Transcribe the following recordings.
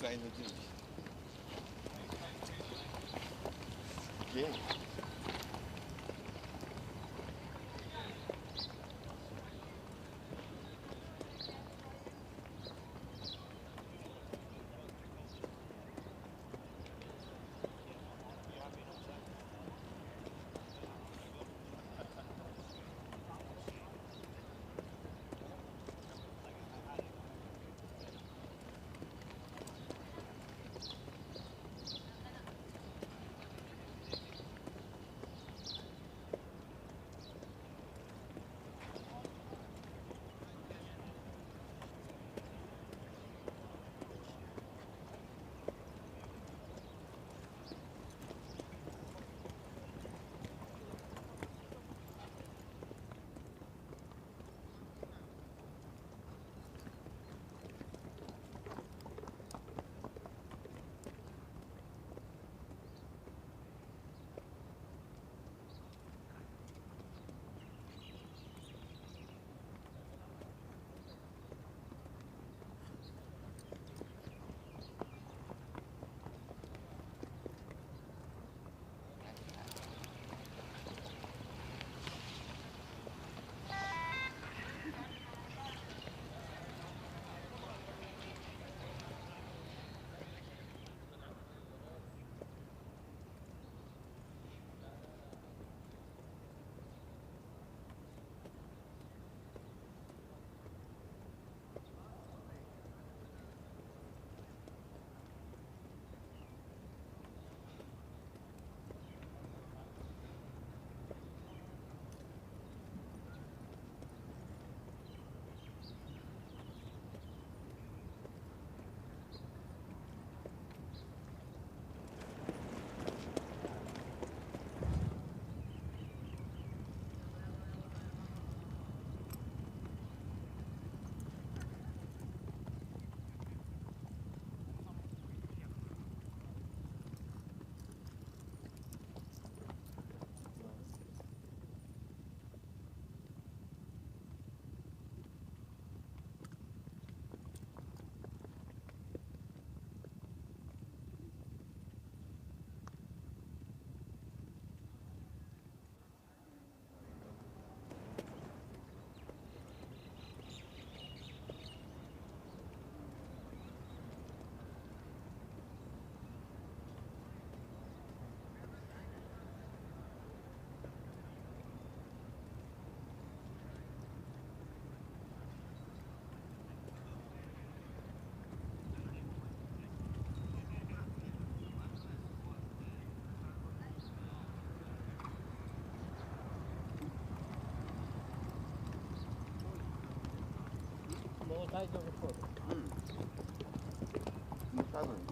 Nein, natürlich. Gehen. Dai gioco fuori. Non sta bene.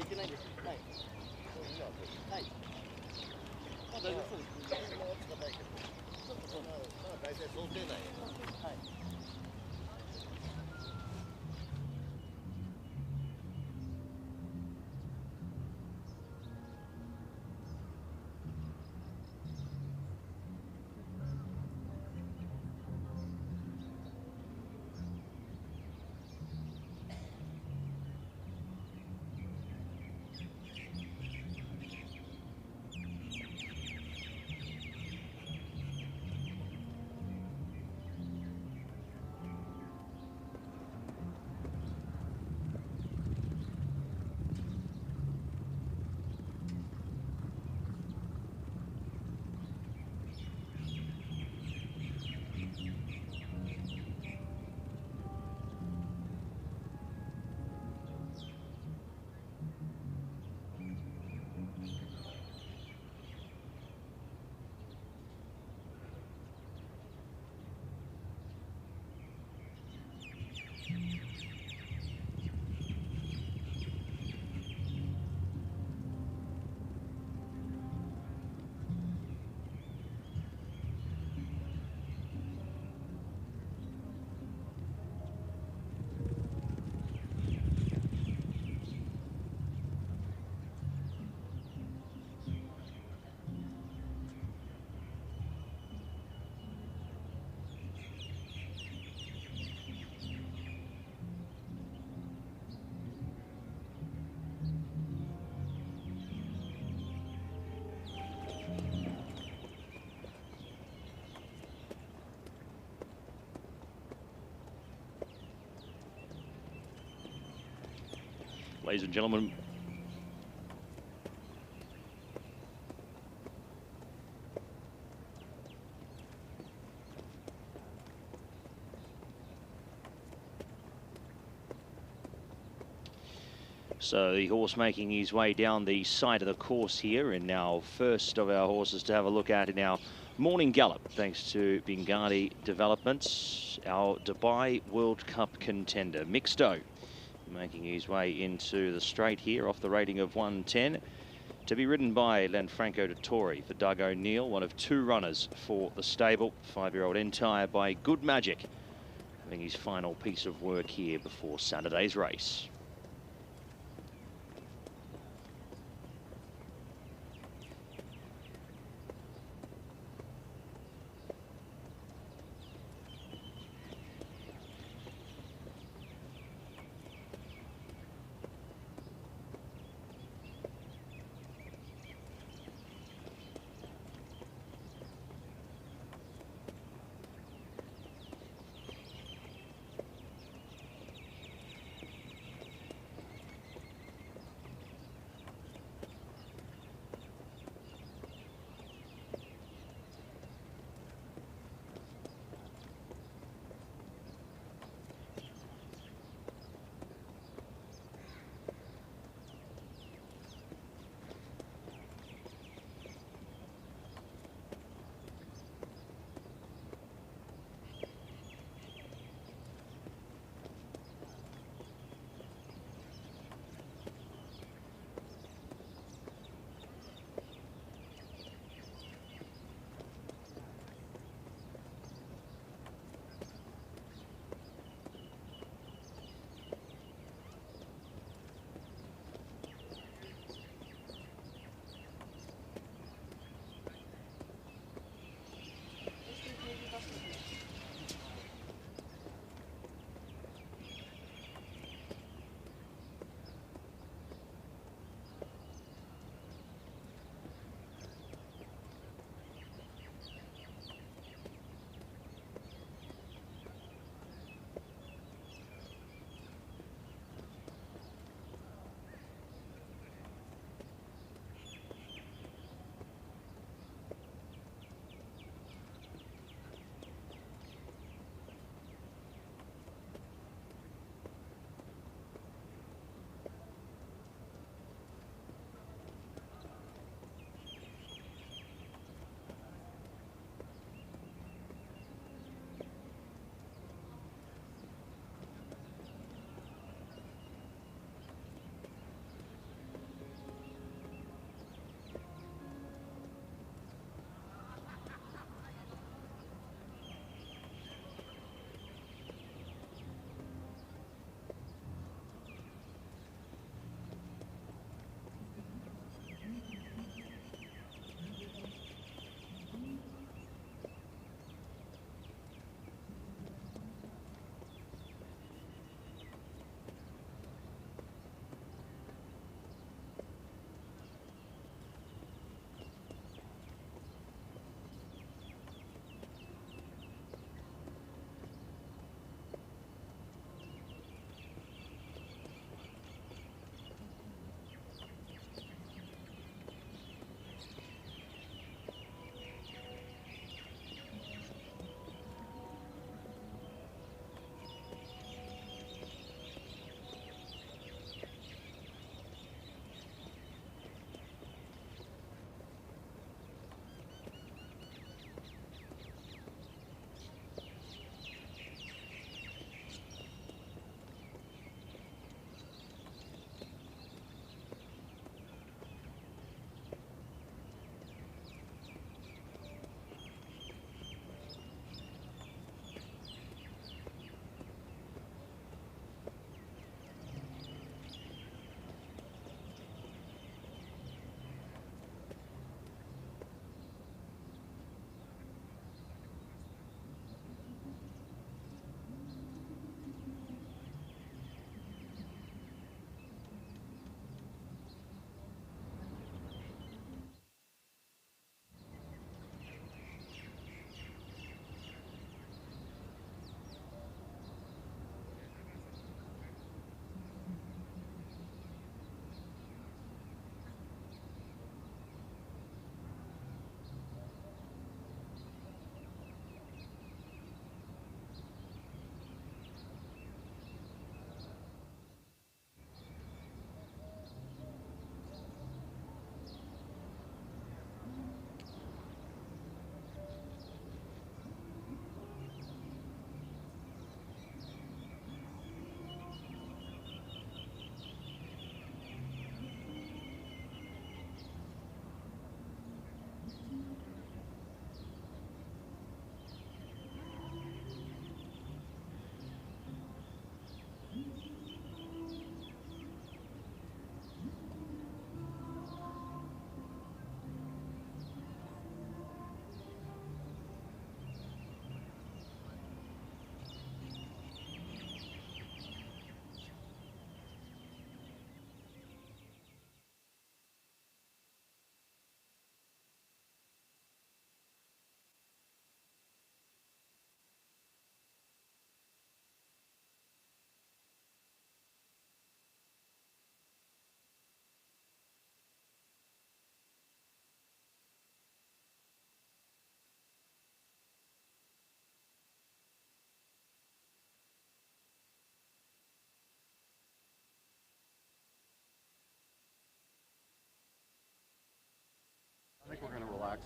てないです。はい。はい。まあ大丈夫そうです。使ないけど。ちょっとそう。まあ大体想定内。はい。Ladies and gentlemen, so the horse making his way down the side of the course here, and now first of our horses to have a look at in our morning gallop, thanks to Bingadi Developments, our Dubai World Cup contender, Mixto, making his way into the straight here off the rating of 110. To be ridden by Lanfranco de Torre for Doug O'Neill, one of two runners for the stable. 5-year-old Entire by Good Magic, having his final piece of work here before Saturday's race.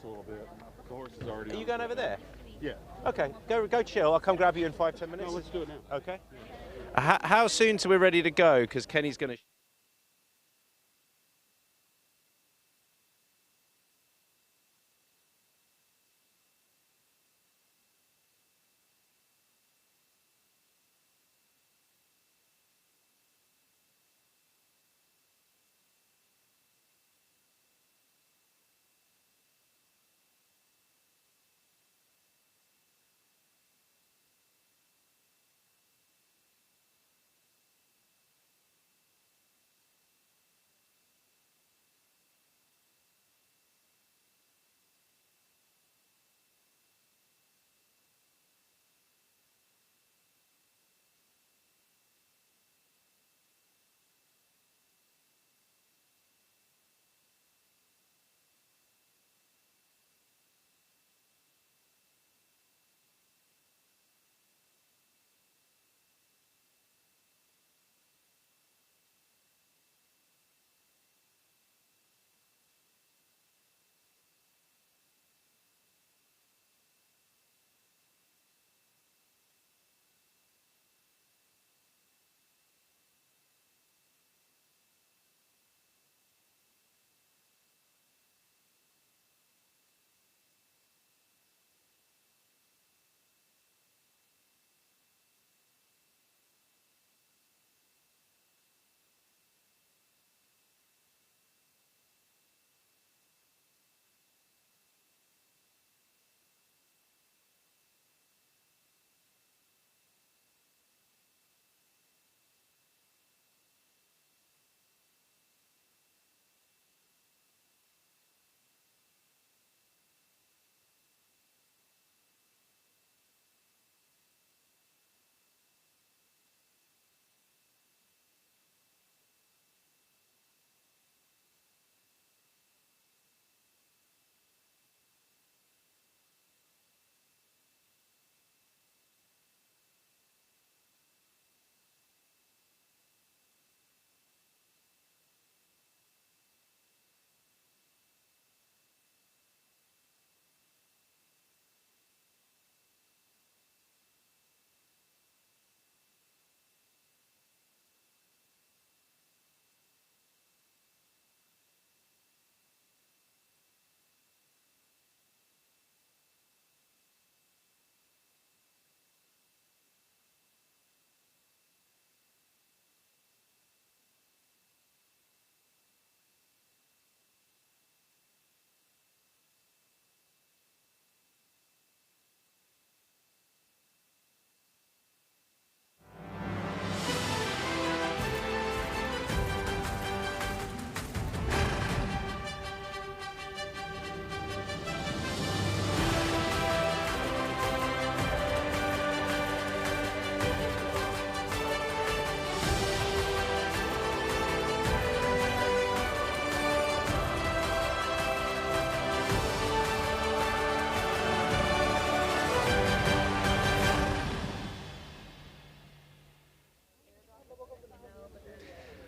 a little bit. The horse is already. Are you going over there? Yeah. Okay, go chill. I'll come grab you in 5-10 minutes. No, let's do it now. Okay. How soon till we're ready to go? Because Kenny's going to...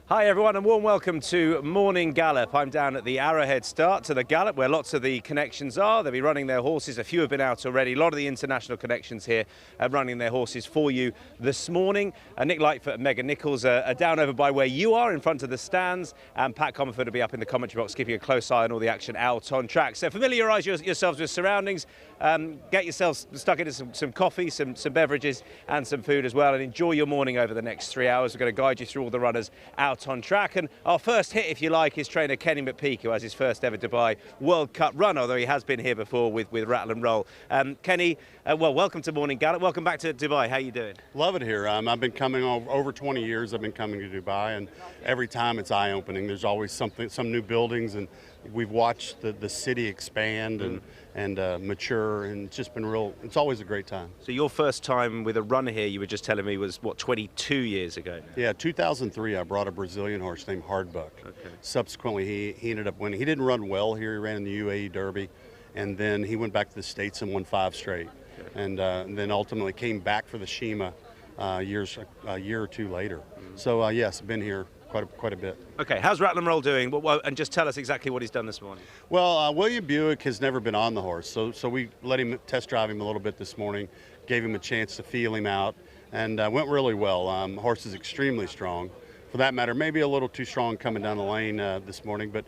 Hi everyone, and warm welcome to Morning Gallop. I'm down at the Arrowhead start to the Gallop, where lots of the connections are. They'll be running their horses. A few have been out already. A lot of the international connections here are running their horses for you this morning. Nick Lightfoot and Megan Nichols are down over by where you are in front of the stands, and Pat Comerford will be up in the commentary box keeping a close eye on all the action out on track. So familiarise yourselves with surroundings, get yourselves stuck into some coffee, some beverages and some food as well, and enjoy your morning over the next 3 hours. We're going to guide you through all the runners out on track, and our first hit, if you like, is trainer Kenny McPeak, who has his first ever Dubai World Cup run, although he has been here before with Rattle and Roll. Kenny, well, welcome to Morning Gallop. Welcome back to Dubai. How you doing? Love it here. I've been coming over 20 years. I've been coming to Dubai, and every time it's eye-opening. There's always some new buildings, and we've watched the city expand and mature, and it's just been it's always a great time. So your first time with a run here, you were just telling me, was what, 22 years ago now? Yeah, 2003, I brought a Brazilian horse named Hardbuck. Okay. Subsequently, he ended up winning. He didn't run well here. He ran in the UAE Derby, and then he went back to the States and won 5 straight. Okay. And then ultimately came back for the Shima a year or two later. So yes, been here quite a bit. Okay, how's Rattle and Roll doing? Well, and just tell us exactly what he's done this morning. Well, William Buick has never been on the horse, so we let him test drive him a little bit this morning, gave him a chance to feel him out, and went really well. Horse is extremely strong. For that matter, maybe a little too strong coming down the lane this morning, but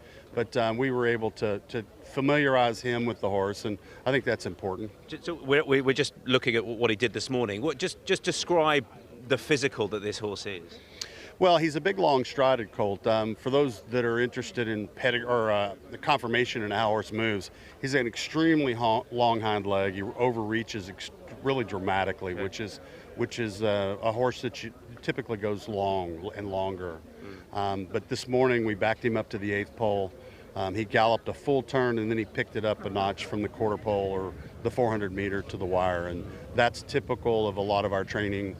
we were able to familiarize him with the horse, and I think that's important. So we're just looking at what he did this morning. Just describe the physical that this horse is. Well, he's a big, long-strided colt. For those that are interested in the conformation and how a horse moves, he's an extremely long hind leg. He overreaches really dramatically, okay. which is a horse that typically goes long and longer. But this morning we backed him up to the 8th pole. He galloped a full turn, and then he picked it up a notch from the quarter pole or the 400 meter to the wire, and that's typical of a lot of our training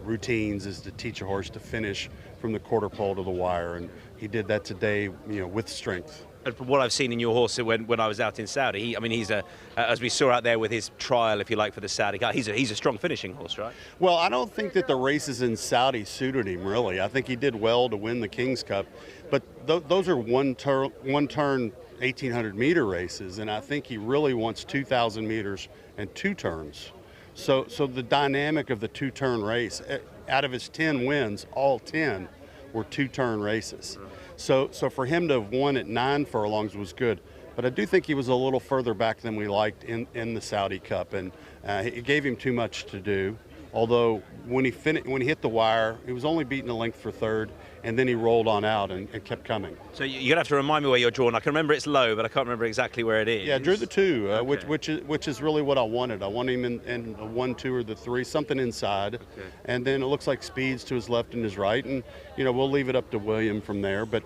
routines, is to teach a horse to finish from the quarter pole to the wire, and he did that today, with strength. And from what I've seen in your horse when I was out in Saudi, he's as we saw out there with his trial, if you like, for the Saudi Cup, he's a strong finishing horse, right? Well, I don't think that the races in Saudi suited him, really. I think he did well to win the King's Cup, but those are one turn 1,800 meter races, and I think he really wants 2,000 meters and 2 turns. So the dynamic of the 2-turn race, out of his 10 wins, all 10 were 2-turn races. So for him to have won at 9 furlongs was good. But I do think he was a little further back than we liked in the Saudi Cup, and it gave him too much to do. Although when he hit the wire, he was only beaten a length for 3rd, and then he rolled on out and kept coming. So you're going to have to remind me where you're drawn. I can remember it's low, but I can't remember exactly where it is. Yeah, I drew the 2, okay. which is really what I wanted. I want him in the 1, 2, or the 3, something inside. Okay. And then it looks like speeds to his left and his right, and we'll leave it up to William from there. But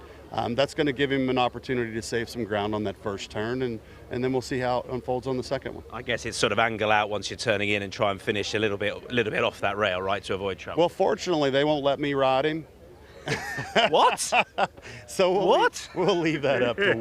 that's going to give him an opportunity to save some ground on that first turn, and then we'll see how it unfolds on the second one. I guess it's sort of angle out once you're turning in and try and finish a little bit off that rail, right, to avoid trouble. Well, fortunately, they won't let me ride him. What? So we'll leave that up to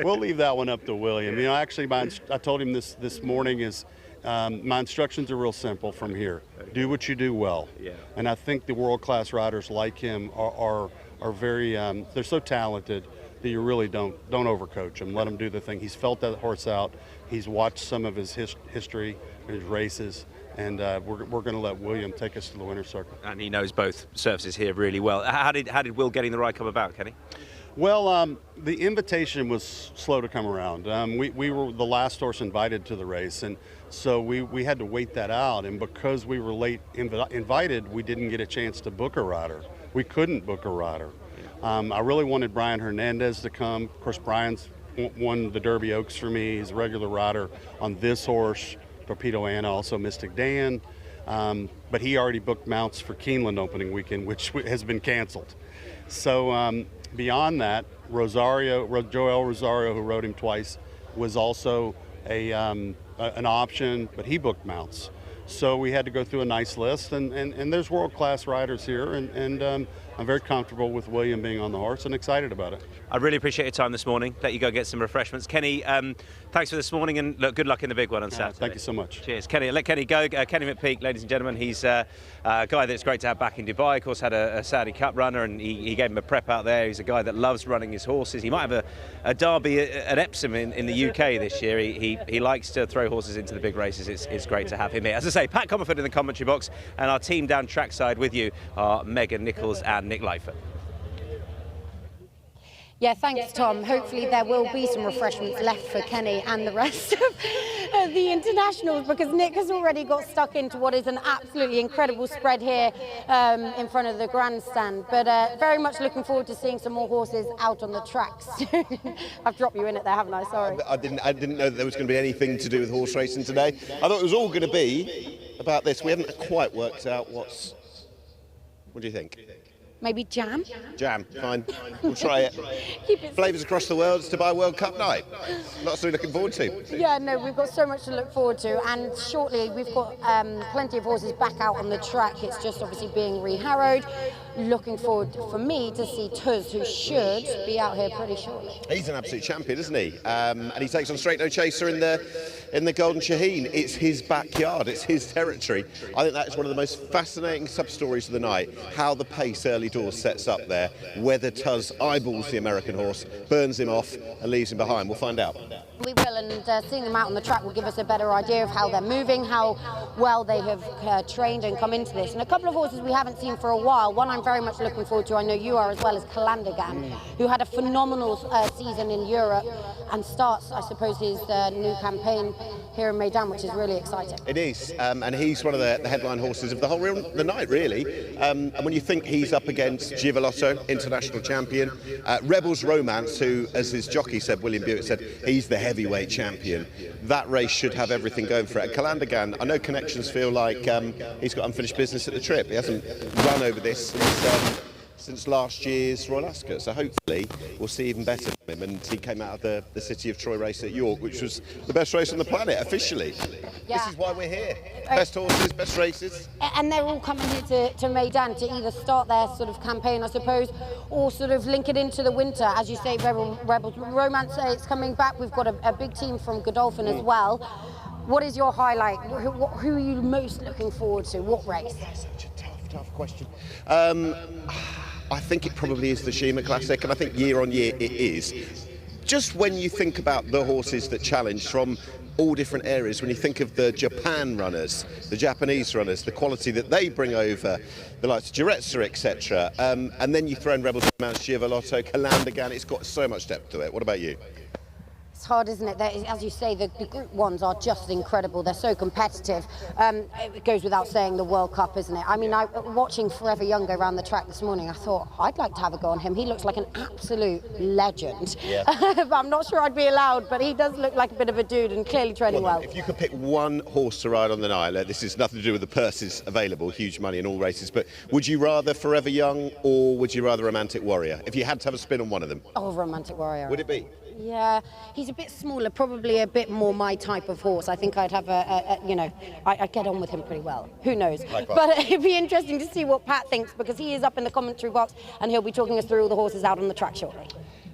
we'll leave that one up to William. Actually, I told him this morning is my instructions are real simple from here. Do what you do well. Yeah. And I think the world-class riders like him are very they're so talented that you really don't overcoach him. Let him do the thing. He's felt that horse out. He's watched some of his history, his races, and we're going to let William take us to the winner's circle. And he knows both surfaces here really well. How did Will getting the ride come about, Kenny? Well, the invitation was slow to come around. We were the last horse invited to the race, and so we had to wait that out. And because we were late invited, we didn't get a chance to book a rider. We couldn't book a rider. I really wanted Brian Hernandez to come. Of course, Brian's won the Derby Oaks for me. He's a regular rider on this horse, Torpedo Anna, also Mystic Dan. But he already booked mounts for Keeneland opening weekend, which has been canceled. So beyond that, Joel Rosario, who rode him twice, was also an option, but he booked mounts. So we had to go through a nice list, and there's world-class riders here, and I'm very comfortable with William being on the horse and excited about it. I really appreciate your time this morning. Let you go get some refreshments. Kenny, thanks for this morning, and look, good luck in the big one on Saturday. Thank you so much. Cheers. Kenny, let Kenny go. Kenny McPeak, ladies and gentlemen, he's a guy that's great to have back in Dubai. Of course, had a Saudi Cup runner, and he gave him a prep out there. He's a guy that loves running his horses. He might have a derby at Epsom in the UK this year. He likes to throw horses into the big races. It's great to have him here. As I say, Pat Comerford in the commentary box, and our team down trackside with you are Megan Nichols and Nick Leifert. Yeah, thanks, Tom. Hopefully there will be some refreshments left for Kenny and the rest of the internationals, because Nick has already got stuck into what is an absolutely incredible spread here in front of the grandstand. But very much looking forward to seeing some more horses out on the tracks. I've dropped you in it there, haven't I? Sorry. I didn't know that there was going to be anything to do with horse racing today. I thought it was all going to be about this. We haven't quite worked out what do you think? Maybe jam? Jam, fine. We'll try it. Keep it Flavours across the world, it's Dubai World Cup night. Lots to be looking forward to. Yeah, no, we've got so much to look forward to, and shortly we've got plenty of horses back out on the track. It's just obviously being re-harrowed. looking forward for me to see Tuz, who should be out here pretty shortly. He's an absolute champion, isn't he? And he takes on Straight No Chaser in the Golden Shaheen. It's his backyard, it's his territory. I think that is one of the most fascinating sub-stories of the night, how the pace early doors sets up there, whether Tuz eyeballs the American horse, burns him off and leaves him behind. We'll find out. We will, and seeing them out on the track will give us a better idea of how they're moving, how well they have trained and come into this. And a couple of horses we haven't seen for a while, one I'm very much looking forward to, I know you are as well, as Kalandagan, who had a phenomenal season in Europe and starts, I suppose, his new campaign here in Meydan, which is really exciting. It is, and he's one of the headline horses of the night, really. And when you think he's up against Givolotto, international champion, Rebels Romance, who, as his jockey said, William Buick said, he's the heavyweight champion. That race should have everything going for it. Kalandagan, I know connections feel like he's got unfinished business at the trip. He hasn't run over this since last year's Royal Ascot, so hopefully we'll see even better from him. And he came out of the City of Troy race at York, which was the best race on the planet officially. Yeah. This is why we're here. Best horses, best races. And they're all coming here to Meydan to either start their sort of campaign, I suppose, or sort of link it into the winter. As you say, Rebels Romance, it's coming back. We've got a big team from Godolphin as well. What is your highlight? Who are you most looking forward to? What race? That's such a tough question. I think it probably is the Shima Classic, and I think year on year it is. Just when you think about the horses that challenge from all different areas, when you think of the Japan runners, the Japanese runners, the quality that they bring over, the likes of Giretsa, etc., and then you throw in Rebels Romance, Givolotto, Kalandagan, it's got so much depth to it. What about you? It's hard, isn't it? As you say, the Group 1s are just incredible. They're so competitive. It goes without saying the World Cup, isn't it? I mean, watching Forever Young go around the track this morning, I thought, I'd like to have a go on him. He looks like an absolute legend. Yeah. But I'm not sure I'd be allowed, but he does look like a bit of a dude and clearly training well. If you could pick one horse to ride on the night, this is nothing to do with the purses available, huge money in all races, but would you rather Forever Young or would you rather Romantic Warrior? If you had to have a spin on one of them. Oh, Romantic Warrior. Would it be? Yeah, he's a bit smaller, probably a bit more my type of horse. I think I'd have I'd get on with him pretty well. Who knows? Likewise. But it'd be interesting to see what Pat thinks, because he is up in the commentary box and he'll be talking us through all the horses out on the track shortly.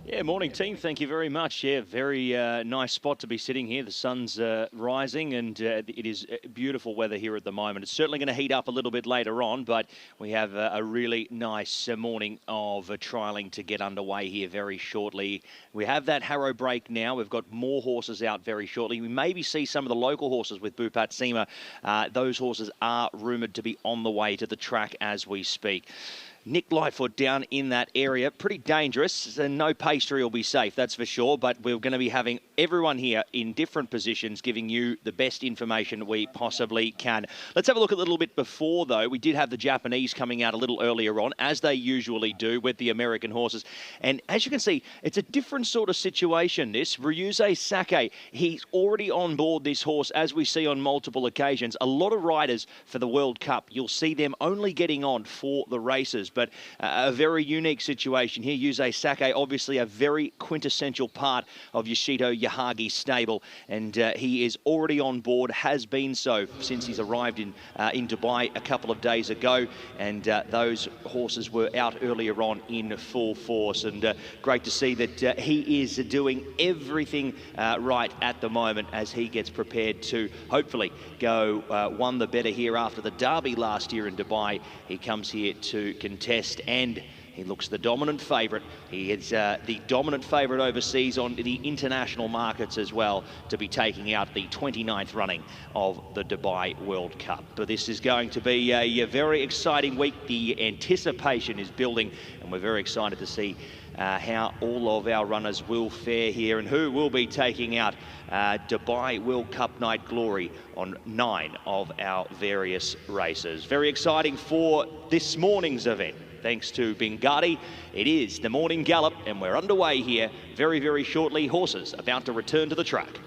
Yeah, morning team. Thank you very much. Yeah, very nice spot to be sitting here. The sun's rising and it is beautiful weather here at the moment. It's certainly going to heat up a little bit later on, but we have a really nice morning of trialling to get underway here very shortly. We have that Harrow break now. We've got more horses out very shortly. We maybe see some of the local horses with Bupat Seemar. Those horses are rumoured to be on the way to the track as we speak. Nick Lightfoot down in that area, pretty dangerous, and no pastry will be safe, that's for sure, but we're going to be having everyone here in different positions giving you the best information we possibly can. Let's have a look a little bit before, though. We did have the Japanese coming out a little earlier on, as they usually do with the American horses, and as you can see, it's a different sort of situation, this. Ryuze Sake, he's already on board this horse, as we see on multiple occasions. A lot of riders for the World Cup, you'll see them only getting on for the races, but a very unique situation here. Ryuze Sake, obviously a very quintessential part of Yoshito Yahagi's stable, and he is already on board, has been so since he's arrived in Dubai a couple of days ago, and those horses were out earlier on in full force, and great to see that he is doing everything right at the moment as he gets prepared to hopefully go one the better here after the Derby last year in Dubai. He comes here to contest, and he looks the dominant favourite. He is the dominant favourite overseas on the international markets as well, to be taking out the 29th running of the Dubai World Cup. But this is going to be a very exciting week. The anticipation is building, and we're very excited to see how all of our runners will fare here and who will be taking out Dubai World Cup night glory on 9 of our various races. Very exciting for this morning's event. Thanks to Bingati, it is the morning gallop, and we're underway here very, very shortly. Horses about to return to the track.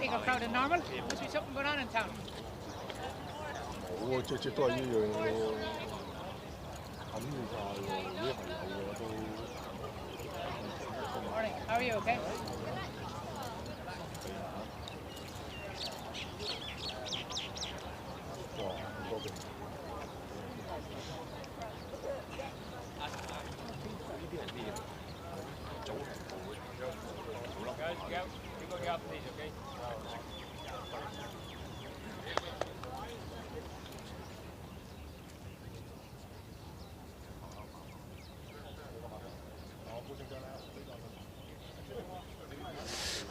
bigger crowd than normal. Must be something going on in town. Morning. How are you? Okay.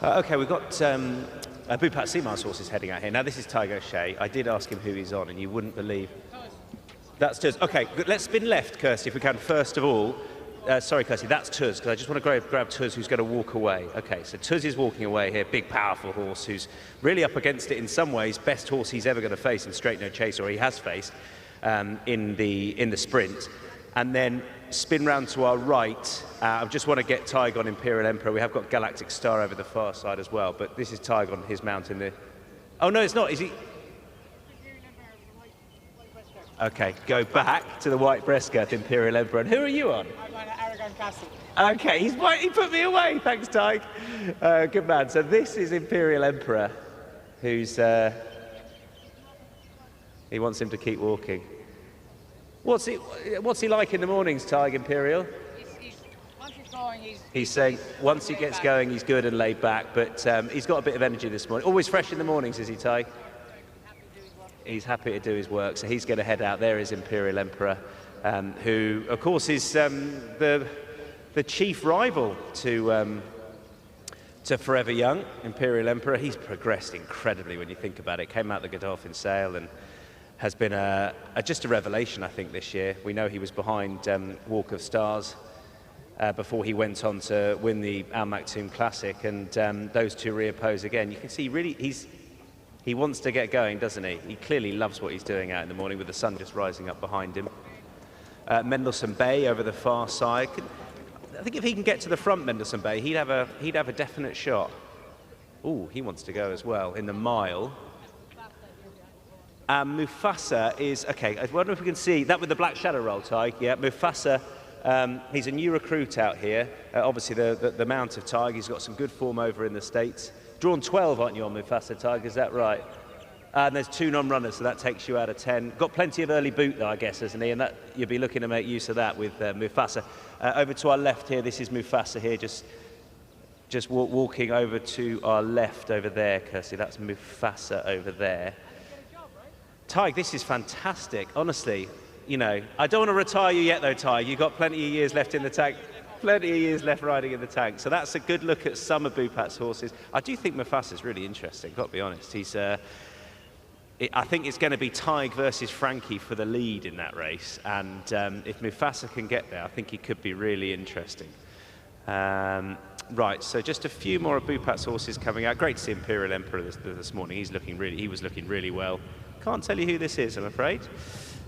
Okay, we've got Bupat Seemar's horses heading out here. Now, this is Tiger O'Shea. I did ask him who he's on, and you wouldn't believe. That's Tuz. Okay, let's spin left, Kirsty, if we can, first of all. Sorry, Kirsty, that's Tuz, because I just want to grab Tuz, who's going to walk away. Okay, so Tuz is walking away here, big, powerful horse, who's really up against it in some ways, best horse he's ever going to face in straight no chase, or he has faced in the sprint. And then spin round to our right. I just want to get Tiger on Imperial Emperor. We have got Galactic Star over the far side as well, but this is Tiger on his mount in the... Oh, no, it's not. Is he... Okay, go back to the white breastgirth, Imperial Emperor. And who are you on? I'm on Aragon Castle. Okay, he put me away. Thanks, Tig. Good man. So this is Imperial Emperor, who's... he wants him to keep walking. What's he like in the mornings, Tig, Imperial? Once he's going, he's saying once he gets going, he's good and laid back, but he's got a bit of energy this morning. Always fresh in the mornings, is he, Tig? He's happy to do his work, so he's going to head out. There is Imperial Emperor, who, of course, is the chief rival to Forever Young. Imperial Emperor, he's progressed incredibly when you think about it. Came out the Godolphin Sale and has been just a revelation, I think, this year. We know he was behind Walk of Stars before he went on to win the Al Maktoum Classic, and those two reoppose again. You can see really he wants to get going, doesn't he? He clearly loves what he's doing out in the morning with the sun just rising up behind him. Mendelssohn Bay over the far side. I think if he can get to the front, Mendelssohn Bay, he'd have a definite shot. Ooh, he wants to go as well in the mile. Mufasa is, okay, I wonder if we can see that with the black shadow roll, Tig. Yeah, Mufasa, he's a new recruit out here. Obviously, the mount of Tig, he's got some good form over in the States. Drawn 12, aren't you, on Mufasa, Tig? Is that right? And there's 2 non-runners, so that takes you out of 10. Got plenty of early boot, though, I guess, hasn't he? And that you'll be looking to make use of that with Mufasa. Over to our left here, this is Mufasa here, just walking over to our left over there, Kirsty. That's Mufasa over there. Tig, this is fantastic, honestly. You know, I don't want to retire you yet, though, Tig. You've got plenty of years left in the tank, plenty of years left riding in the tank. So that's a good look at some of Bupat's horses. I do think Mufasa's really interesting, got to be honest. He's, I think it's going to be Tig versus Frankie for the lead in that race. And if Mufasa can get there, I think he could be really interesting. Right, so just a few more of Bupat's horses coming out. Great to see Imperial Emperor this morning. He was looking really well. Can't tell you who this is, I'm afraid.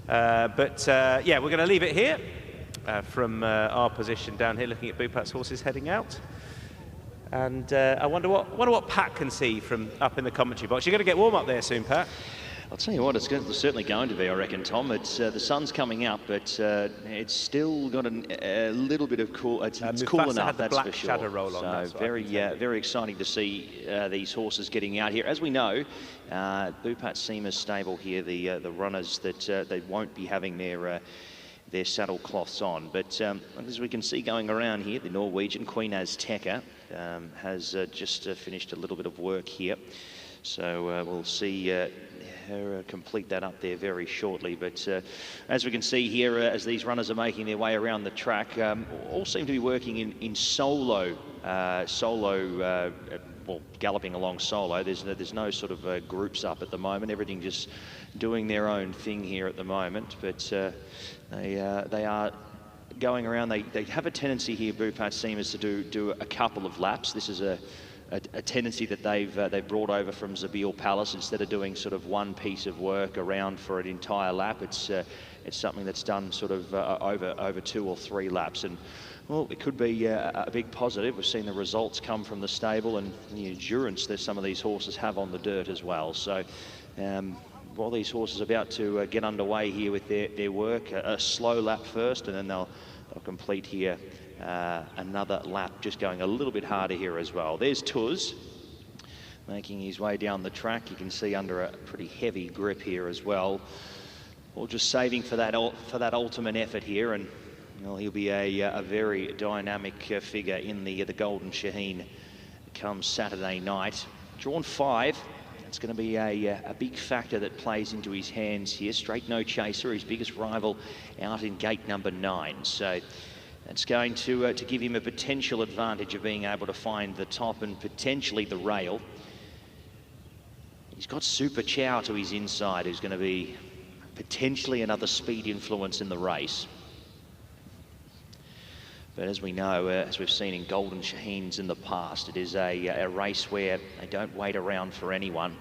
Yeah, we're going to leave it here from our position down here, looking at Bupat's horses heading out. And I wonder what Pat can see from up in the commentary box. You're going to get warm up there soon, Pat. I'll tell you what, it's certainly going to be, I reckon, Tom. It's the sun's coming up, but it's still got a little bit of cool. It's cool enough, that's for sure. Shadow roll on, so very exciting to see these horses getting out here. As we know, Bupat Seemar's stable here, the runners that they won't be having their saddle cloths on. But as we can see going around here, the Norwegian Queen Azteca has just finished a little bit of work here. So we'll see her complete that up there very shortly. But as we can see here, as these runners are making their way around the track, all seem to be working in solo, well, galloping along solo. There's no sort of groups up at the moment. Everything just doing their own thing here at the moment. But they are going around. They have a tendency here, Bupat Seemars, to do a couple of laps. This is a tendency that they've brought over from Zabeel Palace. Instead of doing sort of one piece of work around for an entire lap, it's something that's done sort of over 2 or 3 laps. And Well, it could be a big positive. We've seen the results come from the stable and the endurance that some of these horses have on the dirt as well. So while these horses are about to get underway here with their work, a slow lap first, and then they'll complete here another lap, just going a little bit harder here as well. There's Tuz making his way down the track. You can see under a pretty heavy grip here as well. Or just saving for that ultimate effort here, and well, he'll be a very dynamic figure in the Golden Shaheen come Saturday night. Drawn 5. It's going to be a big factor that plays into his hands here. Straight No Chaser, his biggest rival, out in gate number 9. So that's going to give him a potential advantage of being able to find the top and potentially the rail. He's got Super Chow to his inside, who's going to be potentially another speed influence in the race. But as we know, as we've seen in Golden Shaheens in the past, it is a race where they don't wait around for anyone.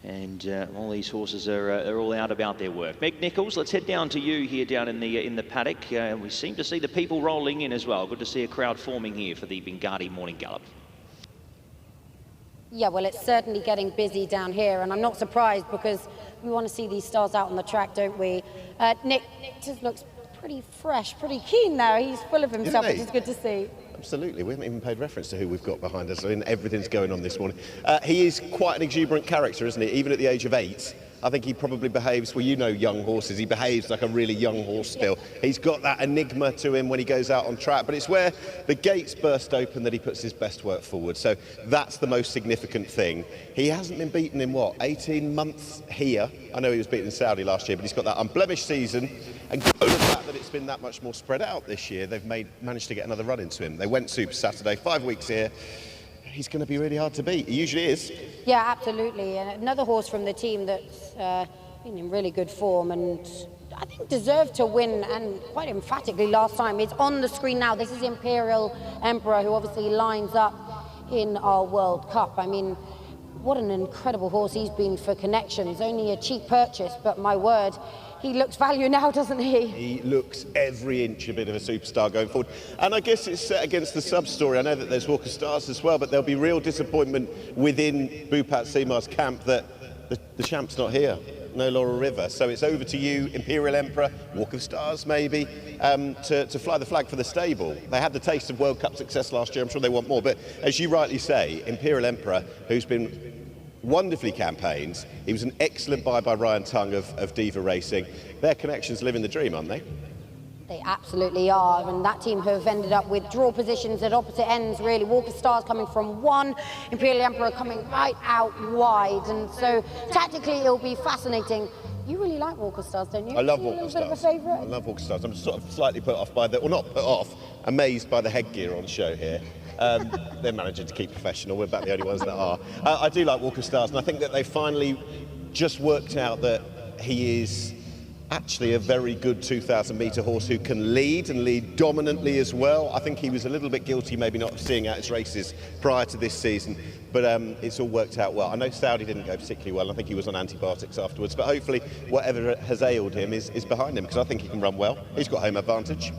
And all these horses are all out about their work. Meg Nichols, let's head down to you here down in the paddock. We seem to see the people rolling in as well. Good to see a crowd forming here for the Bengadi Morning Gallop. Yeah, well, it's certainly getting busy down here, and I'm not surprised because we want to see these stars out on the track, don't we? Nick just looks pretty fresh, pretty keen now. He's full of himself, which is good to see. Absolutely. We haven't even paid reference to who we've got behind us. I mean, everything's going on this morning. He is quite an exuberant character, isn't he? Even at the age of 8. I think he probably behaves, well, you know young horses, he behaves like a really young horse still. He's got that enigma to him when he goes out on track, but it's where the gates burst open that he puts his best work forward. So that's the most significant thing. He hasn't been beaten in, what, 18 months here? I know he was beaten in Saudi last year, but he's got that unblemished season. And given the fact that it's been that much more spread out this year, they've managed to get another run into him. They went Super Saturday, 5 weeks here. He's going to be really hard to beat. He usually is. Yeah, absolutely. And another horse from the team that's been in really good form and I think deserved to win, and quite emphatically last time. It's on the screen now. This is Imperial Emperor, who obviously lines up in our World Cup. I mean, what an incredible horse he's been for Connections. Only a cheap purchase, but my word, he looks value now, doesn't he? He looks every inch a bit of a superstar going forward. And I guess it's set against the sub-story. I know that there's Walk of Stars as well, but there'll be real disappointment within Bupat Seemar's camp that the champ's not here. No Laurel River. So it's over to you, Imperial Emperor, Walk of Stars maybe, to fly the flag for the stable. They had the taste of World Cup success last year. I'm sure they want more. But as you rightly say, Imperial Emperor, who's been wonderfully campaigned. He was an excellent buy by Ryan Tongue of Diva Racing. Their Connections living the dream, aren't they? They absolutely are, and that team have ended up with draw positions at opposite ends, really. Walk of Stars coming from 1, Imperial Emperor coming right out wide, and so tactically it'll be fascinating. You really like Walk of Stars, don't you? I love Walk of Stars. A bit of a favourite? I love Walk of Stars. I'm sort of slightly put off by well, not put off, amazed by the headgear on show here. They're managing to keep professional. We're about the only ones that are. I do like Walk of Stars, and I think that they finally just worked out that he is actually a very good 2,000 metre horse who can lead and lead dominantly as well. I think he was a little bit guilty maybe not seeing out his races prior to this season, but it's all worked out well. I know Saudi didn't go particularly well. I think he was on antibiotics afterwards, but hopefully whatever has ailed him is behind him, because I think he can run well. He's got home advantage.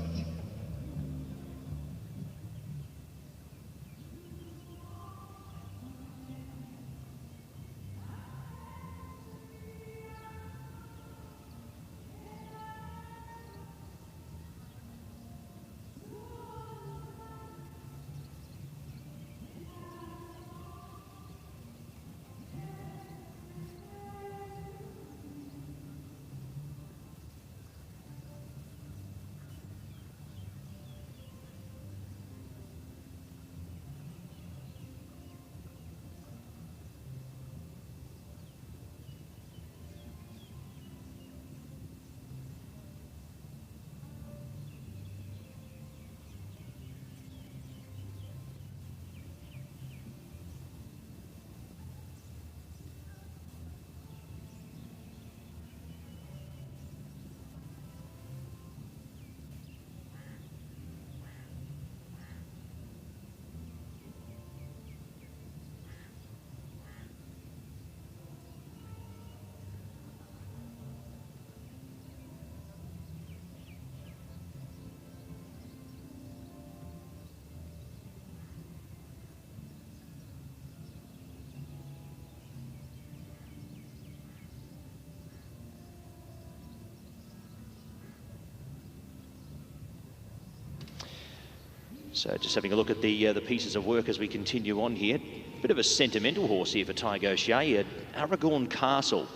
So just having a look at the pieces of work as we continue on here. Bit of a sentimental horse here for Tygo O'Shea, Aragorn Castle.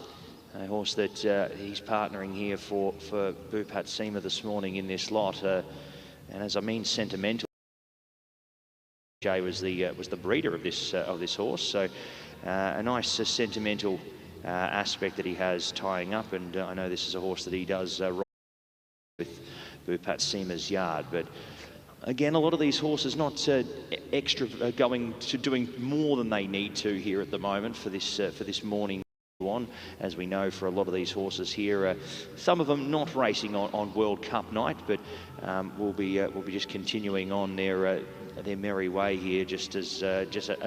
A horse that he's partnering here for Bupat Seemar this morning in this lot. And as I mean sentimental, Jay was the breeder of this horse, so a nice sentimental aspect that he has tying up. And I know this is a horse that he does with Bupat Seemar's yard, but again, a lot of these horses not extra going to doing more than they need to here at the moment for this morning on. As we know, for a lot of these horses here, some of them not racing on World Cup night, but will be just continuing on their merry way here, just as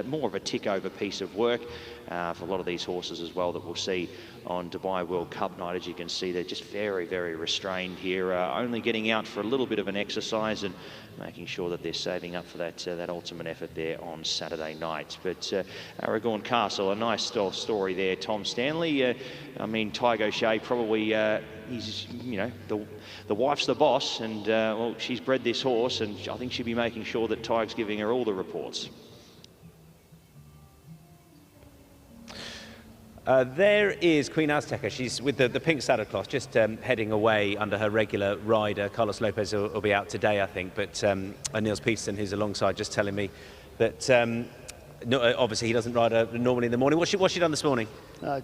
more of a tick over piece of work for a lot of these horses as well that we'll see on Dubai World Cup night. As you can see, they're just very, very restrained here, only getting out for a little bit of an exercise and making sure that they're saving up for that ultimate effort there on Saturday night. But Aragorn Castle, a nice story there, Tom Stanley. I mean, Tygo O'Shea probably, he's, you know, the wife's the boss, and well, she's bred this horse, and I think she'll be making sure that Tygo's giving her all the reports. There is Queen Azteca. She's with the pink saddle cloth, just heading away under her regular rider. Carlos Lopez will be out today, I think, but Niels Peterson, who's alongside, just telling me that no, obviously he doesn't ride normally in the morning. What's she done this morning?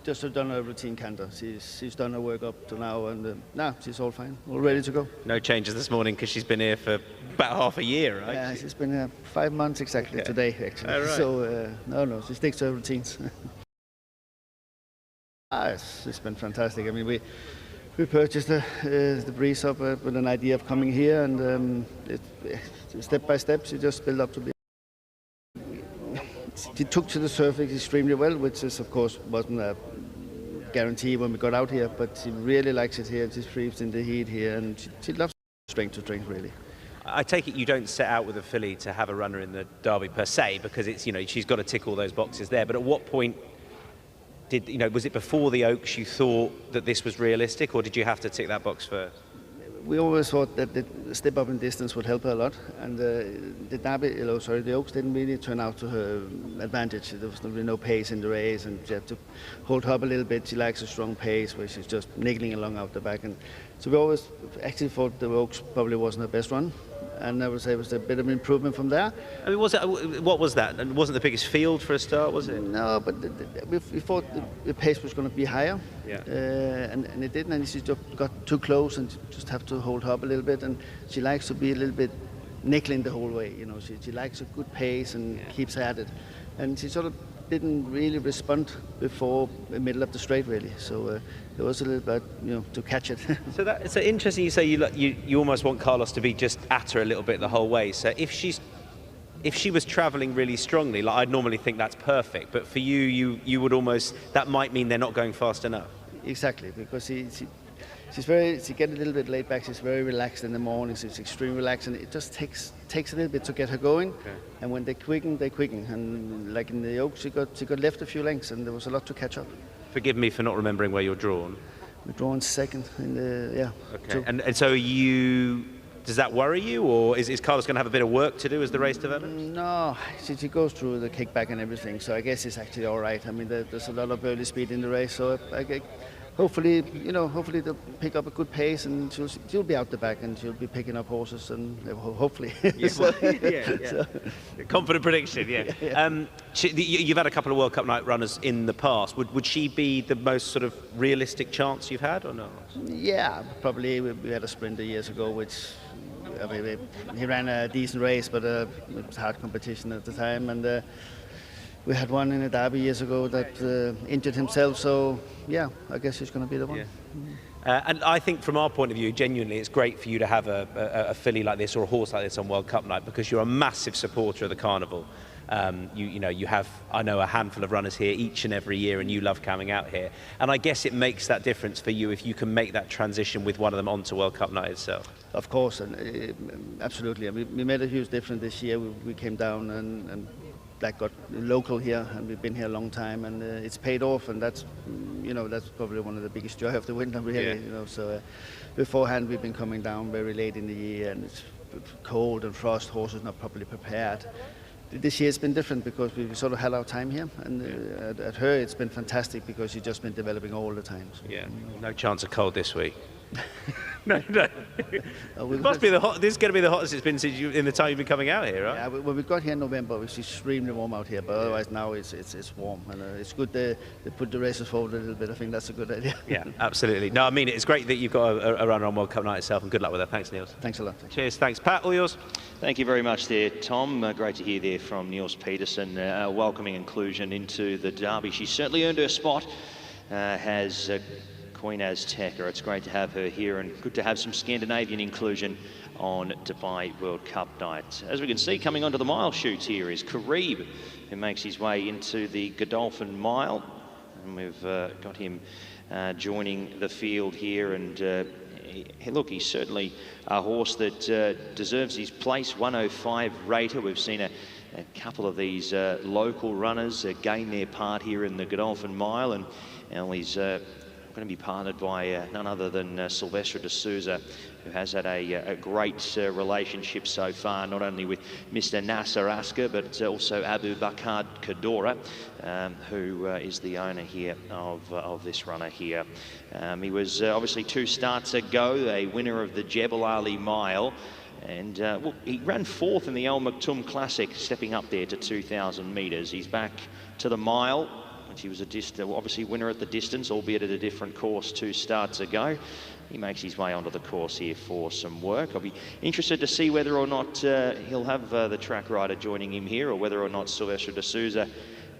Just done a routine canter. She's done her work up to now, and now she's all fine, all ready to go. No changes this morning because she's been here for about half a year, right? Yeah, she's been here 5 months exactly today, actually. Oh, right. So no, she sticks to her routines. It's been fantastic. I mean, we purchased the breeze up with an idea of coming here, and step by step she just built up to be. She took to the surface extremely well, which is of course wasn't a guarantee when we got out here, but she really likes it here. She thrives in the heat here, and she loves strength to strength, really. I take it you don't set out with a filly to have a runner in the Derby per se, because it's, you know, she's got to tick all those boxes there. But at what point was it before the Oaks you thought that this was realistic, or did you have to tick that box first? We always thought that the step up in distance would help her a lot, and the Oaks didn't really turn out to her advantage. There was really no pace in the race, and she had to hold her up a little bit. She likes a strong pace where she's just niggling along out the back, and so we always actually thought the Oaks probably wasn't her best run. And I would say it was a bit of an improvement from there. I mean, what was that? And wasn't the biggest field for a start, was it? No, but we thought the pace was going to be higher. Yeah. And it didn't, and she just got too close and just have to hold her up a little bit. And she likes to be a little bit niggling the whole way. You know, she likes a good pace and keeps at it. And she sort of didn't really respond before the middle of the straight, really. So it was a little bit, to catch it. So that's so interesting. You say you almost want Carlos to be just at her a little bit the whole way. So if she was travelling really strongly, like I'd normally think that's perfect, but for you would almost, that might mean they're not going fast enough. Exactly, because she gets a little bit laid back. She's very relaxed in the morning. She's extremely relaxed, and it just takes a little bit to get her going. Okay. And when they quicken. And like in the Oaks, she got left a few lengths, and there was a lot to catch up. Forgive me for not remembering where you're drawn. We're drawn second in the Okay. And so does that worry you, or is Carlos going to have a bit of work to do as the race develops? No, she goes through the kickback and everything, so I guess it's actually all right. I mean, there's a lot of early speed in the race, so hopefully they'll pick up a good pace, and she'll be out the back, and she'll be picking up horses, and hopefully. Yeah. Confident prediction, yeah. You've had a couple of World Cup night runners in the past. Would she be the most sort of realistic chance you've had, or not? Yeah, probably. We had a sprinter years ago, which he ran a decent race, but it was hard competition at the time, and we had one in a derby years ago that injured himself, so yeah, I guess he's going to be the one. Yeah. And I think from our point of view, genuinely, it's great for you to have a filly like this or a horse like this on World Cup night, because you're a massive supporter of the Carnival. You have, I know, a handful of runners here each and every year, and you love coming out here. And I guess it makes that difference for you if you can make that transition with one of them onto World Cup night itself. Of course, and absolutely. I mean, we made a huge difference this year. We came down and that got local here, and we've been here a long time, and it's paid off, and that's probably one of the biggest joy of the winter, really. Yeah. So beforehand we've been coming down very late in the year, and it's cold and frost, horses not properly prepared. This year it's been different because we sort of had our time here, and at her it's been fantastic because she's just been developing all the time. So. Yeah, no chance of cold this week. No. It must be this is going to be the hottest it's been since in the time you've been coming out here, right? Yeah, when we got here in November, it was extremely warm out here, but otherwise now it's warm, and it's good they put the races forward a little bit. I think that's a good idea. Yeah, absolutely. No, I mean, it's great that you've got a runner on World Cup night itself, and good luck with that. Thanks, Niels. Thanks a lot. Cheers, thanks. Pat, all yours. Thank you very much there, Tom. Great to hear there from Niels Peterson, welcoming inclusion into the Derby. She certainly earned her spot, has Queen Azteca. It's great to have her here, and good to have some Scandinavian inclusion on Dubai World Cup night. As we can see, coming onto the mile chutes here is Carib, who makes his way into the Godolphin Mile. And we've got him joining the field here, and look, he's certainly a horse that deserves his place. 105 rater. We've seen a couple of these local runners gain their part here in the Godolphin Mile, and he's going to be partnered by none other than Silvestre de Souza, who has had a great relationship so far, not only with Mr. Nasser Asker, but also Abu Bakr Kadora, who is the owner here of this runner here. He was obviously 2 starts ago a winner of the Jebel Ali Mile, and well, he ran 4th in the Al Maktoum Classic, stepping up there to 2,000 metres. He's back to the mile, which he was obviously winner at the distance, albeit at a different course 2 starts ago. He makes his way onto the course here for some work. I'll be interested to see whether or not he'll have the track rider joining him here, or whether or not Silvestre de Souza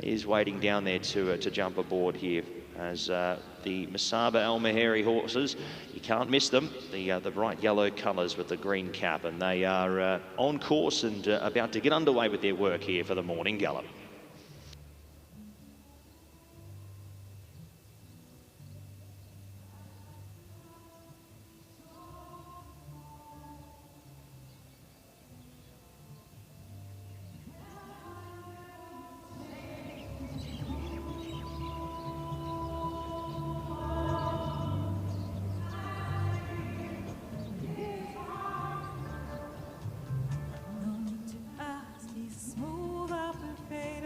is waiting down there to jump aboard here. As the Masaba Al Maheri horses, you can't miss them, the bright yellow colours with the green cap, and they are on course and about to get underway with their work here for the morning gallop. Smooth up and fade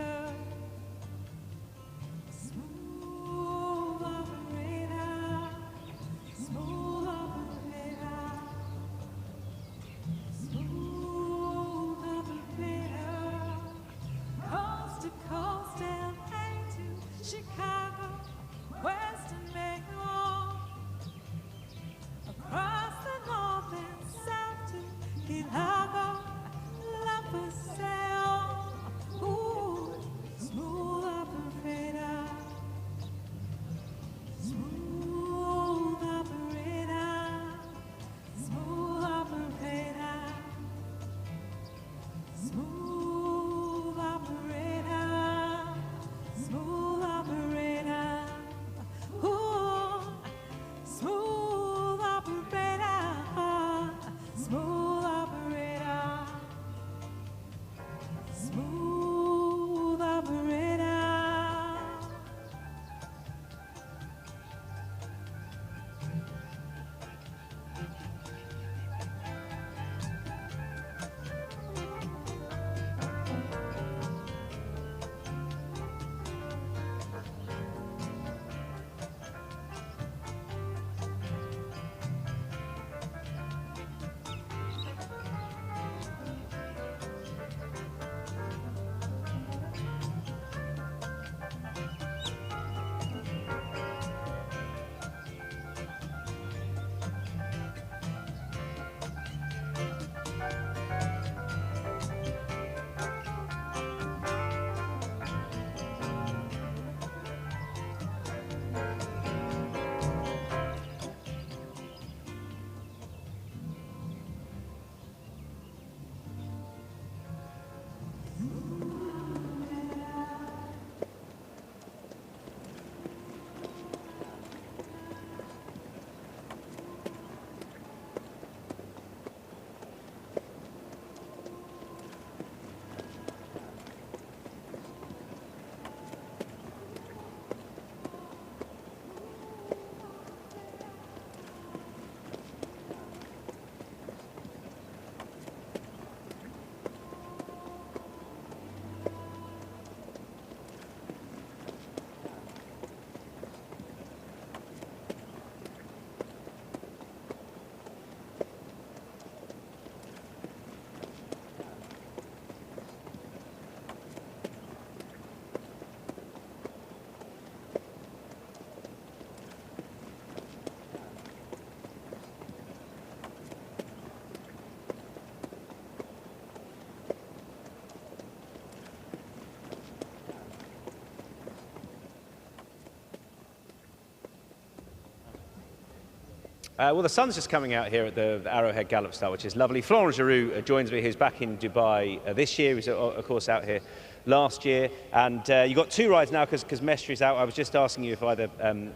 Well, the sun's just coming out here at the Arrowhead Gallop start, which is lovely. Florent Giroux joins me, who's back in Dubai this year. He was, of course, out here last year. And you've got 2 rides now because Mestry's out. I was just asking you if either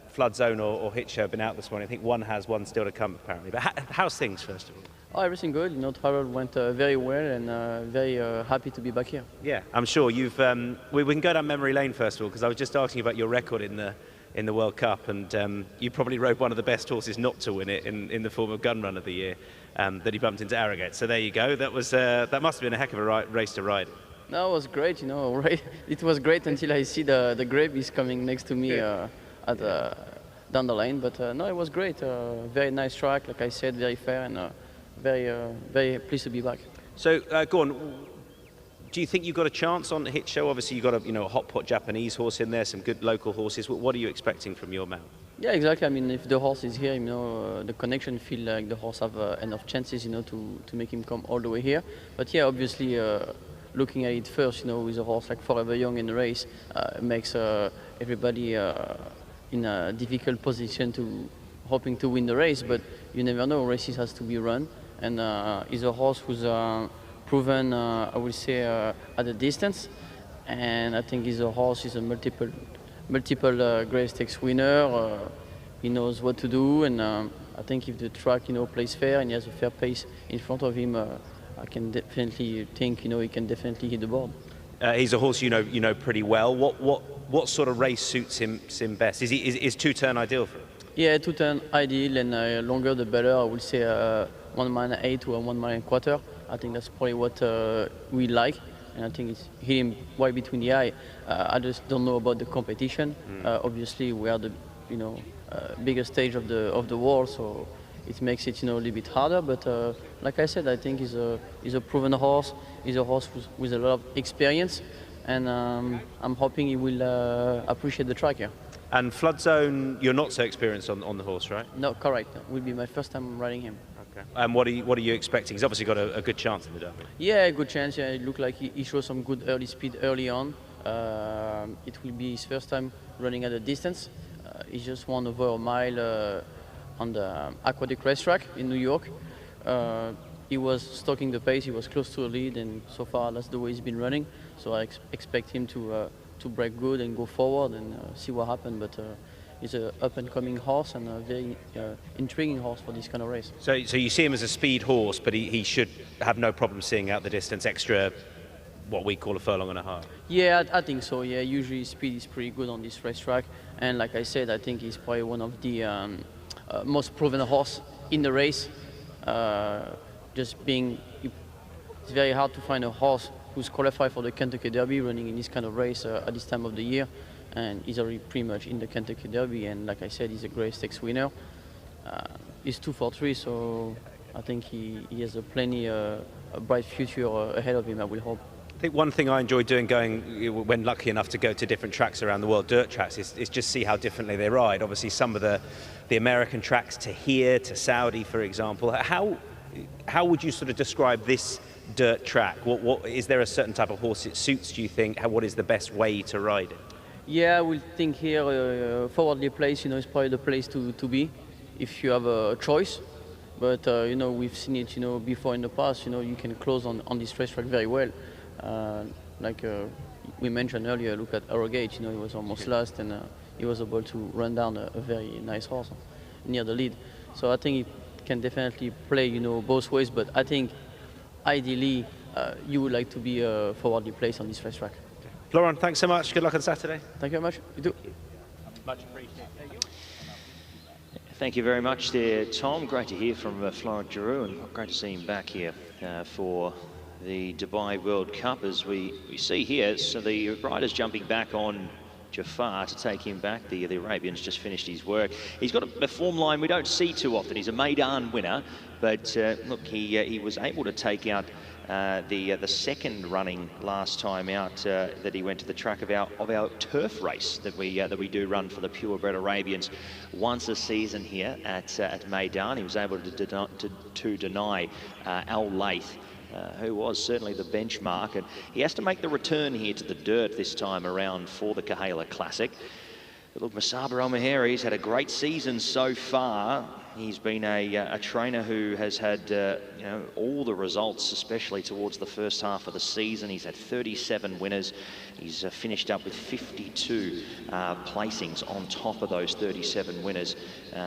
Flood Zone or Hit Show have been out this morning. I think one has, one still to come, apparently. But how's things, first of all? Oh, everything good. You know, travel went very well, and very happy to be back here. Yeah, I'm sure you've. We can go down memory lane first of all, because I was just asking you about your record in the World Cup, and you probably rode one of the best horses not to win it in the form of Gun Run of the Year that he bumped into Arrogate. So there you go. That was that must have been a heck of a race to ride. No, it was great. You know, right? It was great until I see the grape is coming next to me down the lane. But no, it was great. Very nice track, like I said, very fair, and very pleased to be back. So go on. Do you think you've got a chance on the Hit Show? Obviously, you've got a hot pot Japanese horse in there, some good local horses. What are you expecting from your mount? Yeah, exactly. I mean, if the horse is here, you know, the connection feel like the horse have enough chances, you know, to make him come all the way here. But yeah, obviously, looking at it first, you know, with a horse like Forever Young in the race, makes everybody in a difficult position to hoping to win the race. But you never know. Races has to be run, and is a horse who's proven, I would say, at a distance, and I think he's a horse. He's a multiple Grey Stakes winner. He knows what to do, and I think if the track, you know, plays fair and he has a fair pace in front of him, I can definitely think, you know, he can definitely hit the board. He's a horse you know pretty well. What sort of race suits him best? Is 2-turn ideal for him? Yeah, 2-turn ideal, and longer the better. I would say 1 mile 8 or 1 mile and quarter. I think that's probably what we like, and I think it's hit him right between the eye. I just don't know about the competition. Obviously, we are the biggest stage of the world, so it makes it, you know, a little bit harder. But like I said, I think he's a proven horse. He's a horse with a lot of experience, and I'm hoping he will appreciate the track here. And Flood Zone, you're not so experienced on the horse, right? No, correct. It will be my first time riding him. Okay. And what are you expecting? He's obviously got a good chance in the Derby. Yeah, good chance. Yeah, it looked like he showed some good early speed early on. It will be his first time running at a distance. He just won over a mile on the aquatic racetrack in New York. He was stalking the pace. He was close to a lead, and so far that's the way he's been running. So I expect him to break good and go forward and see what happens. But he's an up-and-coming horse and a very intriguing horse for this kind of race. So you see him as a speed horse, but he should have no problem seeing out the distance extra, what we call a furlong and a half. Yeah, I think so. Yeah, usually speed is pretty good on this racetrack, and like I said, I think he's probably one of the most proven horse in the race. It's very hard to find a horse who's qualified for the Kentucky Derby running in this kind of race at this time of the year, and he's already pretty much in the Kentucky Derby, and like I said, he's a Grey Stakes winner. He's 2-for-3, so I think he has a bright future ahead of him, I will hope. I think one thing I enjoy doing when lucky enough to go to different tracks around the world, dirt tracks, is just see how differently they ride. Obviously some of the American tracks to here, to Saudi, for example. How would you sort of describe this dirt track? What is there a certain type of horse it suits, do you think? What is the best way to ride it? Yeah, I will think here forwardly placed, you know, is probably the place to be if you have a choice. But you know, we've seen it, you know, before in the past. You know, you can close on this racetrack very well. Like we mentioned earlier, look at Arrogate. You know, he was almost last, and he was able to run down a very nice horse near the lead. So I think it can definitely play, you know, both ways. But I think ideally you would like to be forwardly placed on this racetrack. Florent, thanks so much. Good luck on Saturday. Thank you very much. You too. Much appreciated. Thank you very much there, Tom. Great to hear from Florent Giroux, and great to see him back here for the Dubai World Cup. As we see here, so the rider's jumping back on Jafar to take him back. The Arabian's just finished his work. He's got a form line we don't see too often. He's a Meydan winner, but look, he was able to take out the second running last time out that he went to the track of our turf race that we do run for the purebred Arabians once a season here at Meydan. He was able to deny Al Laith, who was certainly the benchmark, and he has to make the return here to the dirt this time around for the Kahala Classic. But look, Masaba Al Maheri's had a great season so far. He's been a trainer who has had you know, all the results, especially towards the first half of the season. He's had 37 winners. He's finished up with 52 placings on top of those 37 winners.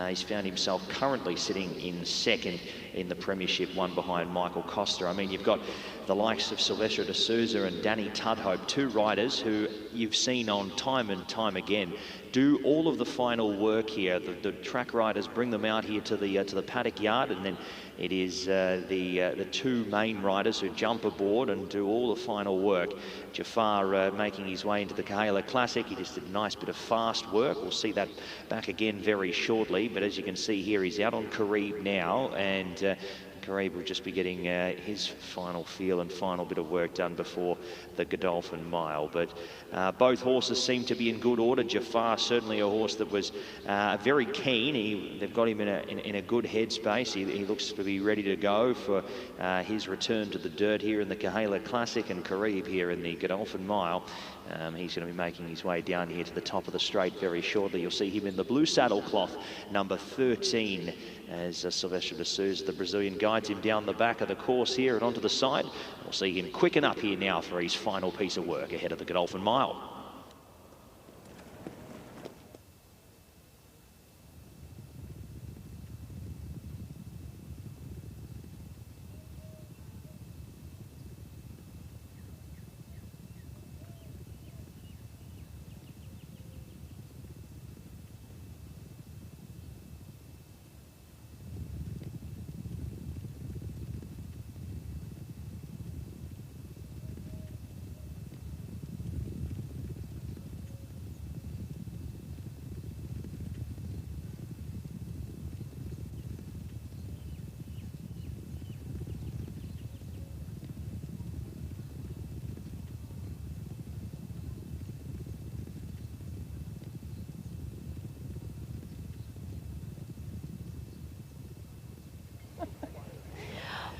He's found himself currently sitting in second in the Premiership, one behind Michael Costa. I mean, you've got the likes of Silvestre de Souza and Danny Tudhope, two riders who you've seen on time and time again do all of the final work here. The track riders bring them out here to the paddock yard, and then it is the two main riders who jump aboard and do all the final work. Jafar making his way into the Kahala Classic. He just did a nice bit of fast work. We'll see that back again very shortly, but as you can see here, he's out on Carib now, and Collery will just be getting his final feel and final bit of work done before the Godolphin Mile. But both horses seem to be in good order. Jafar, certainly a horse that was very keen. They've got him in a good headspace. He looks to be ready to go for his return to the dirt here in the Kahala Classic, and Carib here in the Godolphin Mile. He's going to be making his way down here to the top of the straight very shortly. You'll see him in the blue saddle cloth, number 13, as Silvestre de Souza, the Brazilian, guides him down the back of the course here and onto the side. We'll see him quicken up here now for his final piece of work ahead of the Godolphin Mile.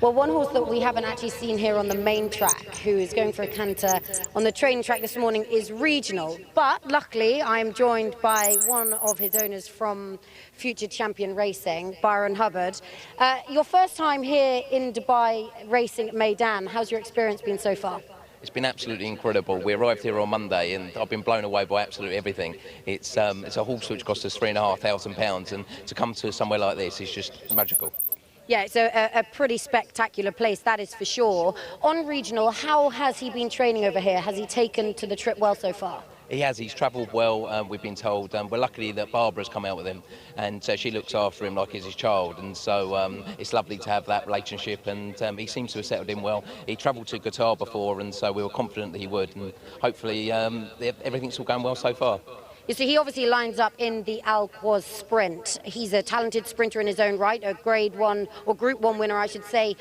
Well, one horse that we haven't actually seen here on the main track, who is going for a canter on the training track this morning, is Regional. But luckily, I'm joined by one of his owners from Future Champion Racing, Byron Hubbard. Your first time here in Dubai racing at Meydan, how's your experience been so far? It's been absolutely incredible. We arrived here on Monday and I've been blown away by absolutely everything. It's a horse which cost us £3,500, and to come to somewhere like this is just magical. Yeah, it's a pretty spectacular place, that is for sure. On Regional, how has he been training over here? Has he taken to the trip well so far? He has. He's travelled well, we've been told. We're lucky that Barbara's come out with him, and she looks after him like he's his child, and so it's lovely to have that relationship, and he seems to have settled in well. He travelled to Qatar before, and so we were confident that he would, and hopefully everything's all going well so far. You see, he obviously lines up in the Al-Quoz Sprint. He's a talented sprinter in his own right, a Grade 1, or Group 1 winner, I should say,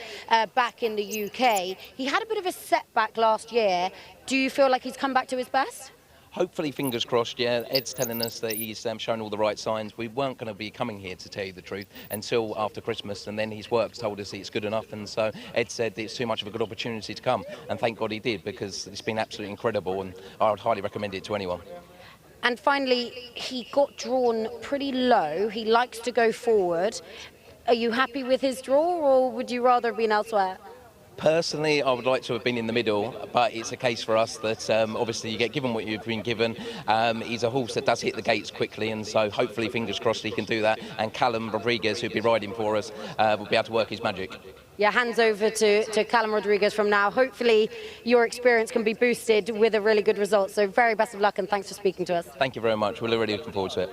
back in the UK. He had a bit of a setback last year. Do you feel like he's come back to his best? Hopefully, fingers crossed, yeah. Ed's telling us that he's shown all the right signs. We weren't going to be coming here, to tell you the truth, until after Christmas, and then his work told us it's good enough, and so Ed said it's too much of a good opportunity to come, and thank God he did, because it's been absolutely incredible, and I would highly recommend it to anyone. And finally, he got drawn pretty low. He likes to go forward. Are you happy with his draw, or would you rather have been elsewhere? Personally, I would like to have been in the middle, but it's a case for us that obviously you get given what you've been given. He's a horse that does hit the gates quickly, and so hopefully, fingers crossed, he can do that. And Callum Rodriguez, who'll be riding for us, will be able to work his magic. Yeah, hands over to Callum Rodriguez from now. Hopefully your experience can be boosted with a really good result. So very best of luck, and thanks for speaking to us. Thank you very much. We're really looking forward to it.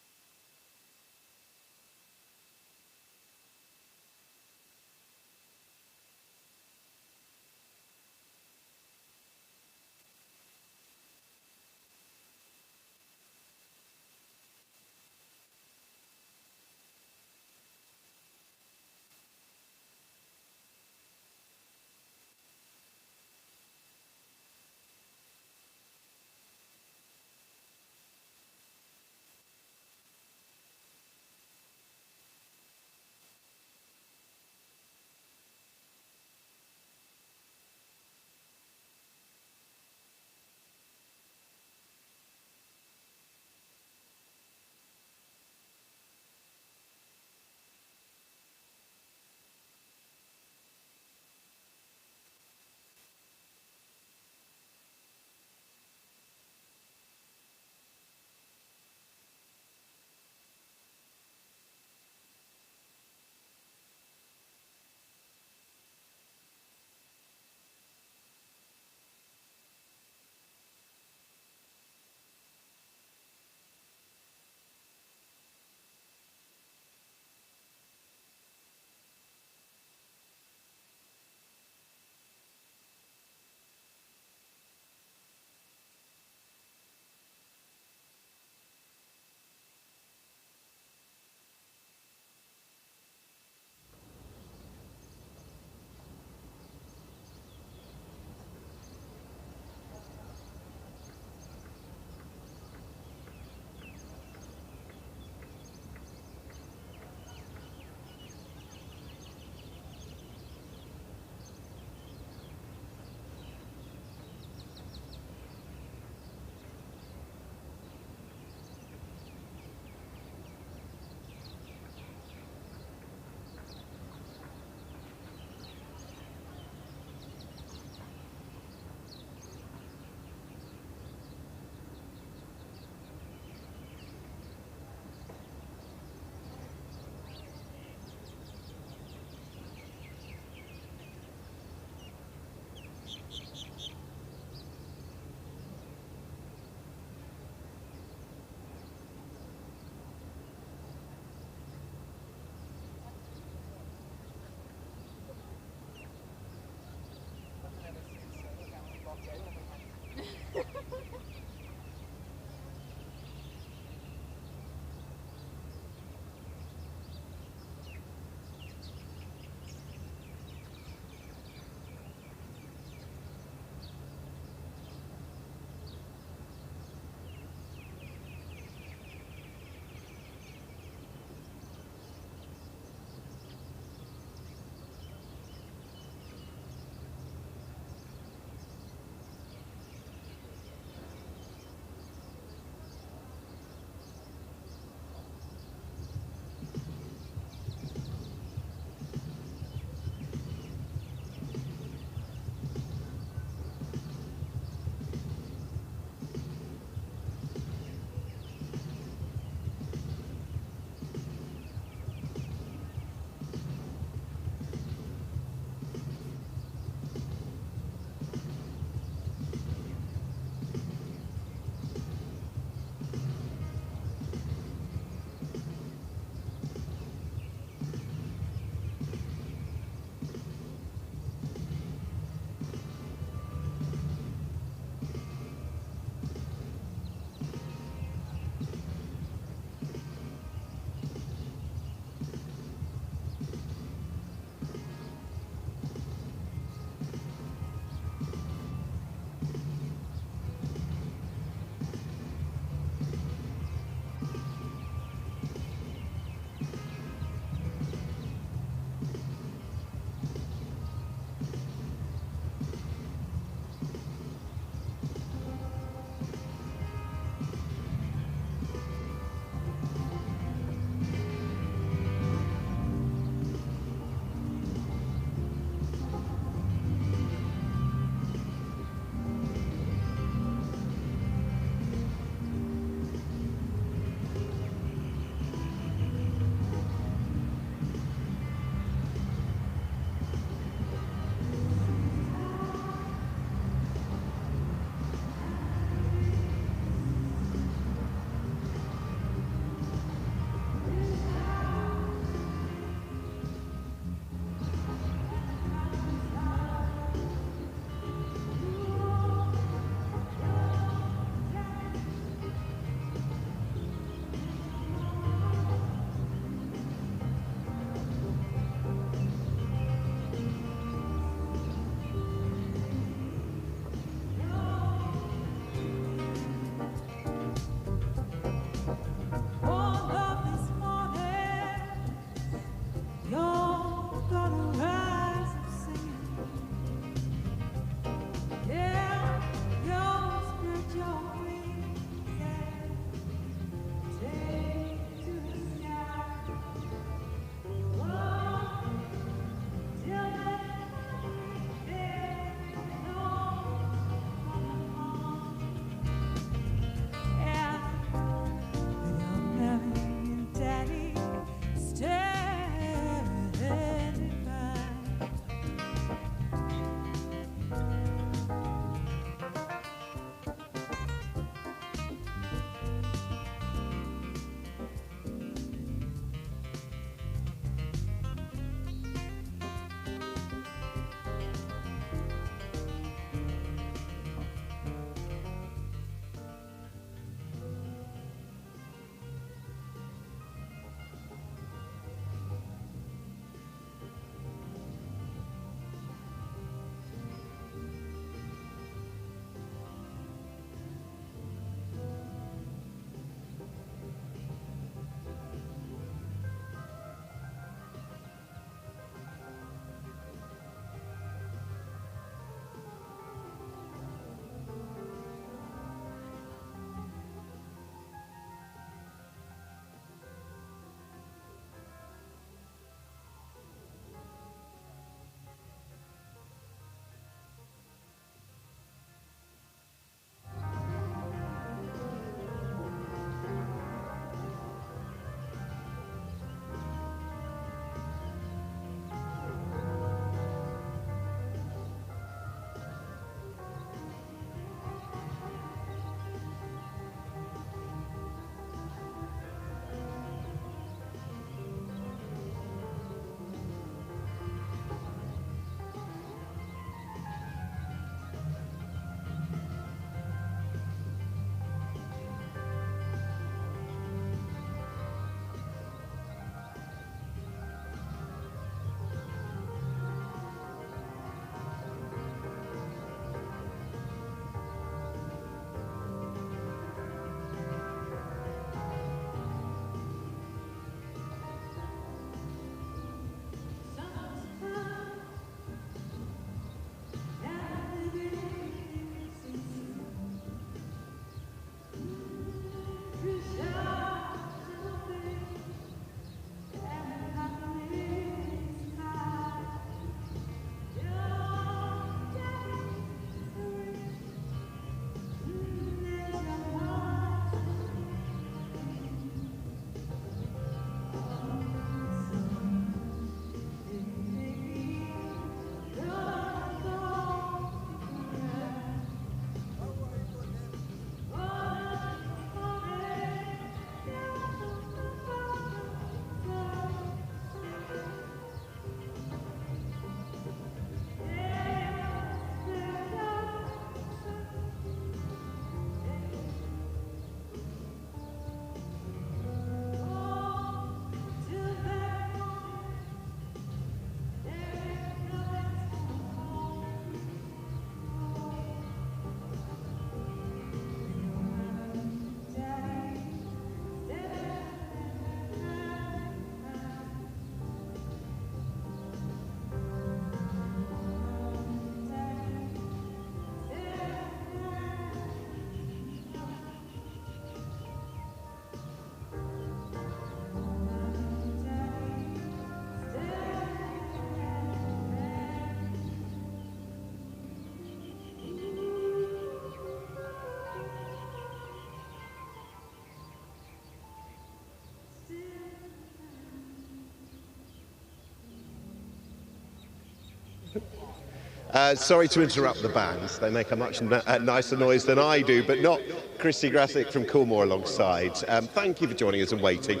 Sorry to interrupt the bands. They make a much nicer noise than I do, but not Christy Grassick from Coolmore alongside. Thank you for joining us and waiting.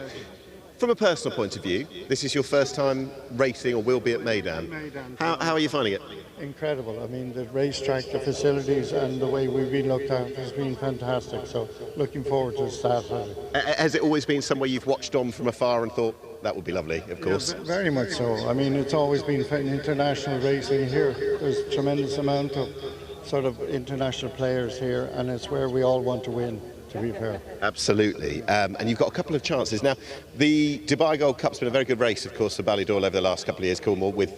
From a personal point of view, this is your first time racing, or will be, at Meydan. How are you finding it? Incredible. I mean, the racetrack, the facilities, and the way we've been looked at has been fantastic. So, looking forward to Saturday. Has it always been somewhere you've watched on from afar and thought, that would be lovely, of course? Yeah, very much so. I mean, it's always been international racing here. There's a tremendous amount of sort of international players here, and it's where we all want to win, to be fair. Absolutely. And you've got a couple of chances. Now, the Dubai Gold Cup's been a very good race, of course, for Ballydor over the last couple of years, Coolmore, with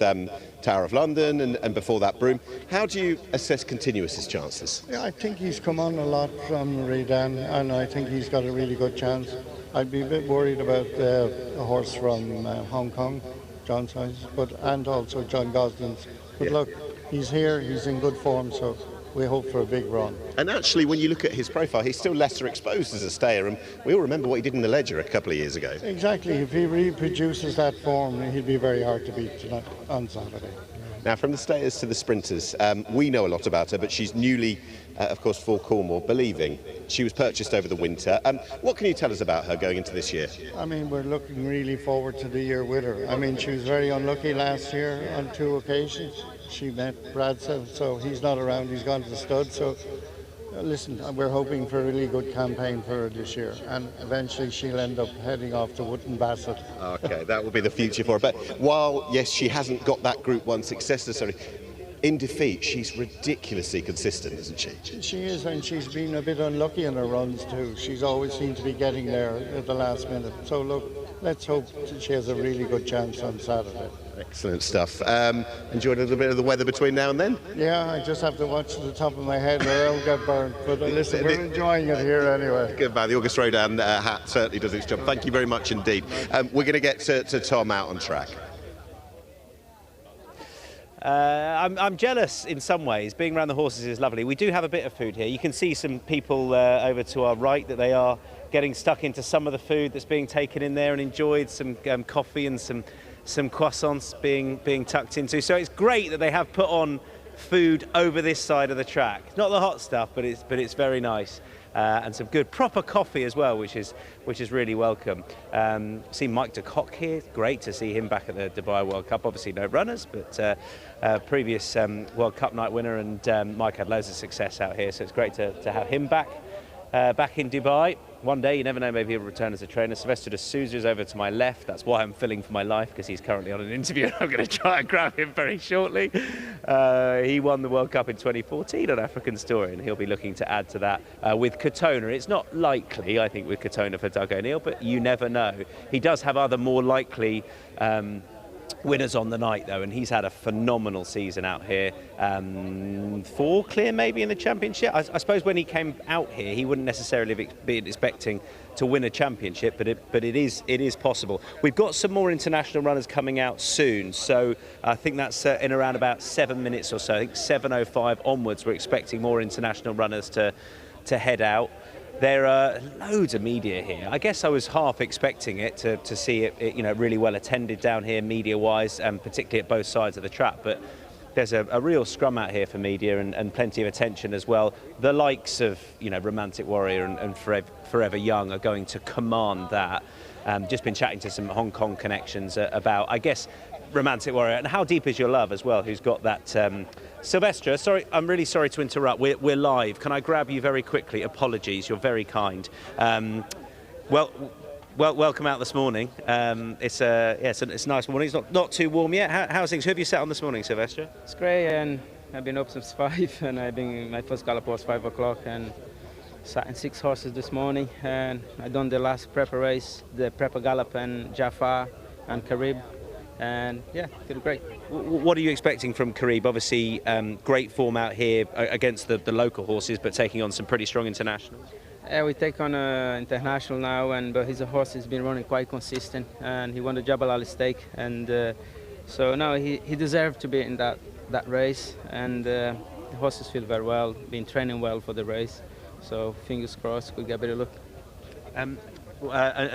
Tower of London and before that Broome. How do you assess Continuous's chances? Yeah, I think he's come on a lot from Meydan, and I think he's got a really good chance. I'd be a bit worried about a horse from Hong Kong, John Size, and also John Gosling's. But look, he's here, he's in good form, so we hope for a big run. And actually, when you look at his profile, he's still lesser exposed as a stayer, and we all remember what he did in the Ledger a couple of years ago. Exactly. If he reproduces that form, he'll be very hard to beat tonight, on Saturday. Now, from the stayers to the sprinters, we know a lot about her, but she's newly, of course, for Coolmore, Believing. She was purchased over the winter. What can you tell us about her going into this year? I mean, we're looking really forward to the year with her. I mean, she was very unlucky last year on 2 occasions. She met Bradson, so he's not around, he's gone to the stud. So, listen, we're hoping for a really good campaign for her this year, and eventually she'll end up heading off to Wootton Bassett. Okay, that will be the future for her. But while, yes, she hasn't got that Group 1 success necessarily, in defeat, she's ridiculously consistent, isn't she? She is, and she's been a bit unlucky in her runs too. She's always seemed to be getting there at the last minute. So look, let's hope that she has a really good chance on Saturday. Excellent stuff. Enjoyed a little bit of the weather between now and then? Yeah, I just have to watch the top of my head or I'll get burnt. But listen, we're enjoying it here anyway. Good man. The August Rodan hat certainly does its job. Thank you very much indeed. We're going to get to Tom out on track. I'm jealous in some ways. Being around the horses is lovely. We do have a bit of food here. You can see some people over to our right that they are getting stuck into some of the food that's being taken in there and enjoyed, some coffee and some croissants being tucked into. So it's great that they have put on food over this side of the track. Not the hot stuff, but it's very nice. And some good proper coffee as well, which is really welcome. See Mike de Kock here. Great to see him back at the Dubai World Cup. Obviously no runners, but previous World Cup night winner, and Mike had loads of success out here, so it's great to have him back in Dubai. One day, you never know, maybe he'll return as a trainer. Sylvester de Souza is over to my left. That's why I'm filling for my life, because he's currently on an interview. I'm going to try and grab him very shortly. He won the World Cup in 2014 on African Story, and he'll be looking to add to that with Katona. It's not likely, I think, with Katona for Doug O'Neill, but you never know. He does have other more likely winners on the night, though, and he's had a phenomenal season out here. 4 clear maybe in the championship. I suppose when he came out here, he wouldn't necessarily have been expecting to win a championship, but it is possible. We've got some more international runners coming out soon, so I think that's in around about 7 minutes or so. I think 7:05 onwards, we're expecting more international runners to head out. There are loads of media here. I guess I was half expecting it to see it, really well attended down here media-wise, and particularly at both sides of the track. But there's a real scrum out here for media, and plenty of attention as well. The likes of Romantic Warrior and Forever Young are going to command that. Just been chatting to some Hong Kong connections about, I guess, Romantic Warrior, and How Deep Is Your Love as well, who's got that. Sylvester, sorry, I'm really sorry to interrupt. We're live. Can I grab you very quickly? Apologies, you're very kind. Well, welcome out this morning. It's a nice morning. It's not too warm yet. How's things? Who have you sat on this morning, Sylvester? It's great, and I've been up since 5, and my first gallop was 5 o'clock, and sat in 6 horses this morning, and I done the last prepper race, the prepper gallop, and Jafar and Carib. And yeah, feel great. What are you expecting from Carib? Obviously, great form out here against the local horses, but taking on some pretty strong internationals. Yeah, we take on an international now, but he's a horse who's been running quite consistent, and he won the Jabal Ali Stake, and so now he deserved to be in that race, and the horses feel very well, been training well for the race, so fingers crossed we'll get a better look. And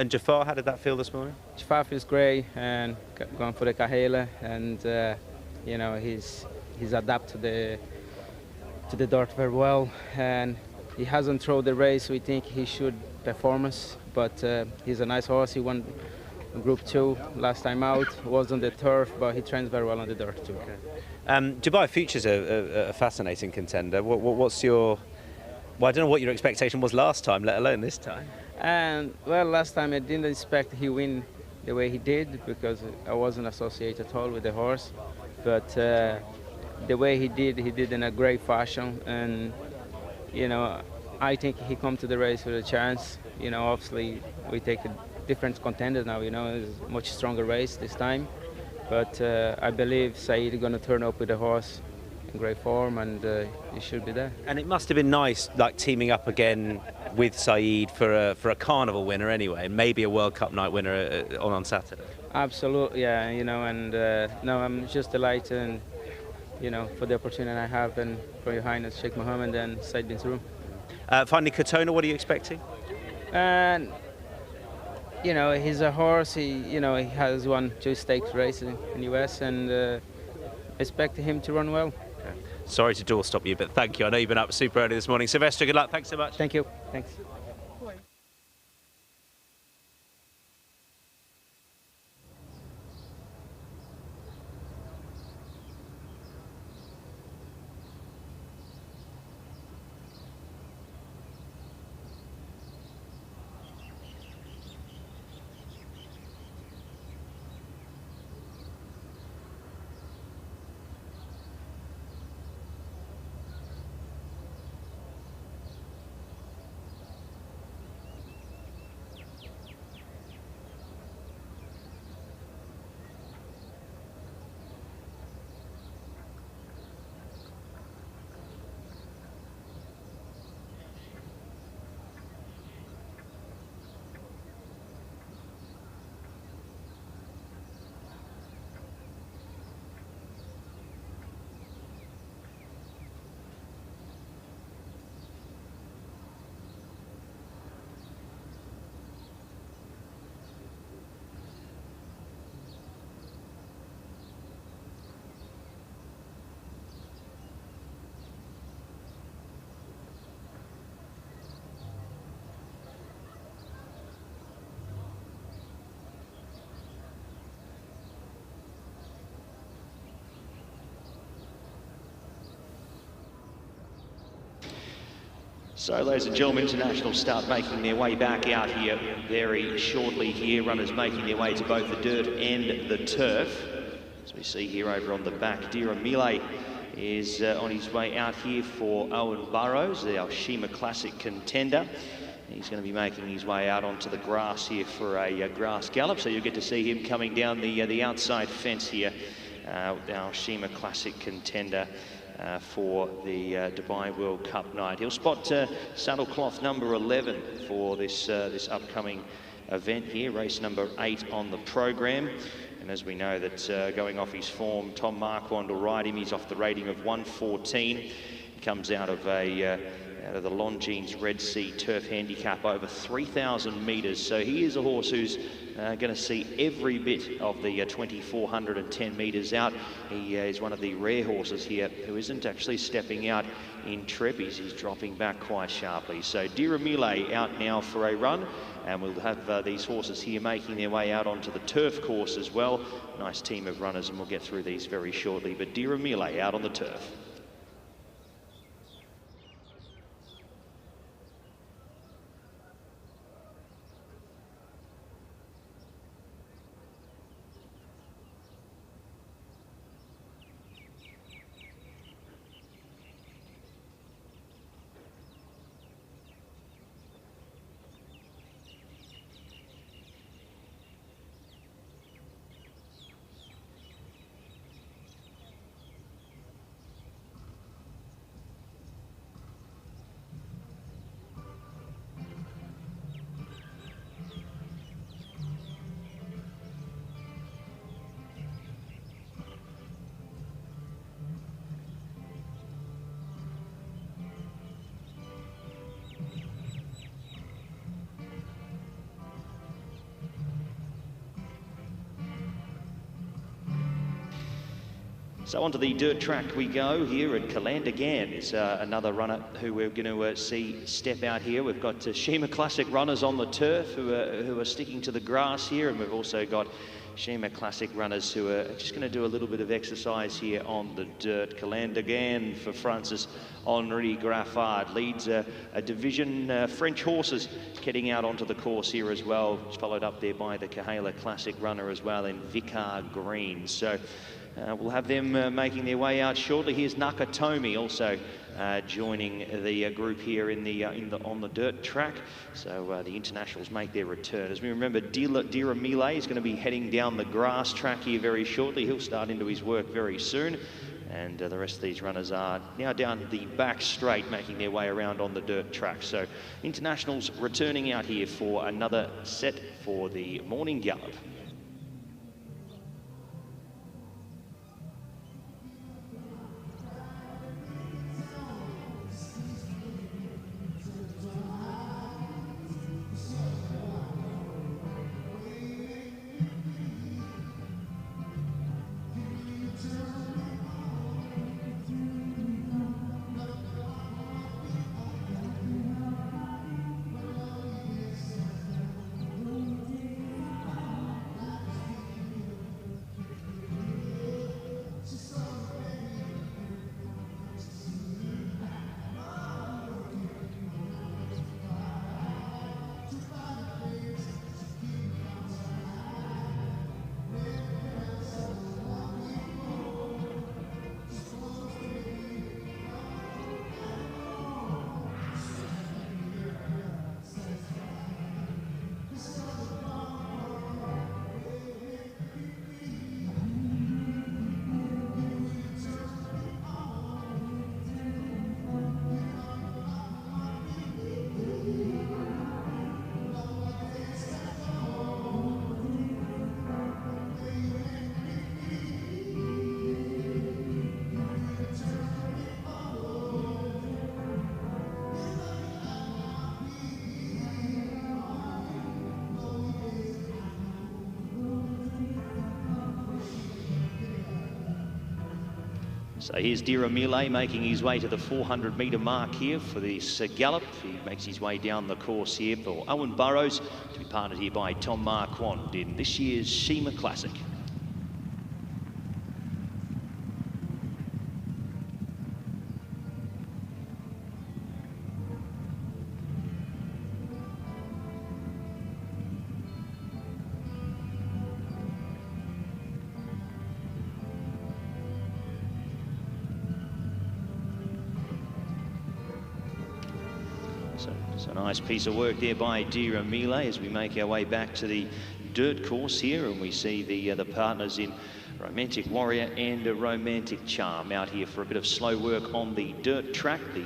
Jafar, how did that feel this morning? Jafar feels great, and going for the Kahala, and he's adapted to the dirt very well, and he hasn't thrown the race we think he should performance, but he's a nice horse. He won Group 2 last time out, was on the turf, but he trains very well on the dirt too. Dubai Future's a fascinating contender. What's your... Well, I don't know what your expectation was last time, let alone this time. And well, last time I didn't expect he win the way he did, because I wasn't associated at all with the horse. But the way he did in a great fashion, and you know, I think he come to the race with a chance. You know, obviously we take a different contender now. You know, it's a much stronger race this time. But I believe Saeed is going to turn up with the horse in great form, and he should be there. And it must have been nice, like teaming up again with Saeed for a Carnival winner anyway, and maybe a World Cup night winner on Saturday. Absolutely, yeah. You know, and no, I'm just delighted, and you know, for the opportunity I have, and for Your Highness Sheikh Mohammed and Saeed bin Saroum. Finally, Katona, what are you expecting? And you know, he's a horse. He has won 2 stakes races in the US, and expect him to run well. Sorry to doorstop you, but thank you. I know you've been up super early this morning. Sylvester, good luck. Thanks so much. Thank you. Thanks. So, ladies and gentlemen, International start making their way back out here very shortly here. Runners making their way to both the dirt and the turf. As we see here over on the back, Dira Mile is on his way out here for Owen Burrows, our Shima Classic contender. He's going to be making his way out onto the grass here for a grass gallop. So you'll get to see him coming down the outside fence here, our Shima Classic contender. For the Dubai World Cup night. He'll spot saddlecloth number 11 for this upcoming event here, race number 8 on the program. And as we know that going off his form, Tom Marquand will ride him. He's off the rating of 114. He comes out of the Longines Red Sea Turf Handicap over 3,000 metres. So he is a horse who's going to see every bit of the 2,410 metres out. He is one of the rare horses here who isn't actually stepping out in treppies. He's dropping back quite sharply. So Dira Mile out now for a run, and we'll have these horses here making their way out onto the turf course as well. Nice team of runners, and we'll get through these very shortly. But Dira Mile out on the turf. So onto the dirt track we go here at Kahala. Is another runner who we're going to see step out here. We've got Kahala Classic runners on the turf who are sticking to the grass here, and we've also got Kahala Classic runners who are just going to do a little bit of exercise here on the dirt. Kahala for Francis Graff leads a division French horses getting out onto the course here as well. It's followed up there by the Kahala Classic runner as well in Vicar Green. So we'll have them making their way out shortly. Here's Nakatomi also joining the group here on the dirt track. So the internationals make their return. As we remember, Dira Millet is going to be heading down the grass track here very shortly. He'll start into his work very soon. And the rest of these runners are now down the back straight, making their way around on the dirt track. So internationals returning out here for another set for the morning gallop. So here's Dira Millet making his way to the 400-metre mark here for this gallop. He makes his way down the course here for Owen Burrows, to be partnered here by Tom Marquand in this year's Kahala Classic. So a nice piece of work there by Dira Millet as we make our way back to the dirt course here, and we see the partners in Romantic Warrior and Romantic Charm out here for a bit of slow work on the dirt track. The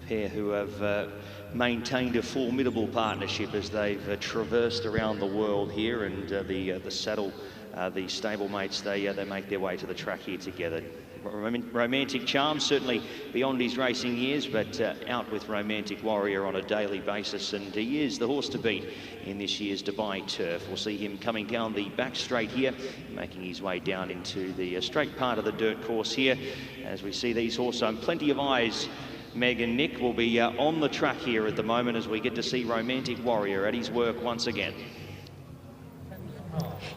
pair who have maintained a formidable partnership as they've traversed around the world here, and the saddle, the stablemates, they make their way to the track here together. Romantic Charm certainly beyond his racing years, but out with Romantic Warrior on a daily basis, and he is the horse to beat in this year's Dubai Turf. We'll see him coming down the back straight here, making his way down into the straight part of the dirt course here. As we see these horses, plenty of eyes, Meg and Nick, will be on the track here at the moment as we get to see Romantic Warrior at his work once again.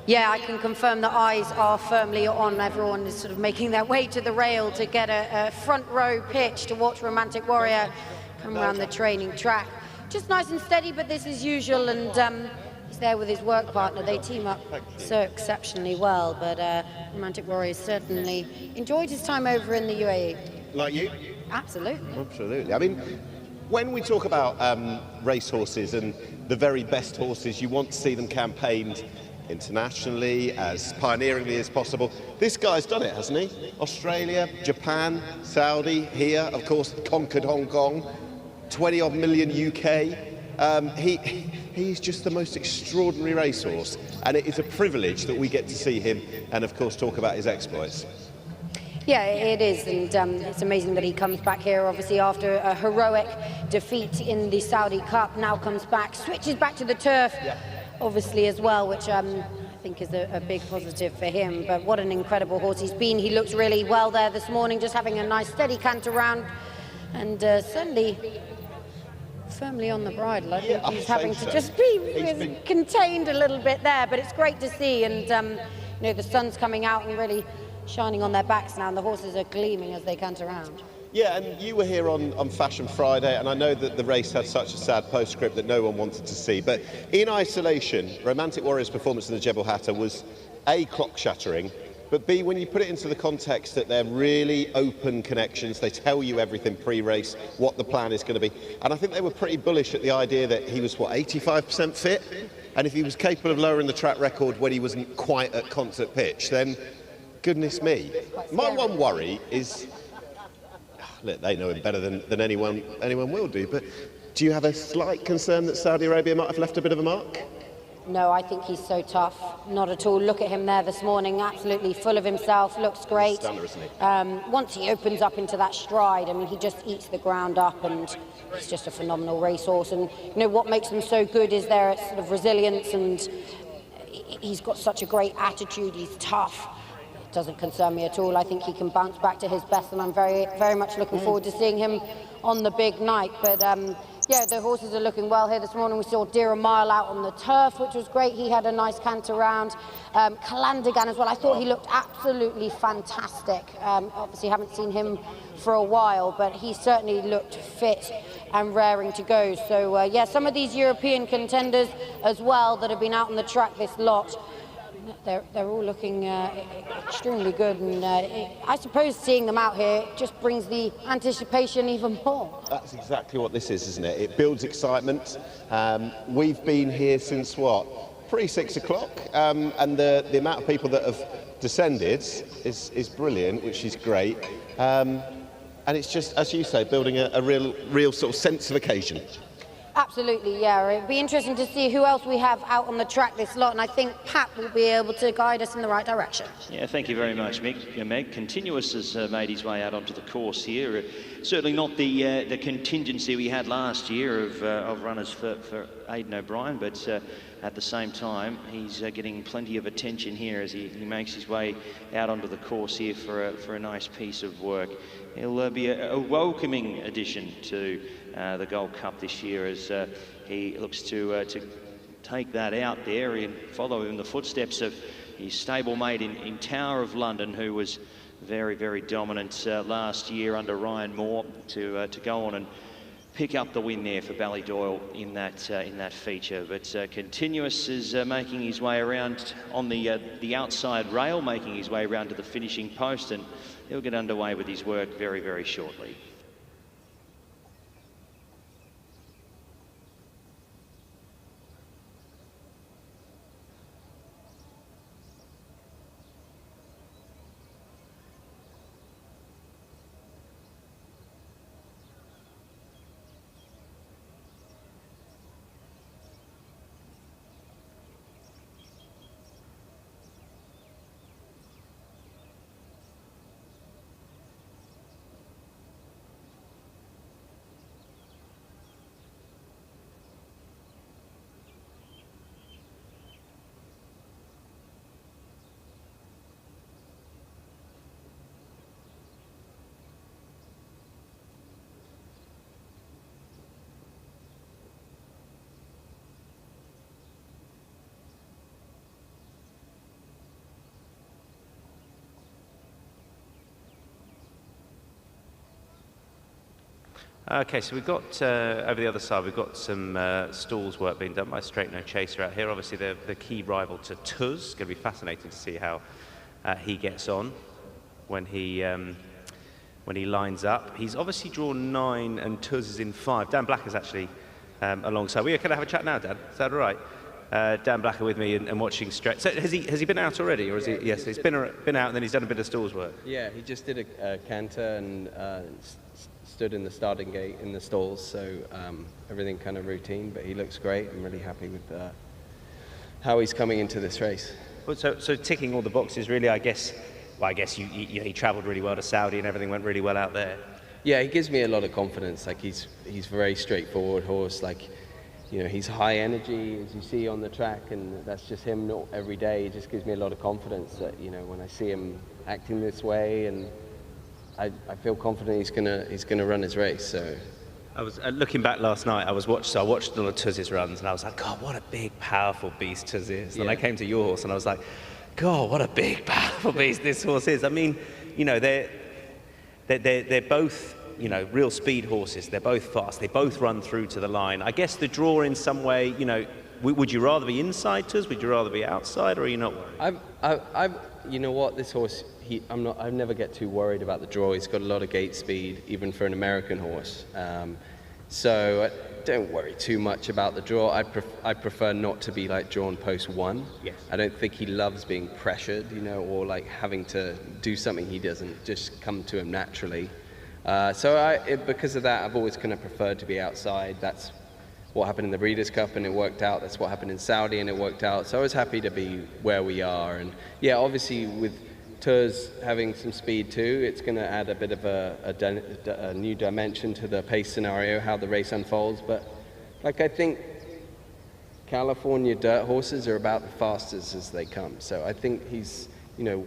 Yeah, I can confirm the eyes are firmly on. Everyone is sort of making their way to the rail to get a front row pitch to watch Romantic Warrior come around the training track. Just nice and steady, but this is usual, and he's there with his work partner. They team up so exceptionally well, but Romantic Warrior certainly enjoyed his time over in the UAE. Like you? Absolutely. Absolutely. I mean, when we talk about racehorses and the very best horses, you want to see them campaigned internationally, as pioneeringly as possible. This guy's done it, hasn't he? Australia, Japan, Saudi, here, of course, conquered Hong Kong, 20-odd million UK. He's just the most extraordinary racehorse, and it is a privilege that we get to see him and, of course, talk about his exploits. Yeah, it is, and it's amazing that he comes back here, obviously, after a heroic defeat in the Saudi Cup, now comes back, switches back to the turf, obviously, as well, which think is a big positive for him. But what an incredible horse he's been. He looks really well there this morning, just having a nice steady canter round, and certainly firmly on the bridle. I think he's having to just be contained a little bit there, but it's great to see. And you know, the sun's coming out and really shining on their backs now, and the horses are gleaming as they canter around. Yeah, and you were here on Fashion Friday, and I know that the race had such a sad postscript that no one wanted to see, but in isolation, Romantic Warrior's performance in the Jebel Hatter was A, clock-shattering, but B, when you put it into the context that they're really open connections, they tell you everything pre-race, what the plan is going to be. And I think they were pretty bullish at the idea that he was, what, 85% fit? And if he was capable of lowering the track record when he wasn't quite at concert pitch, then goodness me. My one worry is, look, they know him better than anyone will do, but do you have a slight concern that Saudi Arabia might have left a bit of a mark? No, I think he's so tough. Not at all. Look at him there this morning, absolutely full of himself, looks great. Stunner, isn't he? Once he opens up into that stride, I mean, he just eats the ground up, and he's just a phenomenal racehorse. And you know what makes him so good is their sort of resilience, and he's got such a great attitude. He's tough. It doesn't concern me at all. I think he can bounce back to his best, and I'm very, very much looking forward to seeing him on the big night. But yeah, the horses are looking well here this morning. We saw Dear a Mile out on the turf, which was great. He had a nice canter round. Calandigan as well. I thought he looked absolutely fantastic. Obviously haven't seen him for a while, but he certainly looked fit and raring to go. So yeah, some of these European contenders as well that have been out on the track this lot, they're all looking extremely good, and I suppose seeing them out here just brings the anticipation even more. That's exactly what this is, isn't it? It builds excitement. We've been here since what? Pre-6 o'clock, and the amount of people that have descended is brilliant, which is great. And it's just, as you say, building a real sort of sense of occasion. Absolutely, yeah. It'd be interesting to see who else we have out on the track this lot, and I think Pat will be able to guide us in the right direction. Yeah, thank you very much, Meg. Continuous has made his way out onto the course here. Certainly not the contingency we had last year of runners for Aidan O'Brien, but at the same time, he's getting plenty of attention here as he makes his way out onto the course here for a nice piece of work. He'll be a welcoming addition to the Gold Cup this year as he looks to take that out there and follow in the footsteps of his stablemate in Tower of London, who was very, very dominant last year under Ryan Moore, to go on and pick up the win there for Ballydoyle in that feature. But Continuous is making his way around on the outside rail, making his way around to the finishing post, and he'll get underway with his work very, very shortly. Okay, so we've got, over the other side, we've got some stalls work being done by Straight No Chaser out here. Obviously, they're the key rival to Tuz. It's going to be fascinating to see how he gets on when he lines up. He's obviously drawn 9 and Tuz is in 5. Dan Blacker's actually alongside. We're going to have a chat now, Dan. Is that all right? Dan Blacker with me and watching Straight. So has he been out already, or is he? Yes, he's been out and then he's done a bit of stalls work. Yeah, he just did a canter and stood in the starting gate in the stalls, so everything kind of routine, but he looks great. I'm really happy with how he's coming into this race. Well, so ticking all the boxes, really, I guess. Well, I guess he travelled really well to Saudi and everything went really well out there. Yeah, he gives me a lot of confidence. Like he's very straightforward horse. Like you know, he's high energy, as you see on the track, and that's just him not every day. It just gives me a lot of confidence that, you know, when I see him acting this way, and I feel confident he's gonna run his race. So I was looking back last night. I watched all of Tuz's runs, and I was like, God, what a big, powerful beast Tuz is. And I came to your horse, and I was like, God, what a big, powerful beast this horse is. I mean, you know, they're both, you know, real speed horses. They're both fast. They both run through to the line. I guess the draw, in some way, you know, would you rather be inside Tuz? Would you rather be outside, or are you not worried? You know what, this horse, I never get too worried about the draw. He's got a lot of gate speed, even for an American horse. So I don't worry too much about the draw. I prefer not to be like drawn post one. Yes. I don't think he loves being pressured, you know, or like having to do something he doesn't just come to him naturally. So because of that, I've always kind of preferred to be outside. That's what happened in the Breeders' Cup, and it worked out. That's what happened in Saudi, and it worked out. So I was happy to be where we are. And yeah, obviously with Tuz having some speed too, it's going to add a bit of a new dimension to the pace scenario, how the race unfolds. But like, I think California dirt horses are about the fastest as they come. So I think he's, you know,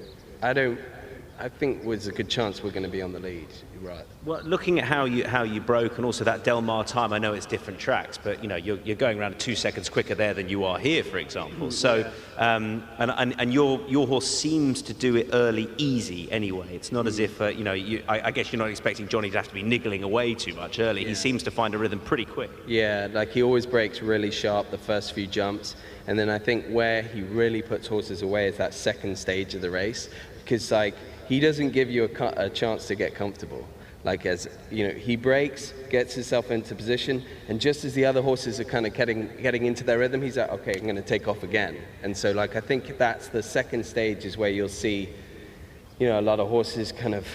I think there's a good chance we're going to be on the lead. Right. Well, looking at how you broke, and also that Del Mar time, I know it's different tracks, but you know, you're going around 2 seconds quicker there than you are here, for example. So, and your horse seems to do it early, easy anyway. It's not as if you know, I guess you're not expecting Johnny to have to be niggling away too much early. He seems to find a rhythm pretty quick. Yeah, like he always breaks really sharp the first few jumps, and then I think where he really puts horses away is that second stage of the race, because like, he doesn't give you a chance to get comfortable. Like, as you know, he breaks, gets himself into position, and just as the other horses are kind of getting into their rhythm, he's like, okay, I'm going to take off again. And so, like, I think that's the second stage is where you'll see, you know, a lot of horses kind of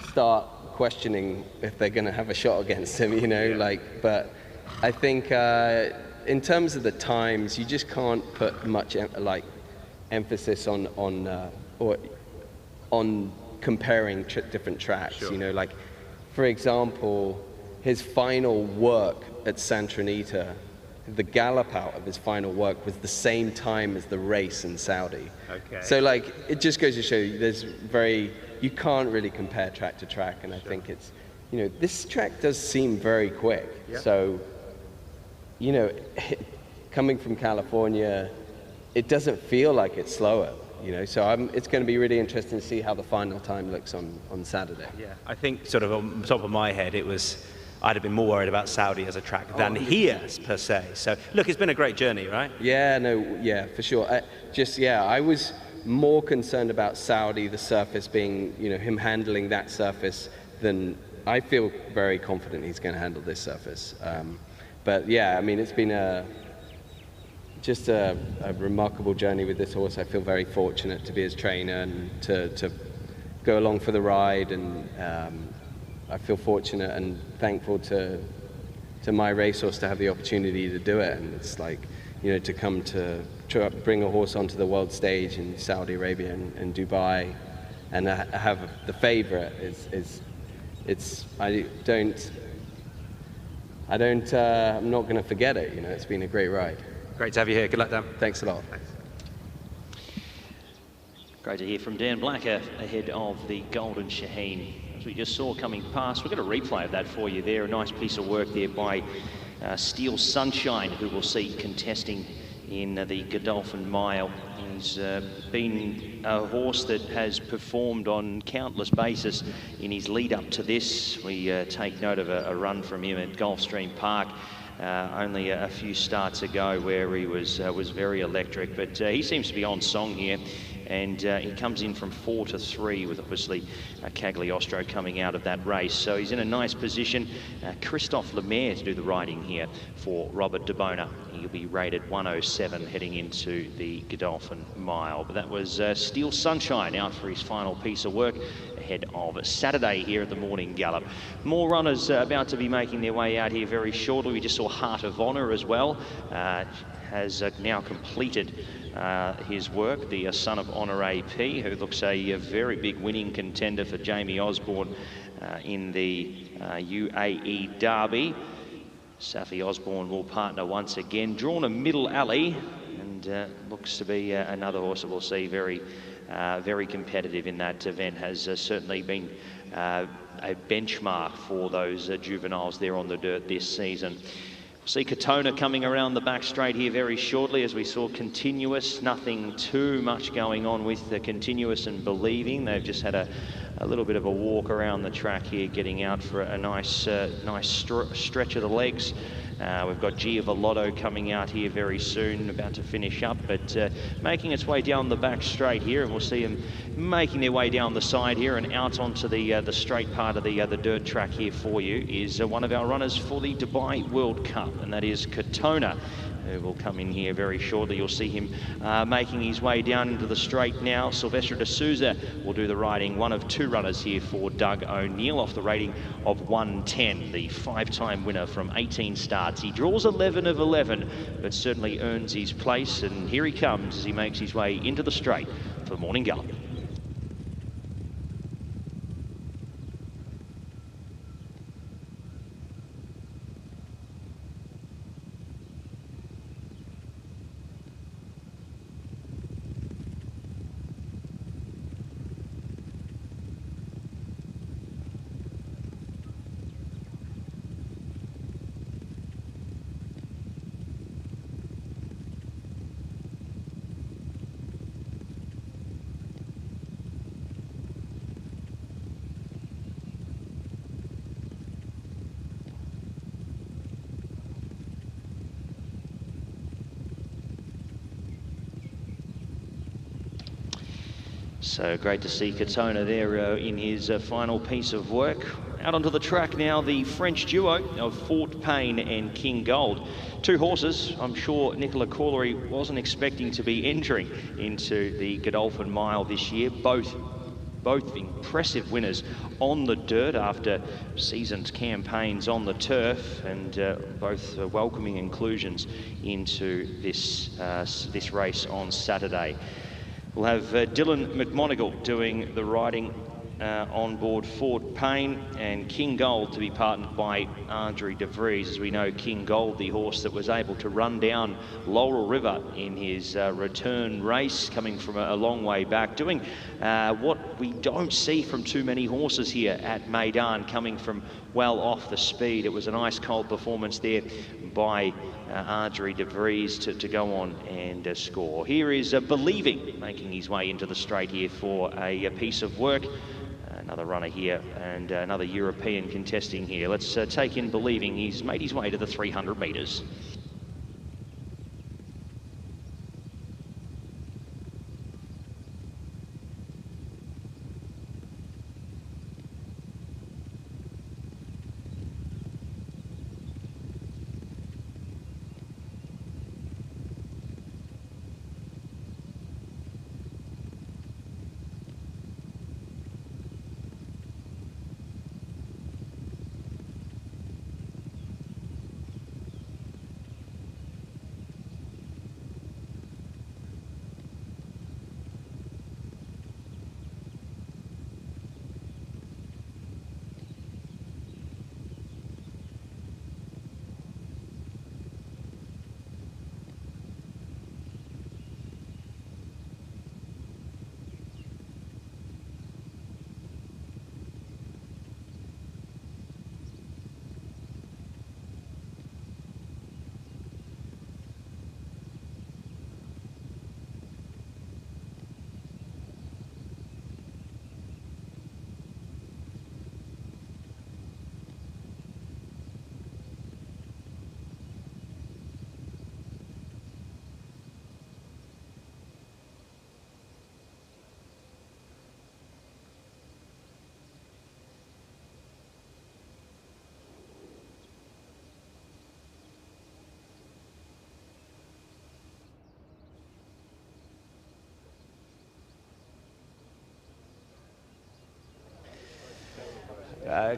start questioning if they're going to have a shot against him, you know, like. But I think in terms of the times, you just can't put much emphasis on comparing different tracks. Sure. You know, like, for example, his final work at Santa Anita, the gallop out of his final work was the same time as the race in Saudi. Okay. So, like, it just goes to show you you can't really compare track to track, and I think it's, you know, this track does seem very quick. Yep. So, you know, coming from California, it doesn't feel like it's slower. You know, so it's going to be really interesting to see how the final time looks on Saturday. Yeah, I think sort of on top of my head, I'd have been more worried about Saudi as a track than here per se. So look, it's been a great journey, right? Yeah, for sure. I was more concerned about Saudi, the surface being, you know, him handling that surface, than I feel very confident he's going to handle this surface. But yeah, I mean, it's been just a remarkable journey with this horse. I feel very fortunate to be his trainer and to go along for the ride, and I feel fortunate and thankful to my racehorse to have the opportunity to do it. And it's like, you know, to come to bring a horse onto the world stage in Saudi Arabia and Dubai, and have the favourite I'm not going to forget it. You know, it's been a great ride. Great to have you here. Good luck, Dan. Thanks a lot. Thanks. Great to hear from Dan Blacker ahead of the Golden Shaheen. As we just saw coming past, we've got a replay of that for you there. A nice piece of work there by Steel Sunshine, who we'll see contesting in the Godolphin Mile. He's been a horse that has performed on countless bases in his lead up to this. We take note of a run from him at Gulfstream Park only a few starts ago, where he was very electric, but he seems to be on song here, and he comes in from 4 to 3 with obviously Cagliostro coming out of that race, so he's in a nice position. Christophe Lemaire to do the riding here for Robert DeBona. He'll be rated 107 heading into the Godolphin Mile. But that was Steel Sunshine out for his final piece of work ahead of Saturday here at the Morning Gallop. More runners about to be making their way out here very shortly. We just saw Heart of Honour as well. Has now completed his work, the son of Honour AP, who looks a very big winning contender for Jamie Osborne in the UAE Derby. Safi Osborne will partner once again. Drawn a middle alley, and looks to be another horse that we'll see very competitive in that event. Has certainly been a benchmark for those juveniles there on the dirt this season. We'll see Katona coming around the back straight here very shortly, as we saw Continuous. Nothing too much going on with the Continuous and Believing. They've just had a little bit of a walk around the track here, getting out for a nice stretch of the legs. We've got Giavolotto coming out here very soon, about to finish up, but making its way down the back straight here, and we'll see them making their way down the side here and out onto the straight part of the dirt track here for you is one of our runners for the Dubai World Cup, and that is Katona, who will come in here very shortly. You'll see him making his way down into the straight now. Silvestre de Souza will do the riding, one of two runners here for Doug O'Neill, off the rating of 110, the 5-time winner from 18 starts. He draws 11 of 11, but certainly earns his place, and here he comes as he makes his way into the straight for the morning gallop. So great to see Katona there in his final piece of work. Out onto the track now, the French duo of Fort Payne and King Gold. Two horses I'm sure Nicola Collery wasn't expecting to be entering into the Godolphin Mile this year. Both impressive winners on the dirt after seasoned campaigns on the turf, and both welcoming inclusions into this race on Saturday. We'll have Dylan McMonigal doing the riding on board Fort Payne, and King Gold to be partnered by Andre de Vries. As we know, King Gold, the horse that was able to run down Laurel River in his return race, coming from a long way back, doing what we don't see from too many horses here at Meydan, coming from well off the speed. It was an ice cold performance there by Andre de Vries to go on and score. Here is Believing, making his way into the straight here for a piece of work. Another runner here and another European contesting here. Let's take in Believing. He's made his way to the 300 metres.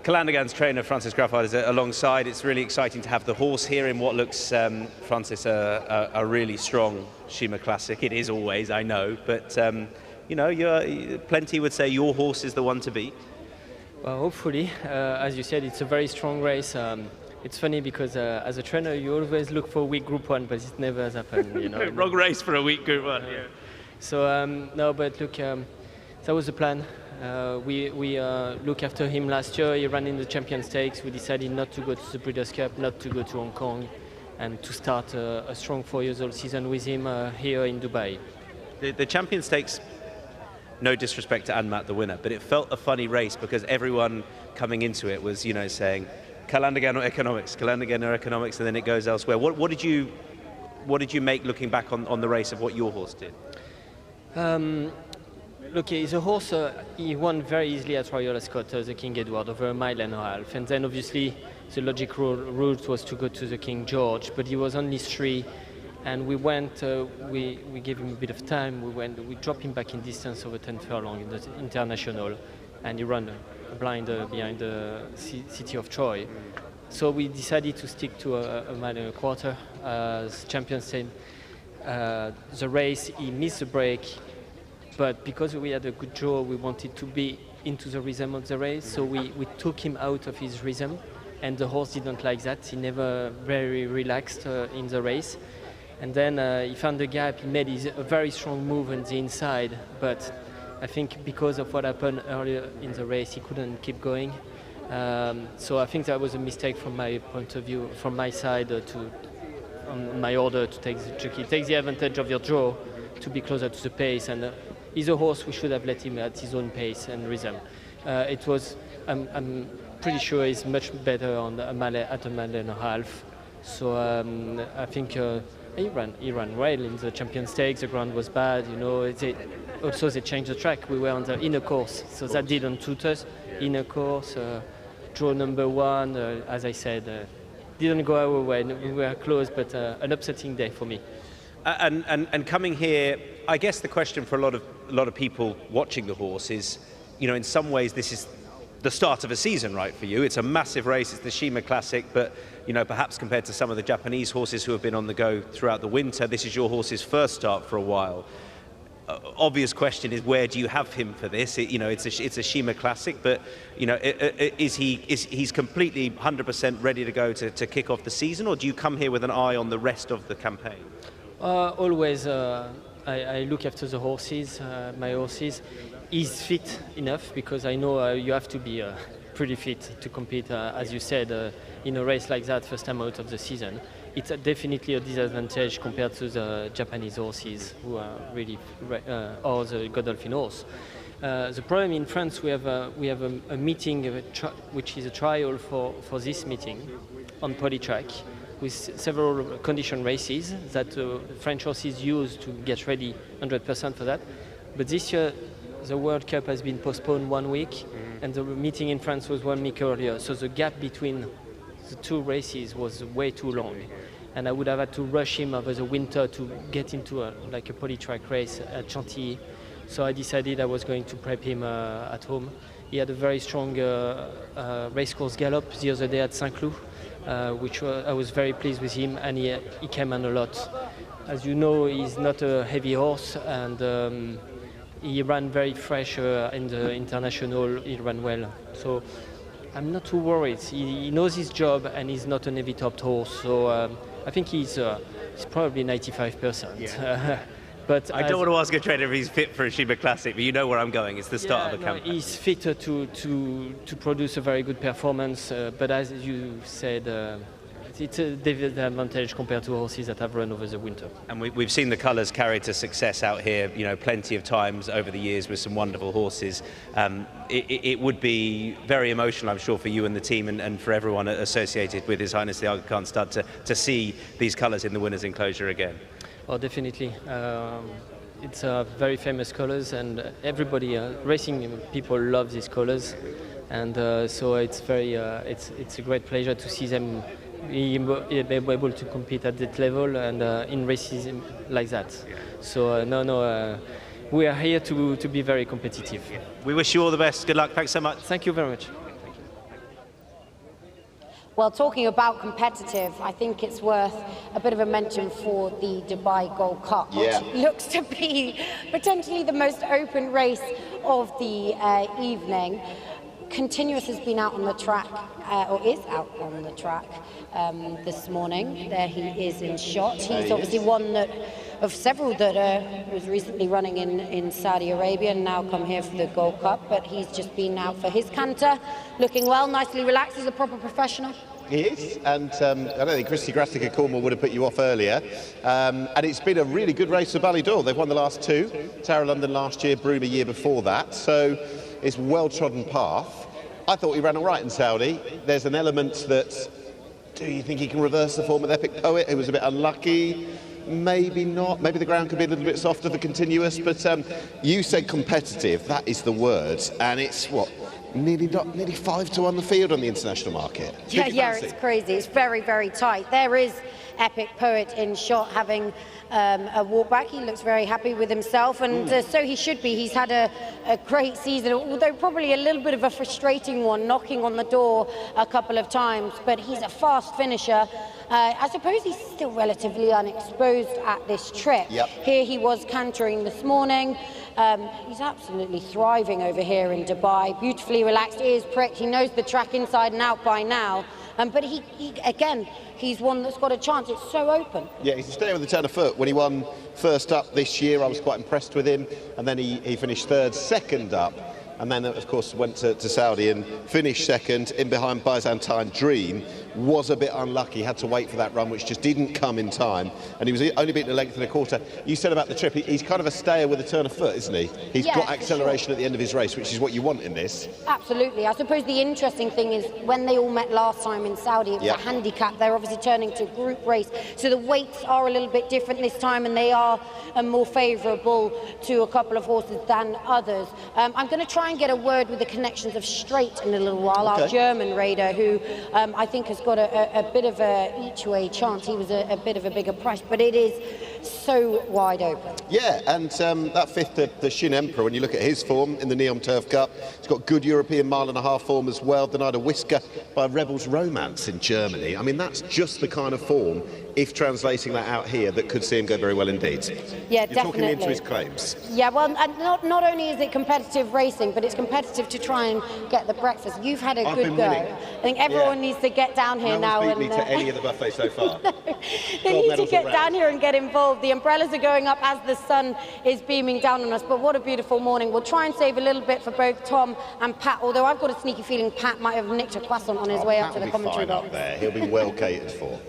Calandigan's trainer, Francis Graff, is alongside. It's really exciting to have the horse here in what looks, Francis, a really strong Sheema Classic. It is always, I know, but you know, plenty would say your horse is the one to beat. Well, hopefully. As you said, it's a very strong race. it's funny because as a trainer, you always look for weak Group 1, but it never has happened. You know. Wrong race for a weak Group 1. Yeah. So no, but look, that was the plan. We looked after him last year. He ran in the Champion Stakes. We decided not to go to the Breeders' Cup, not to go to Hong Kong, and to start a strong 4-year-old season with him here in Dubai. The Champion Stakes, no disrespect to Anmat, the winner, but it felt a funny race because everyone coming into it was, you know, saying, Kalandagano economics, and then it goes elsewhere. What did you make looking back on the race of what your horse did? Look, he's a horse, he won very easily at Royal Ascot, the King Edward, over a mile and a half. And then obviously the logical route was to go to the King George, but he was only 3. And we went, we gave him a bit of time. We dropped him back in distance over 10 furlong in the International, and he ran blind behind the City of Troy. So we decided to stick to a mile and a quarter. As champion said, the race, he missed the break, but because we had a good draw, we wanted to be into the rhythm of the race, so we took him out of his rhythm, and the horse didn't like that. He never very relaxed in the race. And then he found the gap, he made a very strong move on the inside, but I think because of what happened earlier in the race, he couldn't keep going. So I think that was a mistake from my point of view, from my side, on my order to take the advantage of your draw to be closer to the pace. And he's a horse, we should have let him at his own pace and rhythm. I'm pretty sure he's much better on at a mile and a half. So I think he ran well in the Champion Stakes. The ground was bad, you know. Also, they changed the track. We were on the inner course, so that didn't suit us. Inner course, draw number 1, as I said, didn't go our way. We were close, but an upsetting day for me. And coming here, I guess the question for a lot of people watching the horse is, you know, in some ways this is the start of a season, right, for you. It's a massive race. It's the Seemar Classic, but you know, perhaps compared to some of the Japanese horses who have been on the go throughout the winter, this is your horse's first start for a while. Obvious question is, where do you have him for this? You know, it's a Seemar Classic, but you know, he's completely 100% ready to go to kick off the season, or do you come here with an eye on the rest of the campaign? Always, I look after the horses, my horses. He's fit enough because I know you have to be pretty fit to compete, as you said, in a race like that, first time out of the season. It's definitely a disadvantage compared to the Japanese horses who are really, or the Godolphin horse. The problem in France, we have a meeting, which is a trial for this meeting on Polytrack, with several condition races that French horses use to get ready 100% for that. But this year, the World Cup has been postponed 1 week, and the meeting in France was 1 week earlier. So the gap between the 2 races was way too long, and I would have had to rush him over the winter to get into a Polytrack race at Chantilly. So I decided I was going to prep him at home. He had a very strong racecourse gallop the other day at Saint-Cloud, which I was very pleased with him, and he came on a lot. As you know, he's not a heavy horse, and he ran very fresh in the International. He ran well, so I'm not too worried. He knows his job, and he's not an heavy topped horse. So I think he's probably 95%. Yeah. But I don't want to ask a trainer if he's fit for a Seemar Classic, but you know where I'm going. It's the start of the campaign. He's fit to produce a very good performance. But as you said, it's a disadvantage compared to horses that have run over the winter. And we've seen the colours carried to success out here, you know, plenty of times over the years with some wonderful horses. It would be very emotional, I'm sure, for you and the team and for everyone associated with His Highness the Aga Khan Stud to see these colours in the winner's enclosure again. Oh, definitely. It's very famous colours, and everybody, racing people love these colours, and so it's very, it's a great pleasure to see them be able to compete at that level and in races like that. Yeah. So we are here to be very competitive. Yeah. We wish you all the best. Good luck. Thanks so much. Thank you very much. Well, talking about competitive, I think it's worth a bit of a mention for the Dubai Gold Cup, which looks to be potentially the most open race of the evening. Continuous has been out on the track, or is out on the track this morning. There he is in shot. He's obviously one that, of several that was recently running in Saudi Arabia and now come here for the Gold Cup, but he's just been out for his canter, looking well, nicely relaxed as a proper professional. He is, and I don't think Christy Grassica Cornwall would have put you off earlier. And it's been a really good race for Ballydor. They've won the last two. Tara London last year, Broome a year before that. So it's a well-trodden path. I thought he ran all right in Saudi. There's an element that, do you think he can reverse the form of Epic Poet, who was a bit unlucky? Maybe not. Maybe the ground could be a little bit softer for Continuous. But you said competitive. That is the word. And it's, what, nearly 5 to 1 the field on the international market. Yeah, it's crazy. It's very, very tight. There is Epic Poet in shot, having a walk back. He looks very happy with himself, and so he should be. He's had a great season, although probably a little bit of a frustrating one, knocking on the door a couple of times, but he's a fast finisher. I suppose he's still relatively unexposed at this trip. Yep. Here he was cantering this morning. He's absolutely thriving over here in Dubai, beautifully relaxed, ears pricked. He knows the track inside and out by now. But he again, he's one that's got a chance. It's so open. Yeah, he's a stay with the turn of foot. When he won first up this year, I was quite impressed with him. And then he finished third, second up. And then, of course, went to Saudi and finished second in behind Byzantine Dream. Was a bit unlucky, had to wait for that run, which just didn't come in time. And he was only beaten a length and a quarter. You said about the trip, he's kind of a stayer with a turn of foot, isn't he? He's got acceleration at the end of his race, which is what you want in this. Absolutely. I suppose the interesting thing is when they all met last time in Saudi, it was a handicap. They're obviously turning to a group race. So the weights are a little bit different this time, and they are more favourable to a couple of horses than others. I'm going to try and get a word with the connections of Straight in a little while, our German raider, who I think has got a bit of a each-way chance. He was a bit of a bigger price, but it is so wide open. Yeah, and that fifth, the Shin Emperor, when you look at his form in the Neom Turf Cup, he's got good European mile-and-a-half form as well, denied a whisker by Rebels Romance in Germany. I mean, that's just the kind of form, if translating that out here, that could see him go very well indeed. Yeah, You're definitely. talking into his claims. Yeah, well, and not only is it competitive racing, but it's competitive to try and get the breakfast. You've had a good go. Winning. I think everyone needs to get down here now. No one's beat me to any of the buffets so far. They need to get down here and get involved. The umbrellas are going up as the sun is beaming down on us, but what a beautiful morning. We'll try and save a little bit for both Tom and Pat, although I've got a sneaky feeling Pat might have nicked a croissant on his way up to the commentary box. Up there. He'll be well catered for.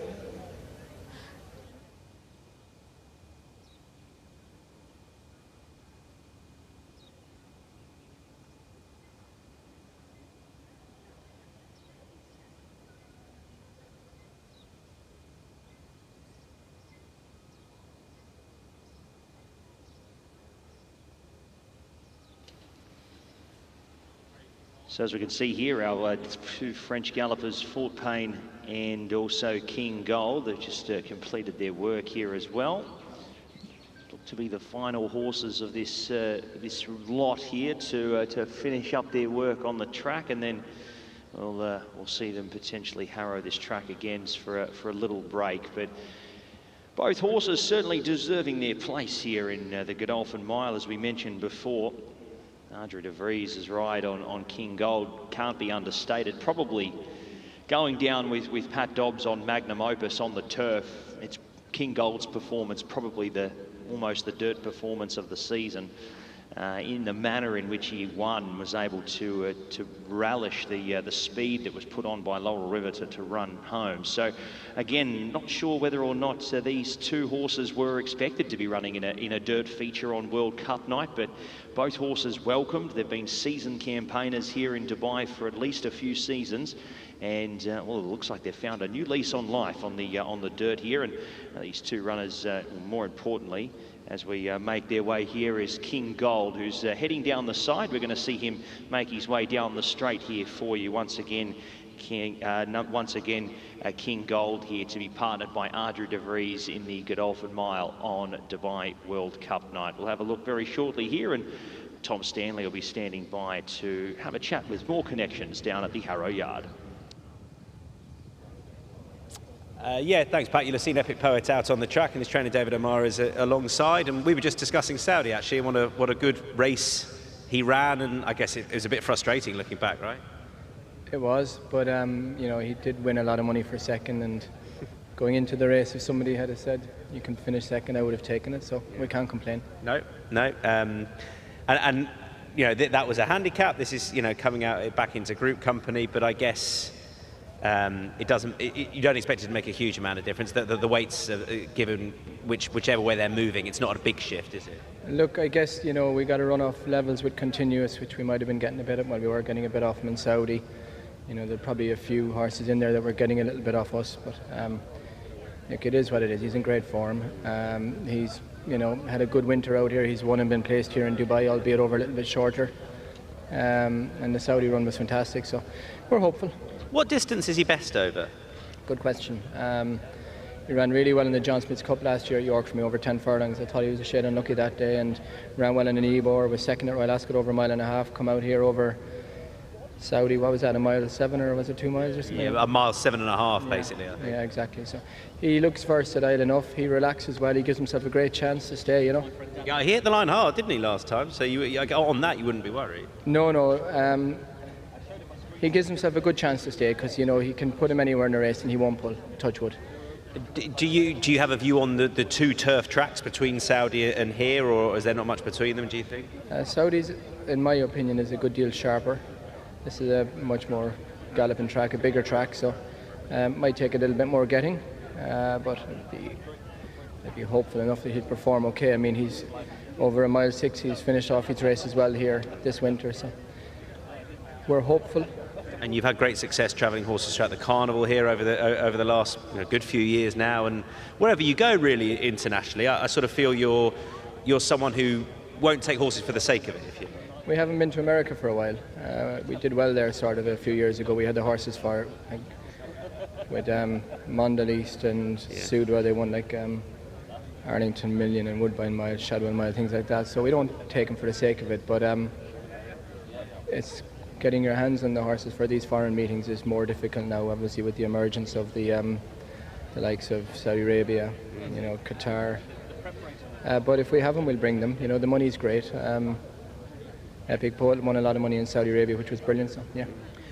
So as we can see here, our two French gallopers, Fort Payne and also King Gold, they've just completed their work here as well. Look to be the final horses of this this lot here to finish up their work on the track, and then we'll see them potentially harrow this track again for a little break. But both horses certainly deserving their place here in the Godolphin Mile, as we mentioned before. Adri de Vries' ride on King Gold can't be understated. Probably going down with Pat Dobbs on Magnum Opus on the turf, it's King Gold's performance, probably almost the dirt performance of the season. In the manner in which he won, was able to relish the speed that was put on by Laurel River to run home. So again, not sure whether or not these two horses were expected to be running in a dirt feature on World Cup night, but both horses welcomed. They've been seasoned campaigners here in Dubai for at least a few seasons, and well, it looks like they've found a new lease on life on the dirt here. And these two runners, more importantly, as we make their way here, is King Gold, who's heading down the side. We're going to see him make his way down the straight here for you once again. King Gold here to be partnered by Adri de Vries in the Godolphin Mile on Dubai World Cup night. We'll have a look very shortly here, and Tom Stanley will be standing by to have a chat with more connections down at the Harrow Yard. Yeah, thanks, Pat. You'll have seen Epic Poet out on the track, and his trainer David O'Mara is alongside. And we were just discussing Saudi, actually, and what a good race he ran, and I guess it was a bit frustrating looking back, right? It was, but you know, he did win a lot of money for second, and going into the race, if somebody had said you can finish second, I would have taken it, so we can't complain. No. And you know, that was a handicap. This is, you know, coming out back into group company, but I guess it doesn't. You don't expect it to make a huge amount of difference. The weights, given whichever way they're moving, it's not a big shift, is it? Look, I guess, you know, we got to run off levels with continuous, which we might have been getting a bit of. Well, we were getting a bit off him in Saudi. You know, there'd probably a few horses in there that were getting a little bit off us, but look, it is what it is. He's in great form. He's, you know, had a good winter out here. He's won and been placed here in Dubai, albeit over a little bit shorter. And the Saudi run was fantastic, so we're hopeful. What distance is he best over? Good question. He ran really well in the John Smith's Cup last year at York for me, over 10 furlongs. I thought he was a shade unlucky that day, and ran well in an Ebor, was second at Royal Ascot over a mile and a half, come out here over Saudi, what was that, a mile 7 or was it 2 miles or something? Yeah, a mile 7.5 basically, I think. Yeah, exactly. So he looks versatile enough, he relaxes well, he gives himself a great chance to stay, you know. Yeah, he hit the line hard, didn't he, last time? So on that you wouldn't be worried? No. He gives himself a good chance to stay, because, you know, he can put him anywhere in the race and he won't pull, touch wood. Do you have a view on the two turf tracks between Saudi and here, or is there not much between them, do you think? Saudi's, in my opinion, is a good deal sharper. This is a much more galloping track, a bigger track, so might take a little bit more getting, but I'd be hopeful enough that he'd perform okay. I mean, he's over a mile 6, he's finished off his race as well here this winter, so we're hopeful. And you've had great success travelling horses throughout the Carnival here over the last good few years now, and wherever you go really internationally, I sort of feel you're someone who won't take horses for the sake of it, if you like. We haven't been to America for a while. We did well there sort of a few years ago. We had the horses for with Mondelist and Sudwa. They won like Arlington Million and Woodbine Mile, Shadwell Mile, things like that. So we don't take them for the sake of it, but it's getting your hands on the horses for these foreign meetings is more difficult now, obviously, with the emergence of the likes of Saudi Arabia, you know, Qatar. But if we have them, we'll bring them. You know, the money's great. Epic Poet won a lot of money in Saudi Arabia, which was brilliant. So yeah.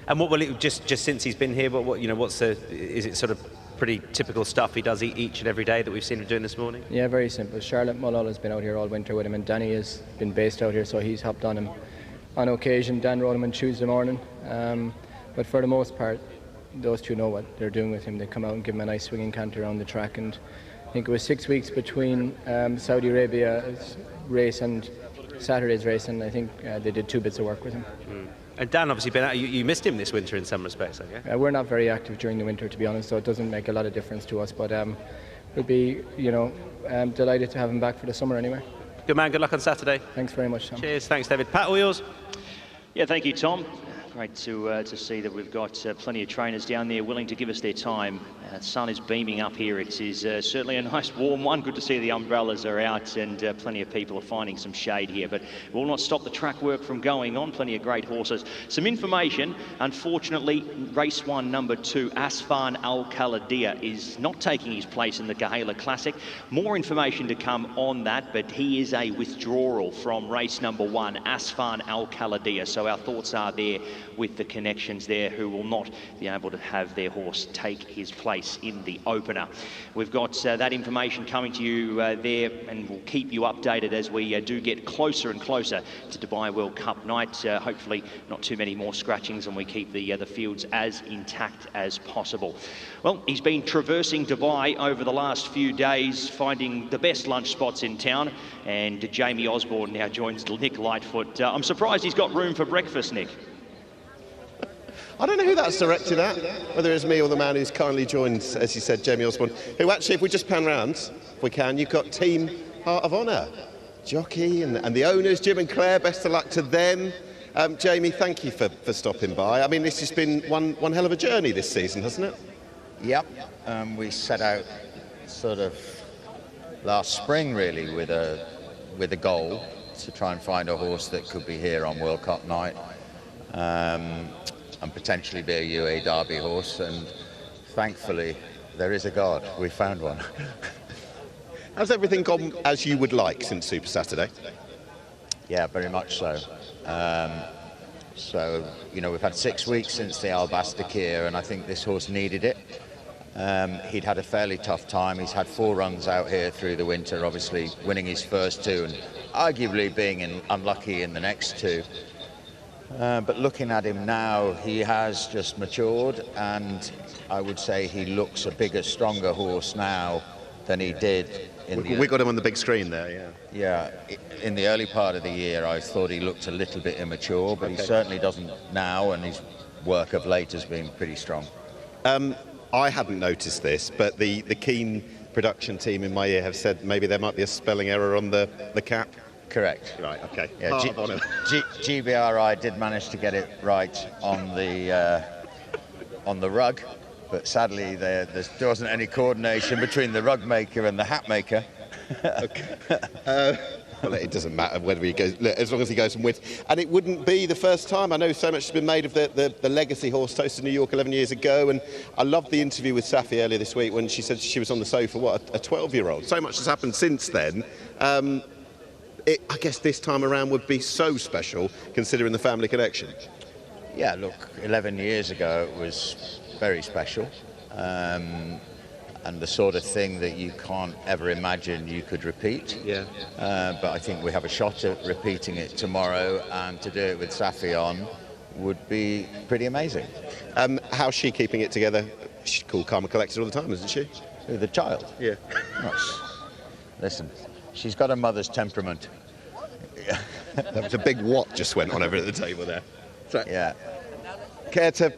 And what will it just since he's been here? Is it sort of pretty typical stuff he does each and every day that we've seen him doing this morning? Yeah, very simple. Charlotte Mullall has been out here all winter with him, and Danny has been based out here, so he's hopped on him on occasion. Dan rode him on Tuesday morning, but for the most part, those two know what they're doing with him. They come out and give him a nice swinging canter around the track, and I think it was 6 weeks between Saudi Arabia's race and Saturday's race, and I think they did 2 bits of work with him. And Dan obviously been out. You missed him this winter in some respects, I guess. We're not very active during the winter, to be honest, so it doesn't make a lot of difference to us, but we'll be, you know, delighted to have him back for the summer anyway. Good man, good luck on Saturday. Thanks very much, Tom. Cheers, thanks David. Pat, all yours? Yeah, thank you, Tom. Great to see that we've got plenty of trainers down there willing to give us their time. The sun is beaming up here. It is certainly a nice warm one. Good to see the umbrellas are out, and plenty of people are finding some shade here. But it will not stop the track work from going on. Plenty of great horses. Some information. Unfortunately, race 1, number 2, Asfan Al Khaladia is not taking his place in the Kahala Classic. More information to come on that, but he is a withdrawal from race number 1, Asfan Al Khaladia. So our thoughts are there with the connections there, who will not be able to have their horse take his place in the opener. We've got that information coming to you there, and we'll keep you updated as we do get closer and closer to Dubai World Cup night. Hopefully not too many more scratchings, and we keep the fields as intact as possible. Well, he's been traversing Dubai over the last few days, finding the best lunch spots in town, and Jamie Osborne now joins Nick Lightfoot. I'm surprised he's got room for breakfast, Nick. I don't know who that's directed at, whether it's me or the man who's kindly joined, as you said, Jamie Osborne, who actually, if we just pan round, if we can, you've got Team Heart of Honour, Jockey and the owners, Jim and Claire, best of luck to them. Jamie, thank you for stopping by. I mean, this has been one hell of a journey this season, hasn't it? Yep, we set out sort of last spring, really, with a goal to try and find a horse that could be here on World Cup night. And potentially be a UAE Derby horse, and thankfully there is a God. We found one. Has everything gone as you would like since Super Saturday? Yeah, very much so. So, you know, we've had 6 weeks since the Albastakir, and I think this horse needed it. He'd had a fairly tough time. He's had 4 runs out here through the winter, obviously winning his first 2 and arguably being unlucky in the next 2. But looking at him now, he has just matured, and I would say he looks a bigger, stronger horse now than he did We got him on the big screen there, yeah. In the early part of the year, I thought he looked a little bit immature, but he certainly doesn't now, and his work of late has been pretty strong. I hadn't noticed this, but the Keen production team in my ear have said maybe there might be a spelling error on the cap. Correct. Right, okay. Yeah, GBRI did manage to get it right on the rug, but sadly there wasn't any coordination between the rug maker and the hat maker. Well, it doesn't matter whether he goes, as long as he goes and wins. And it wouldn't be the first time. I know so much has been made of the legacy horse toast in New York 11 years ago, and I loved the interview with Safi earlier this week when she said she was on the sofa, a 12-year-old. So much has happened since then. I guess this time around would be so special, considering the family connection. Yeah, look, 11 years ago it was very special, and the sort of thing that you can't ever imagine you could repeat. Yeah. But I think we have a shot at repeating it tomorrow, and to do it with Safi on would be pretty amazing. How's she keeping it together? She's cool, calm and collected all the time, isn't she? The child? Yeah. Listen, she's got a mother's temperament. That was a big what just went on over at the table there. So, yeah. Care to...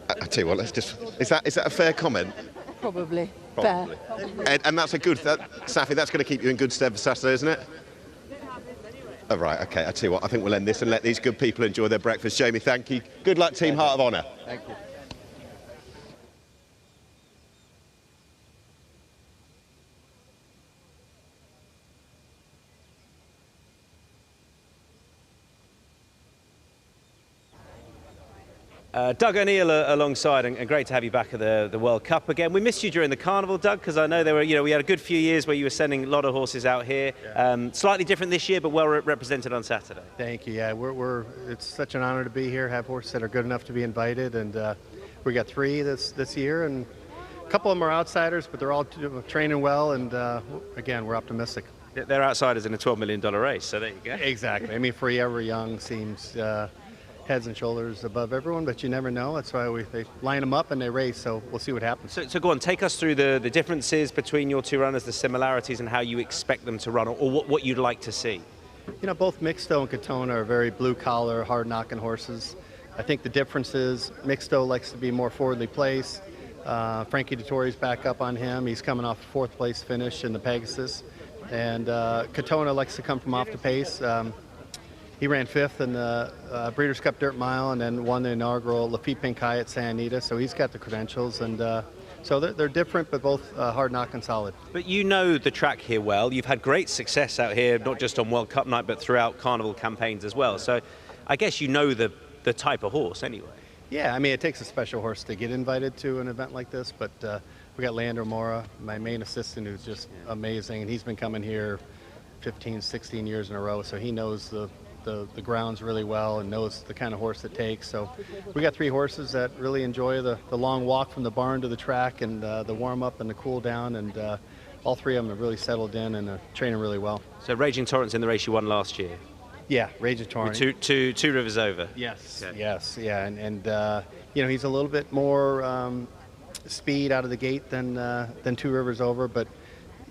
I tell you what, let's just... Is that a fair comment? Probably. Probably. Fair. And that's a good... Safi, that's going to keep you in good stead for Saturday, isn't it? Oh, right, OK. I tell you what, I think we'll end this and let these good people enjoy their breakfast. Jamie, thank you. Good luck, Team Heart of Honour. Thank you. Doug O'Neill alongside, and great to have you back at the World Cup again. We missed you during the Carnival, Doug, because I know we had a good few years where you were sending a lot of horses out here. Yeah. Slightly different this year, but well represented on Saturday. Thank you. Yeah, it's such an honor to be here. Have horses that are good enough to be invited, and we got 3 this year, and a couple of them are outsiders, but they're all training well, and again, we're optimistic. They're outsiders in a $12 million race, so there you go. Exactly. I mean, Forever Young seems heads and shoulders above everyone, but you never know. That's why they line them up and they race, so we'll see what happens. So go on, take us through the differences between your 2 runners, the similarities, and how you expect them to run, or what you'd like to see. You know, both Mixto and Katona are very blue-collar, hard-knocking horses. I think the difference is Mixto likes to be more forwardly placed. Frankie Dettori's back up on him. He's coming off a 4th place finish in the Pegasus. And Katona likes to come from off the pace. He ran 5th in the Breeders' Cup Dirt Mile and then won the inaugural Lafitte Pinkai at Santa Anita, so he's got the credentials. And so they're different, but both hard knock and solid. But you know the track here well. You've had great success out here, not just on World Cup night, but throughout Carnival campaigns as well. So I guess you know the type of horse anyway. Yeah, I mean, it takes a special horse to get invited to an event like this, but we got Leandro Mora, my main assistant, who's just amazing, and he's been coming here 15, 16 years in a row, so he knows the grounds really well and knows the kind of horse it takes. So we got 3 horses that really enjoy the long walk from the barn to the track and the warm-up and the cool-down, and all 3 of them have really settled in and are training really well. So Raging Torrent's in the race you won last year? Yeah, Raging Torrent. Two rivers over? Yes, okay. Yes, yeah, and you know, he's a little bit more speed out of the gate than 2 rivers over, but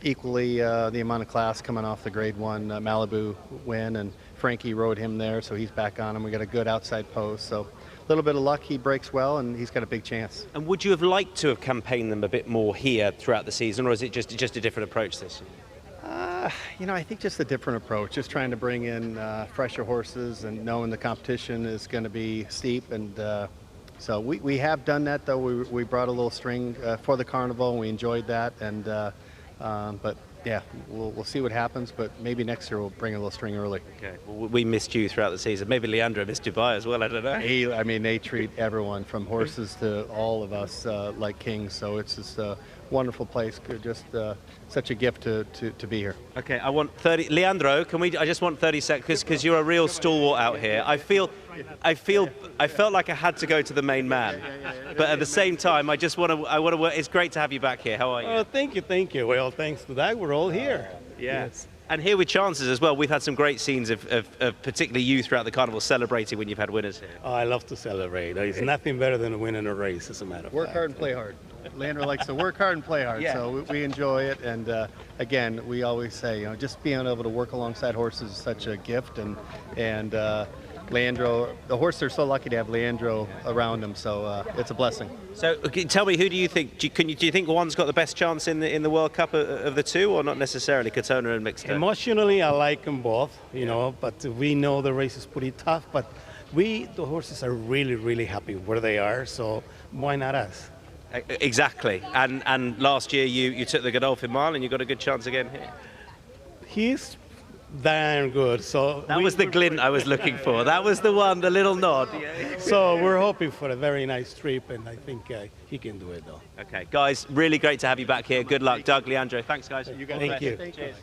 equally the amount of class coming off the Grade 1 Malibu win, and Frankie rode him there, so he's back on him. We got a good outside post, so a little bit of luck. He breaks well, and he's got a big chance. And would you have liked to have campaigned them a bit more here throughout the season, or is it just a different approach this year? You know, I think just a different approach, just trying to bring in fresher horses and knowing the competition is going to be steep. And so we have done that, though. We brought a little string for the Carnival, and we enjoyed that. And but yeah, we'll see what happens, but maybe next year we'll bring a little string early. Okay. Well, we missed you throughout the season. Maybe Leandro missed Dubai as well, I don't know. I mean, they treat everyone from horses to all of us like kings, so it's just wonderful place. Just such a gift to be here. Okay, I want 30. Leandro, I just want 30 seconds because you're a real stalwart out here. I felt like I had to go to the main man, but at the same time, I want to. It's great to have you back here. How are you? Oh, thank you. Well, thanks to that, we're all here. Yes. And here with chances as well. We've had some great scenes of particularly you throughout the carnival celebrating when you've had winners here. Oh, I love to celebrate. There's nothing better than winning a race, as a matter of fact. Work hard and play hard. Leandro likes to work hard and play hard, so we enjoy it. And again, we always say, just being able to work alongside horses is such a gift. And Leandro, the horses are so lucky to have Leandro around them, so it's a blessing. So tell me, who do you think? Do you think one's got the best chance in the World Cup of the two, or not necessarily, Katona and Mixto? Emotionally, I like them both, but we know the race is pretty tough. But the horses are really, really happy where they are, so why not us? Exactly. And last year you took the Godolphin Mile and you got a good chance again here. He's darn good. So that was the glint I was looking for. That was the one, the little nod. So we're hoping for a very nice trip, and I think he can do it, though. Okay, guys, really great to have you back here. Good luck, Doug, Leandro. Thanks, guys. Thank you. Cheers.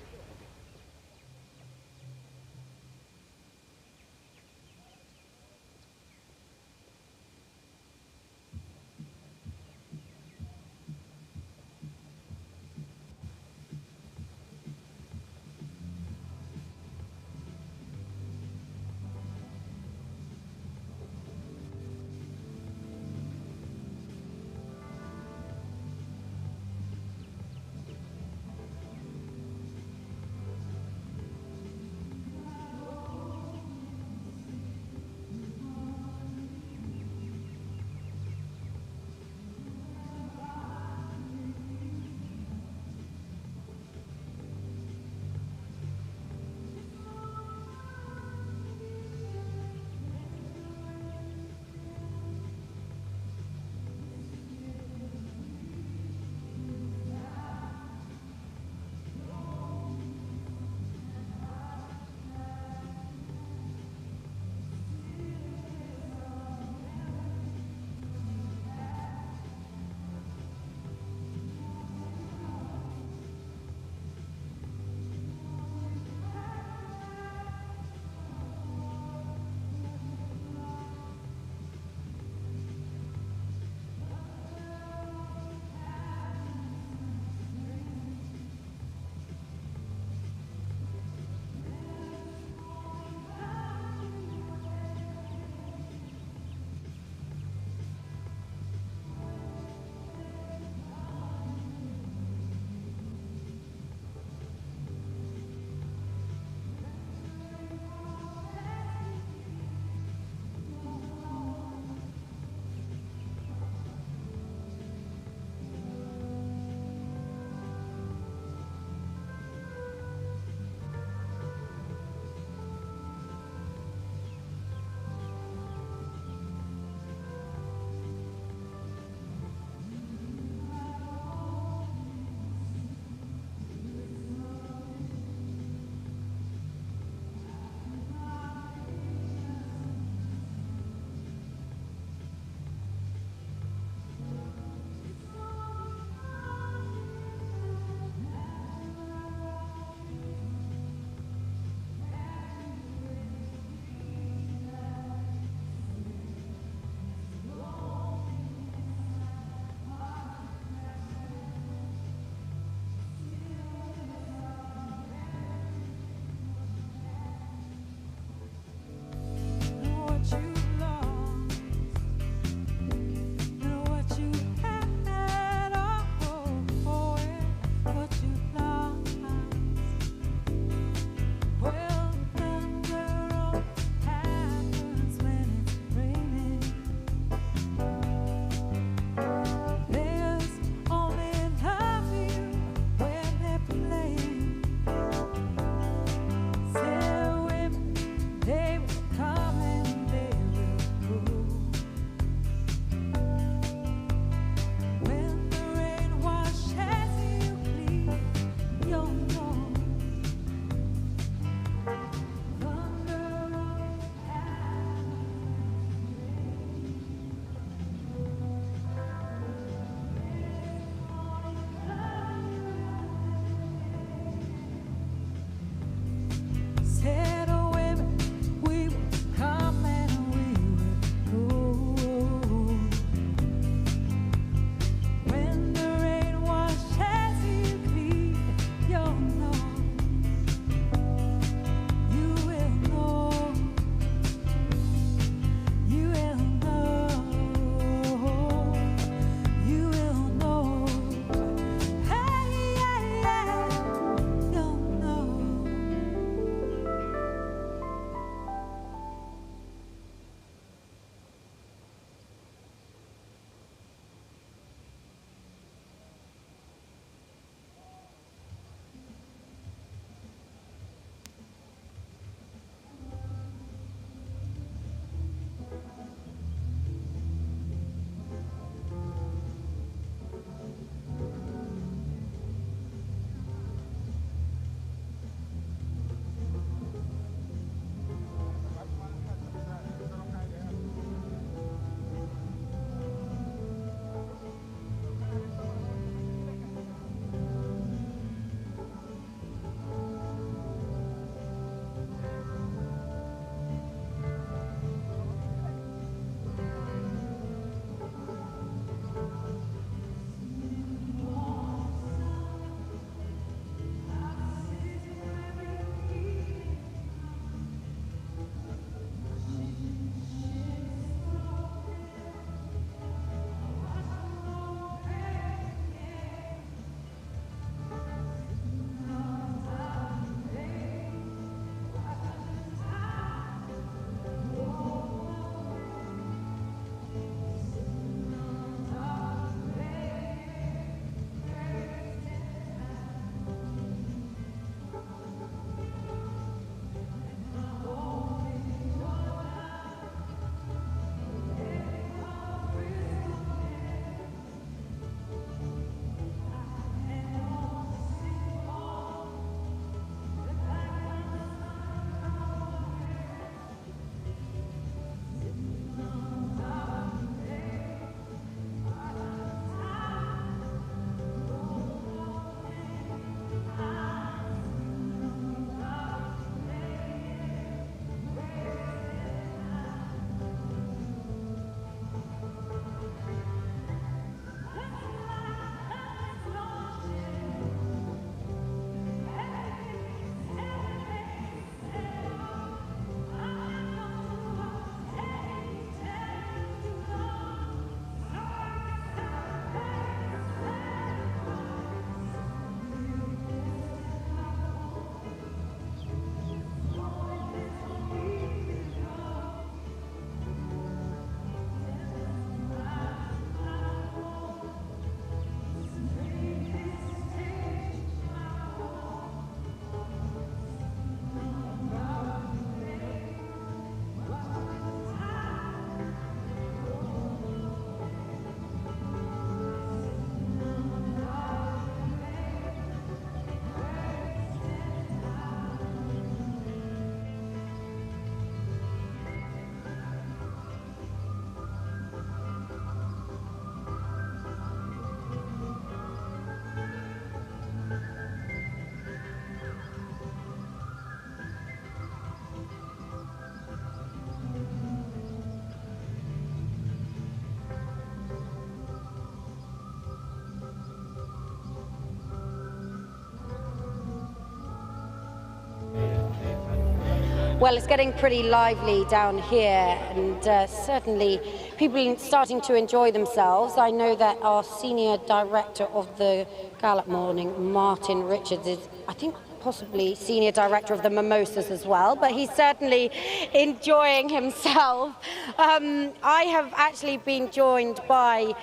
Well, it's getting pretty lively down here, and certainly people are starting to enjoy themselves. I know that our senior director of the Gallop Morning, Martin Richards, is, I think, possibly senior director of the Mimosas as well, but he's certainly enjoying himself. I have actually been joined by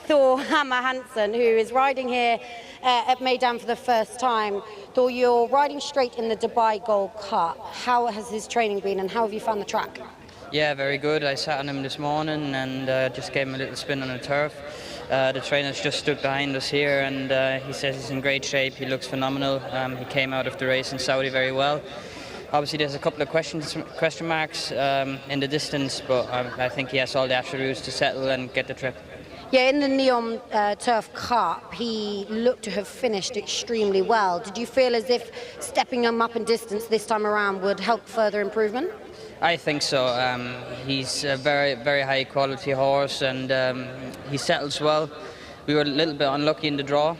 Thor Hammer Hansen, who is riding here at Meydan for the first time. Thor, you're riding straight in the Dubai Gold Cup. How has his training been, and how have you found the track? Yeah, very good. I sat on him this morning and just gave him a little spin on the turf. The trainer's just stood behind us here, and he says he's in great shape. He looks phenomenal. He came out of the race in Saudi very well. Obviously, there's a couple of question marks in the distance, but I think he has all the attributes to settle and get the trip. Yeah, in the Neom Turf Cup, he looked to have finished extremely well. Did you feel as if stepping him up in distance this time around would help further improvement? I think so. He's a very, very high quality horse, and he settles well. We were a little bit unlucky in the draw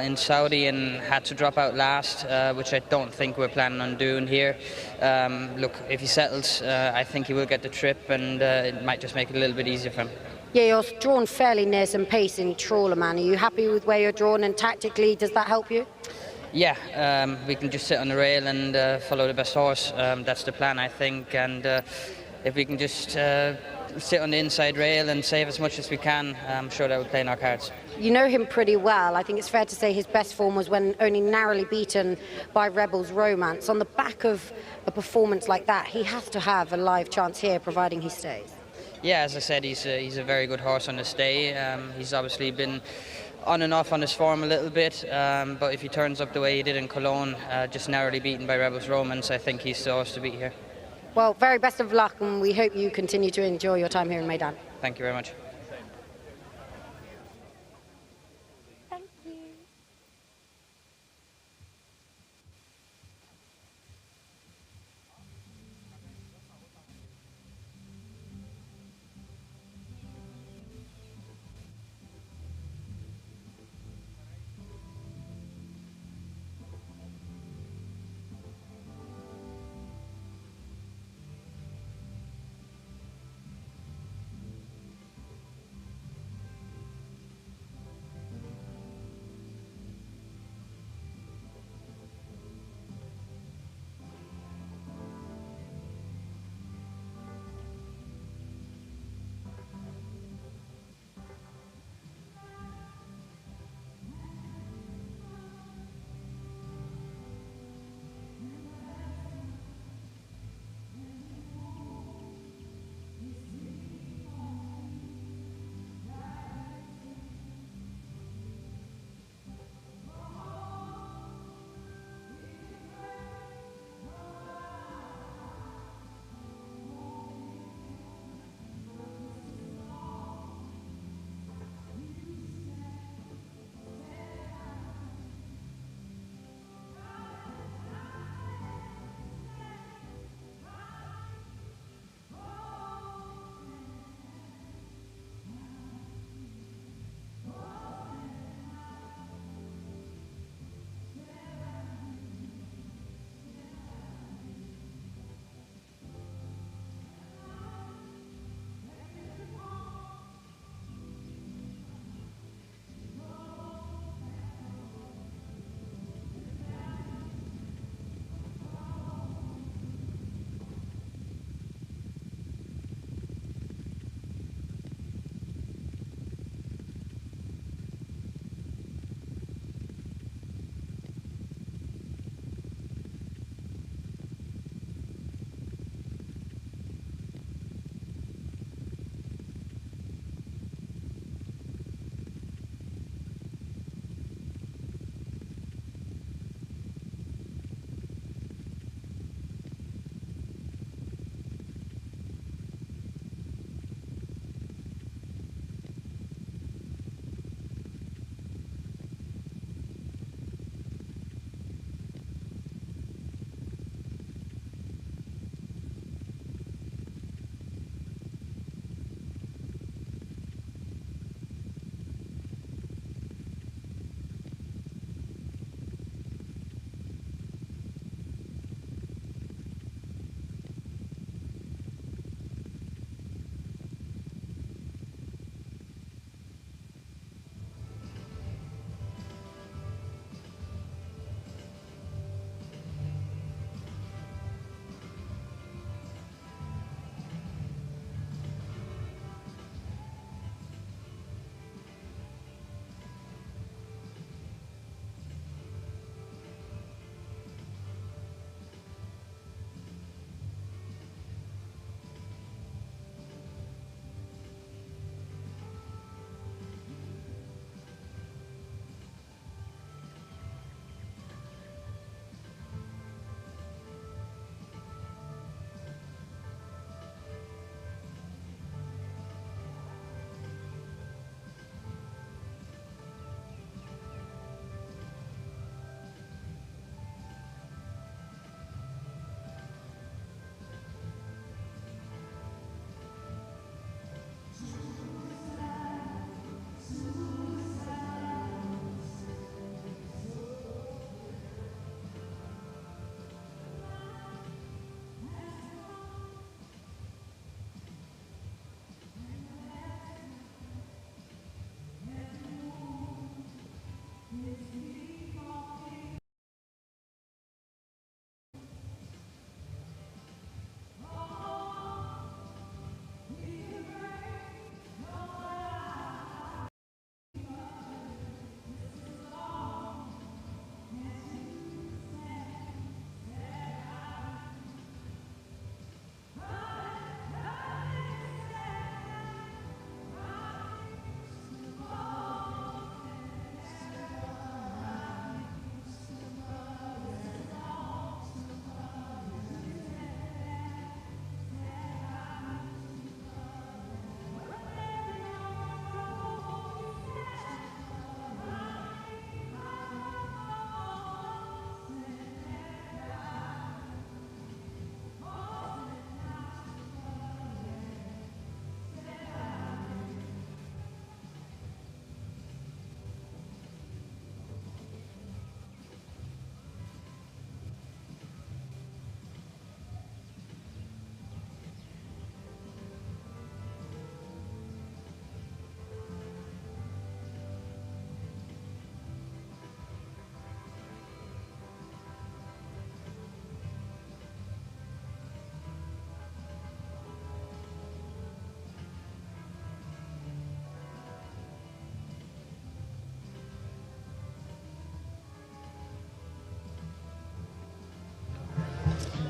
in Saudi and had to drop out last, which I don't think we're planning on doing here. Look, if he settles, I think he will get the trip, and it might just make it a little bit easier for him. Yeah, you're drawn fairly near some pace in Trawlerman. Are you happy with where you're drawn, and tactically, does that help you? Yeah, we can just sit on the rail and follow the best horse. That's the plan, I think. And if we can just sit on the inside rail and save as much as we can, I'm sure that will play in our cards. You know him pretty well. I think it's fair to say his best form was when only narrowly beaten by Rebel's Romance. On the back of a performance like that, he has to have a live chance here, providing he stays. Yeah, as I said, he's a very good horse on his day. He's obviously been on and off on his form a little bit, but if he turns up the way he did in Cologne, just narrowly beaten by Rebel's Romance, I think he's the horse to beat here. Well, very best of luck, and we hope you continue to enjoy your time here in Meydan. Thank you very much.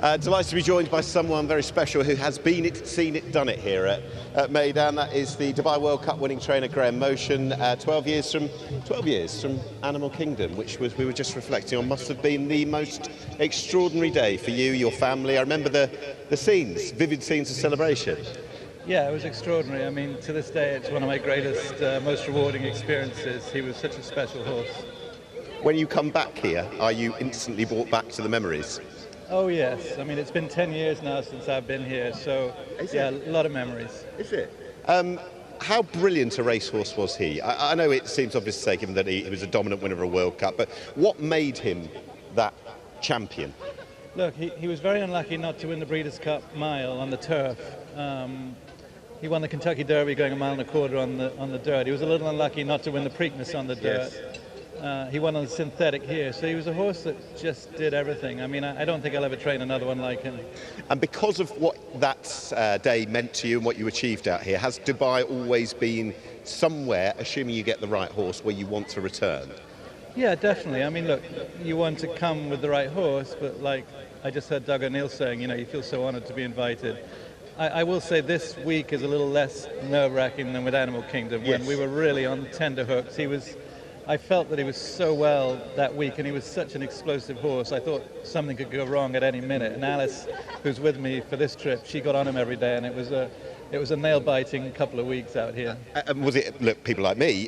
Delighted to be joined by someone very special who has seen it, done it here at Meydan. That is the Dubai World Cup winning trainer Graham Motion. 12 years from Animal Kingdom, which we were just reflecting on, must have been the most extraordinary day for you, your family. I remember the scenes, vivid scenes of celebration. Yeah, it was extraordinary. I mean, to this day, it's one of my greatest, most rewarding experiences. He was such a special horse. When you come back here, are you instantly brought back to the memories? Oh yes, I mean it's been 10 years now since I've been here, so yeah, a lot of memories. Is it? How brilliant a racehorse was he? I know it seems obvious to say, given that he was a dominant winner of a World Cup, but what made him that champion? Look, he was very unlucky not to win the Breeders' Cup Mile on the turf. He won the Kentucky Derby going 1.25 miles on the dirt. He was a little unlucky not to win the Preakness on the dirt. Yes. He won on the synthetic here, so he was a horse that just did everything. I mean, I don't think I'll ever train another one like him. And because of what that day meant to you and what you achieved out here, has Dubai always been somewhere, assuming you get the right horse, where you want to return? Yeah, definitely. I mean, look, you want to come with the right horse, but like I just heard Doug O'Neill saying, you know, you feel so honoured to be invited. I will say this week is a little less nerve-wracking than with Animal Kingdom, when we were really on tender hooks. I felt that he was so well that week, and he was such an explosive horse. I thought something could go wrong at any minute. And Alice, who's with me for this trip, she got on him every day, and it was a nail-biting couple of weeks out here. Was it, look, people like me,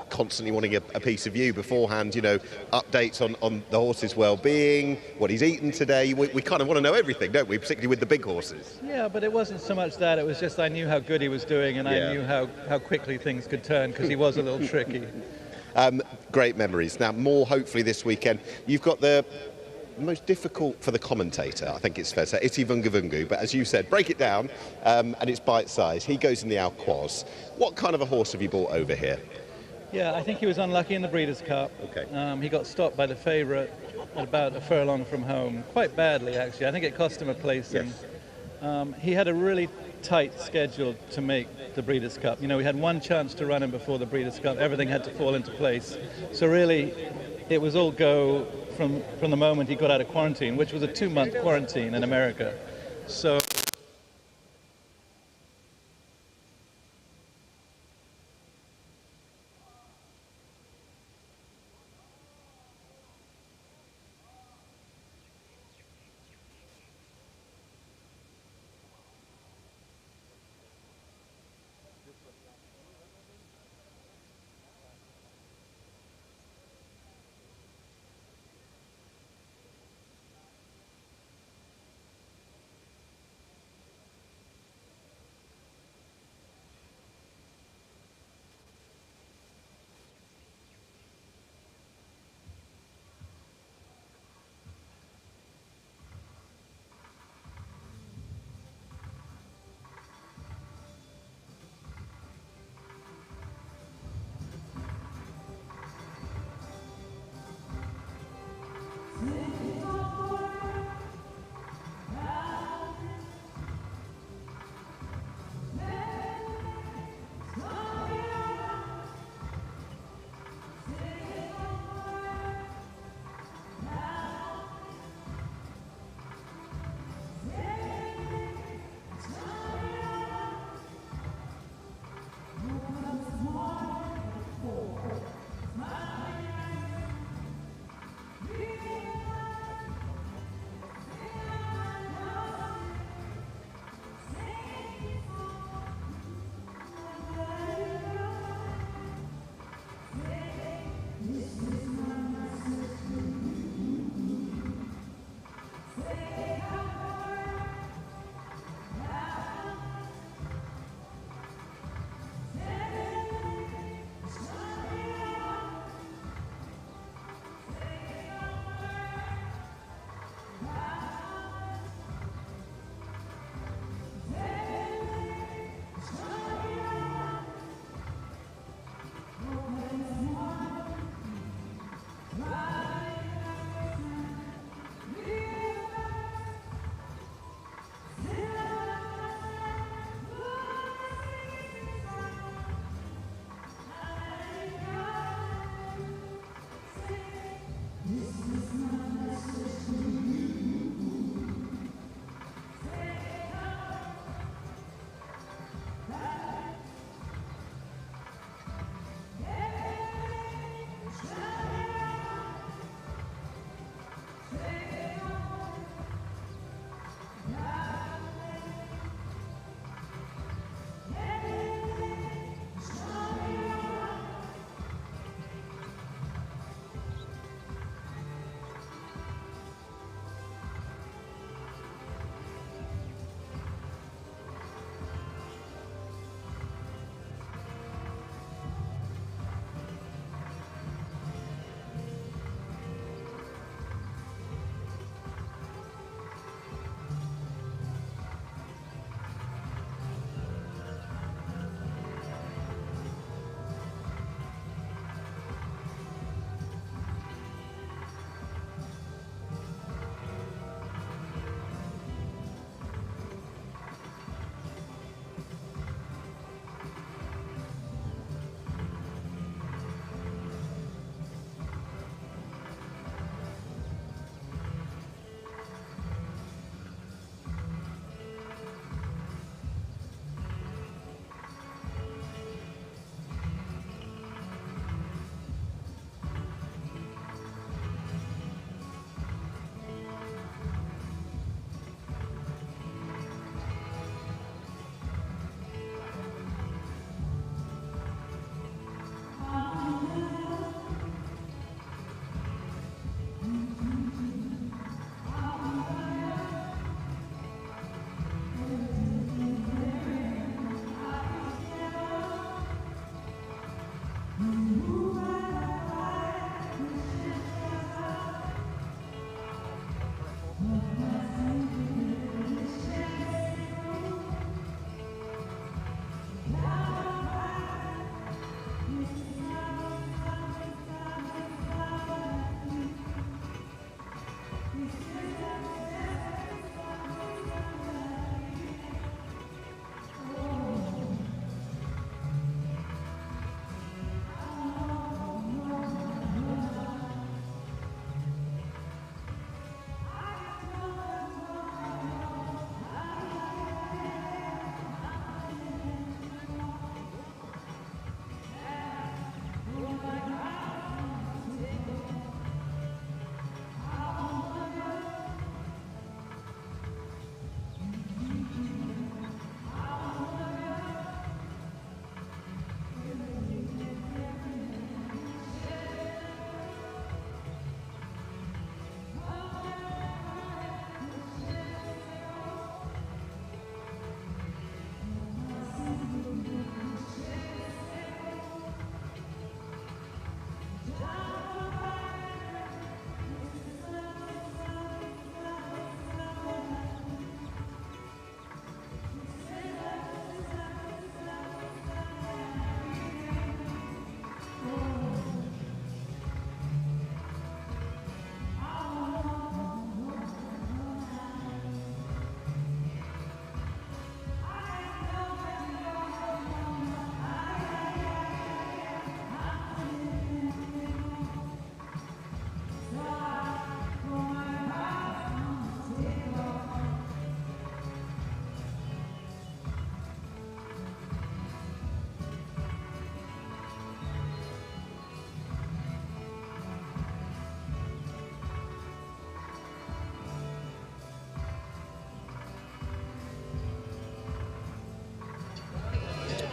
constantly wanting a piece of you beforehand, you know, updates on the horse's well-being, what he's eaten today. We kind of want to know everything, don't we, particularly with the big horses? Yeah, but it wasn't so much that. It was just I knew how good he was doing, and I knew how quickly things could turn, because he was a little tricky. Great memories. Now, more hopefully this weekend. You've got the most difficult for the commentator, I think it's fair to say, Iti Vunga Vungu, but as you said, break it down, and it's bite-sized. He goes in the Alquoz. What kind of a horse have you brought over here? Yeah, I think he was unlucky in the Breeders' Cup. Okay. He got stopped by the favourite at about a furlong from home, quite badly actually. I think it cost him a placing. Yes. He had a really tight schedule to make the Breeders' Cup. You know, we had one chance to run him before the Breeders' Cup. Everything had to fall into place. So really, it was all go from the moment he got out of quarantine, which was a 2-month quarantine in America. So.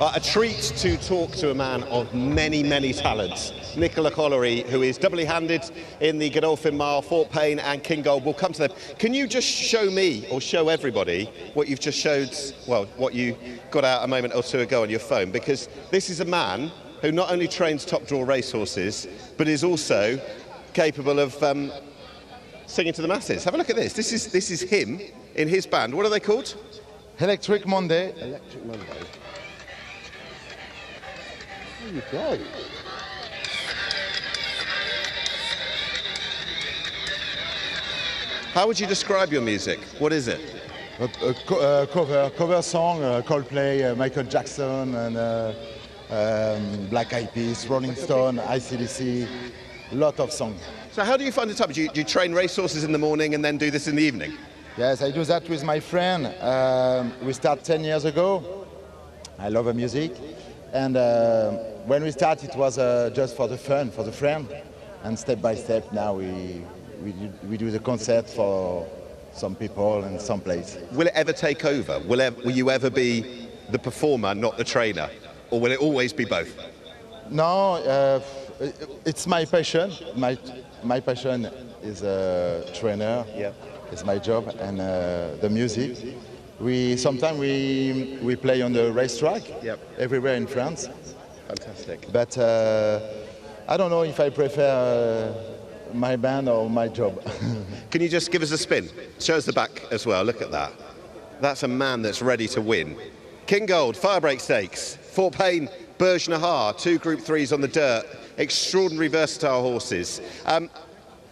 A treat to talk to a man of many, many talents. Nicola Collery, who is doubly handed in the Godolphin Mile, Fort Payne and King Gold. We'll come to them. Can you just show me, or show everybody, what you've just showed, well, what you got out a moment or two ago on your phone? Because this is a man who not only trains top draw racehorses, but is also capable of singing to the masses. Have a look at this. This is him in his band. What are they called? Electric Monday. Electric Monday. There you go. How would you describe your music? What is it? A cover song, Coldplay, Michael Jackson, and Black Eyed Peas, Rolling Stone, ICDC, lot of songs. So how do you find the time? Do you train racehorses in the morning and then do this in the evening? Yes, I do that with my friend. We started 10 years ago. I love the music. And when we started, it was just for the fun, for the friend. And step by step, now we do the concert for some people and some place. Will it ever take over? Will you ever be the performer, not the trainer? Or will it always be both? No, it's my passion. My passion is a trainer. Yeah. It's my job, and the music. Sometimes we play on the racetrack. Yep. Everywhere in France. Fantastic. But I don't know if I prefer my band or my job. Can you just give us a spin? Show us the back as well. Look at that. That's a man that's ready to win. King Gold, Firebreak Stakes, Fort Payne, Burj Nahar, 2 Group 3s on the dirt. Extraordinary versatile horses.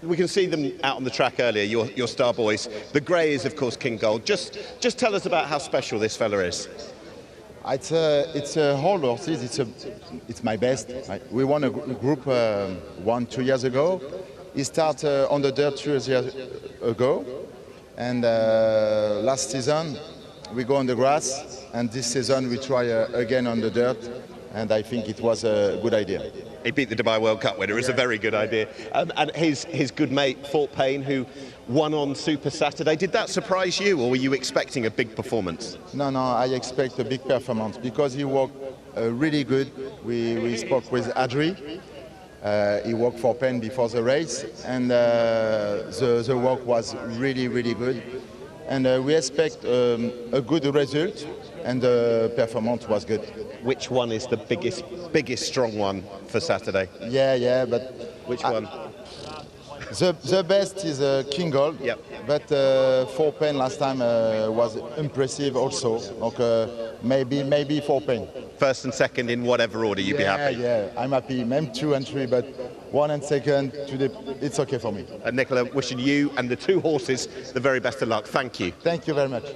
We can see them out on the track earlier, your star boys. The grey is, of course, King Gold. Just tell us about how special this fella is. It's a whole horses. It's my best. We won a group 2 years ago. He started on the dirt 2 years ago, and last season we go on the grass, and this season we try again on the dirt, and I think it was a good idea. He beat the Dubai World Cup winner. It's a very good idea. And his good mate, Fort Payne, who won on Super Saturday. Did that surprise you, or were you expecting a big performance? No, I expect a big performance because he worked really good. We spoke with Adri. He worked for Payne before the race, and the work was really, really good. And we expect a good result, and the performance was good. Which one is the biggest strong one for Saturday? Yeah, but... Which one? The best is King Gold, yep. But Fort Payne last time was impressive also. Maybe Fort Payne. First and second in whatever order, you'd be happy? Yeah, I'm happy. Maybe 2 and 3, but 1 and second, today, it's okay for me. And Nicola, wishing you and the 2 horses the very best of luck. Thank you. Thank you very much.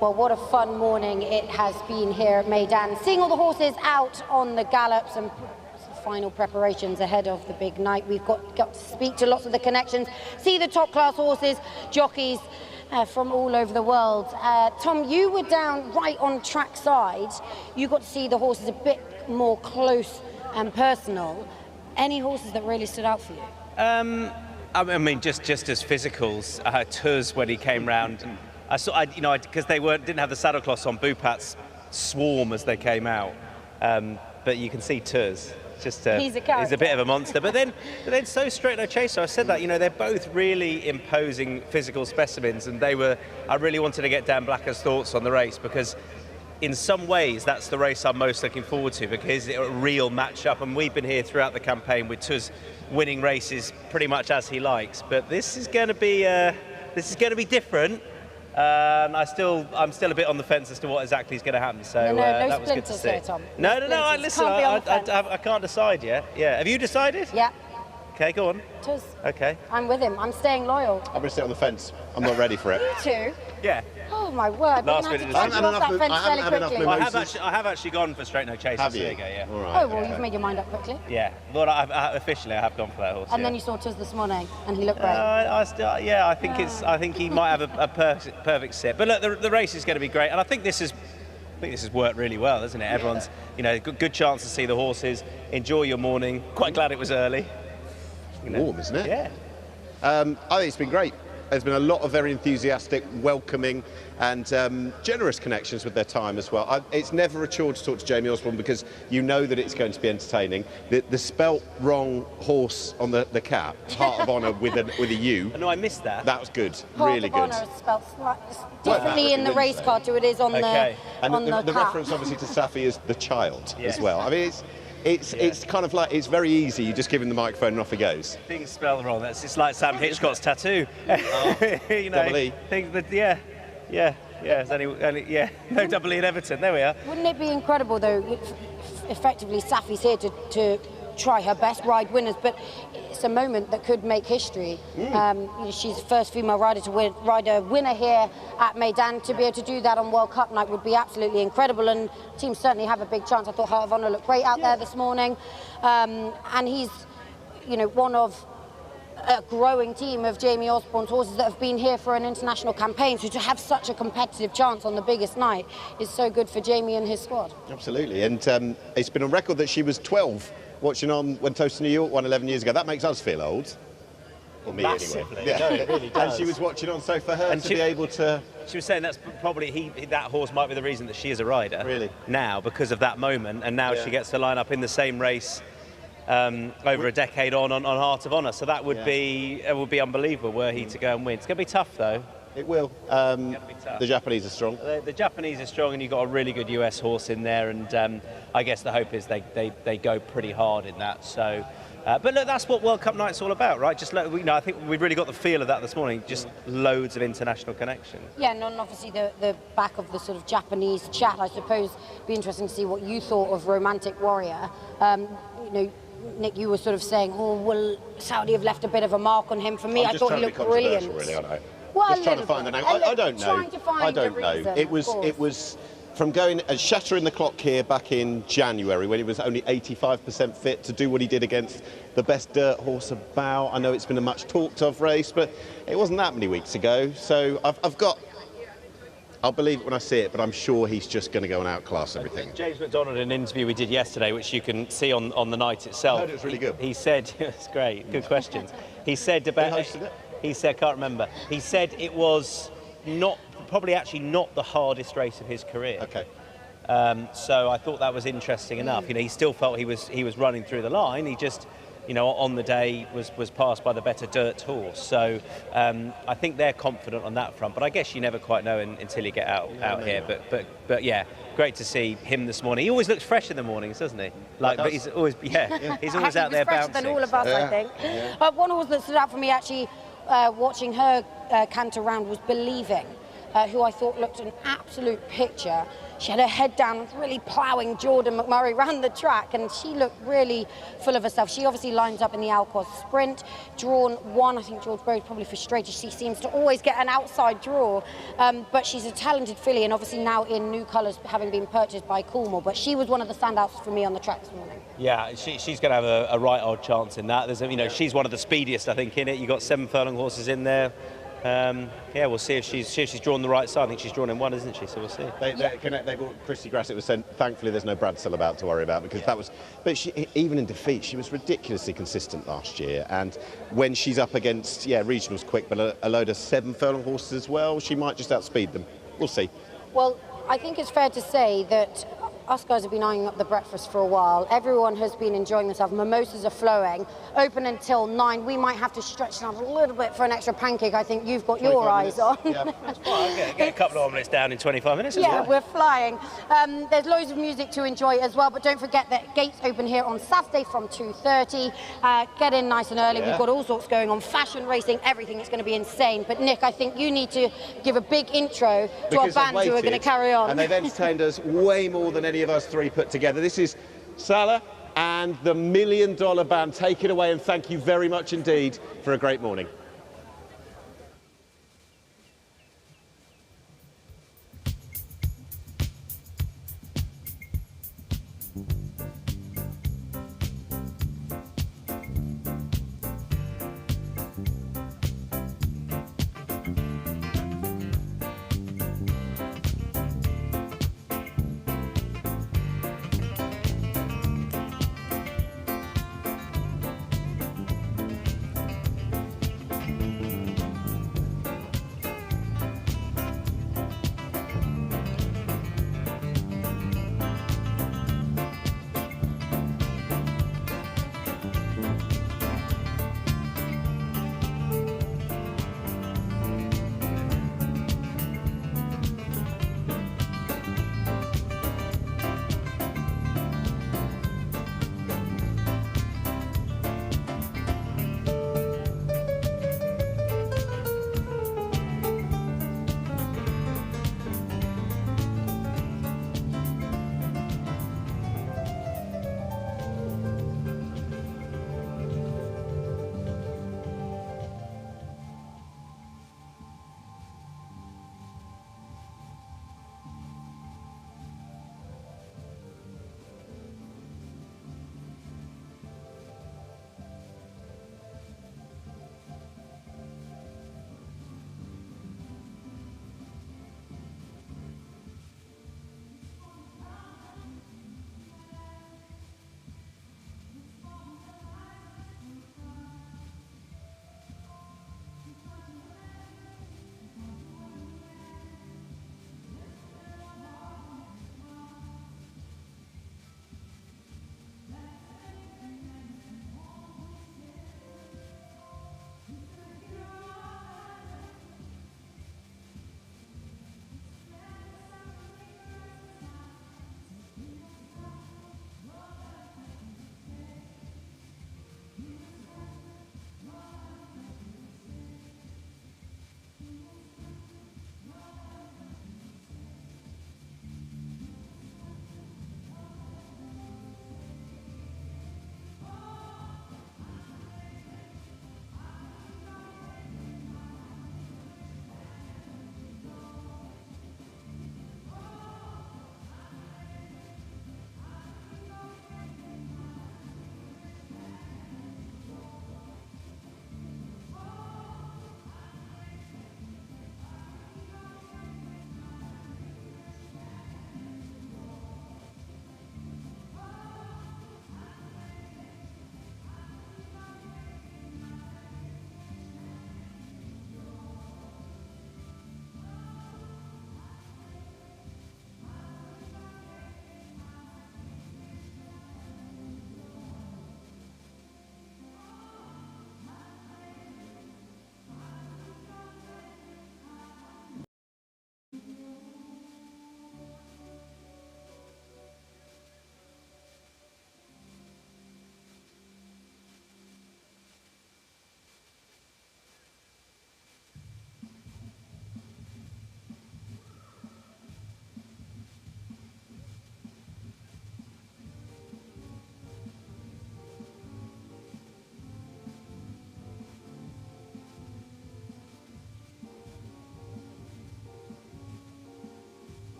Well, what a fun morning it has been here at Meydan. Seeing all the horses out on the gallops and final preparations ahead of the big night. We've got to speak to lots of the connections, see the top class horses, jockeys from all over the world. Tom, you were down right on track side. You got to see the horses a bit more close and personal. Any horses that really stood out for you? I mean, just as physicals, Tuz when he came round. I saw, because they didn't have the saddlecloths on. Bupat's swarm as they came out, but you can see Tuz. He's a bit of a monster. But then so straight no chaser. I said that, they're both really imposing physical specimens, and I really wanted to get Dan Blacker's thoughts on the race, because in some ways that's the race I'm most looking forward to, because it's a real match-up, and we've been here throughout the campaign with Tuz winning races pretty much as he likes. But this is going to be different. I'm still a bit on the fence as to what exactly is going to happen. So that was good to see. Here, Tom. No. Listen, I can't decide yet. Yeah, have you decided? Yeah. Okay, go on. Tuz. Okay. I'm with him. I'm staying loyal. I'm going to sit on the fence. I'm not ready for it. You too? Yeah. Oh my word! Last minute decision. I have actually gone for straight no chaser. Have you? There you go, yeah. All right. Oh well, you've made your mind up quickly. Yeah. Well, officially I have gone for that horse. And then you saw Tuz this morning, and he looked great. I think he might have a perfect sit. But look, the race is going to be great, and I think this has worked really well, isn't it? Everyone's good chance to see the horses, enjoy your morning. Quite glad it was early. Warm, isn't it? Yeah. I think it's been great. There's been a lot of very enthusiastic, welcoming and generous connections with their time as well. It's never a chore to talk to Jamie Osborne, because you know that it's going to be entertaining. The spelt wrong horse on the cap, Heart of Honour with a U. No, I missed that. That was good, Heart really of good. Honour is spelled differently in the race card to it is on the the cap. reference obviously to Safi is the child as well. I mean, it's kind of like, it's very easy. You just give him the microphone and off he goes. Things spelled wrong. It's like Sam Hitchcock's tattoo. Double E. No double E in Everton. There we are. Wouldn't it be incredible though? Effectively, Safi's here to try her best, ride winners, but it's a moment that could make history. She's the first female rider to ride a winner here at Meydan. To be able to do that on World Cup night would be absolutely incredible, and teams certainly have a big chance. I thought Heart of Honour looked great out there this morning, and he's one of a growing team of Jamie Osborne's horses that have been here for an international campaign, so to have such a competitive chance on the biggest night is so good for Jamie and his squad. Absolutely, and it's been on record that she was 12 watching on when Toast to New York won 11 years ago. That makes us feel old. Or me, massively. Anyway. No, it really does. And she was watching on, so for her to be able to... She was saying that's probably that horse might be the reason that she is a rider. Really? Now, because of that moment, and now she gets to line up in the same race over a decade on Heart of Honour. So that would be unbelievable were he to go and win. It's going to be tough though. It will. The Japanese are strong. The Japanese are strong, and you've got a really good US horse in there, and I guess the hope is they go pretty hard in that. So, but look, that's what World Cup night's all about, right? I think we really got the feel of that this morning. Just loads of international connection. Yeah, and obviously the back of the sort of Japanese chat, I suppose, be interesting to see what you thought of Romantic Warrior. Nick, you were sort of saying, will Saudi have left a bit of a mark on him? For me, I thought he looked brilliant. Really, aren't I? Well, just trying to find an angle. I don't know. I don't know. It was from going and shattering the clock here back in January when he was only 85% fit to do what he did against the best dirt horse about. I know it's been a much talked of race, but it wasn't that many weeks ago. So I'll believe it when I see it, but I'm sure he's just going to go and outclass everything. James McDonald, in an interview we did yesterday, which you can see on the night itself. I heard it was really good. He said, it's great, good questions. He said about... Who hosted it? He said, can't remember. He said it was probably not the hardest race of his career. Okay. So I thought that was interesting enough. He still felt he was running through the line. He just, on the day was passed by the better dirt horse. So I think they're confident on that front. But I guess you never quite know until you get out here. But yeah, great to see him this morning. He always looks fresh in the mornings, doesn't he? But he's always he's always out there bouncing. Than all of us, I think. One horse that stood out for me actually. Watching her canter round was Believing, who I thought looked an absolute picture. she had her head down, really ploughing Jordan McMurray around the track, and she looked really full of herself. She obviously lines up in the Alcor Sprint, drawn 1. I think George Bowe's probably frustrated. She seems to always get an outside draw, but she's a talented filly, and obviously now in new colours, having been purchased by Coolmore. But she was one of the standouts for me on the track this morning. Yeah, she's going to have a right old chance in that. There's she's one of the speediest, I think, in it. You've got 7 furlong horses in there. Yeah, we'll see if she's drawn the right side. I think she's drawn in 1, isn't she? So we'll see. Christy Grassett was saying, thankfully there's no Bradsell about to worry about, because that was. But she, even in defeat, she was ridiculously consistent last year. And when she's up against, regionals quick, but a load of 7 furlong horses as well, she might just outspeed them. We'll see. Well, I think it's fair to say that us guys have been eyeing up the breakfast for a while. Everyone has been enjoying themselves. Mimosas are flowing. Open until 9. We might have to stretch out a little bit for an extra pancake. I think you've got your eyes on. Yeah. Get a couple of omelets down in 25 minutes as well. Yeah, we're flying. There's loads of music to enjoy as well, but don't forget that gates open here on Saturday from 2:30. Get in nice and early. We've got all sorts going on, fashion, racing, everything. It's going to be insane. But Nick, I think you need to give a big intro to our band who are going to carry on. And they've entertained us way more than any of us 3 put together. This is Salah and the $1 Million Band. Take it away, and thank you very much indeed for a great morning.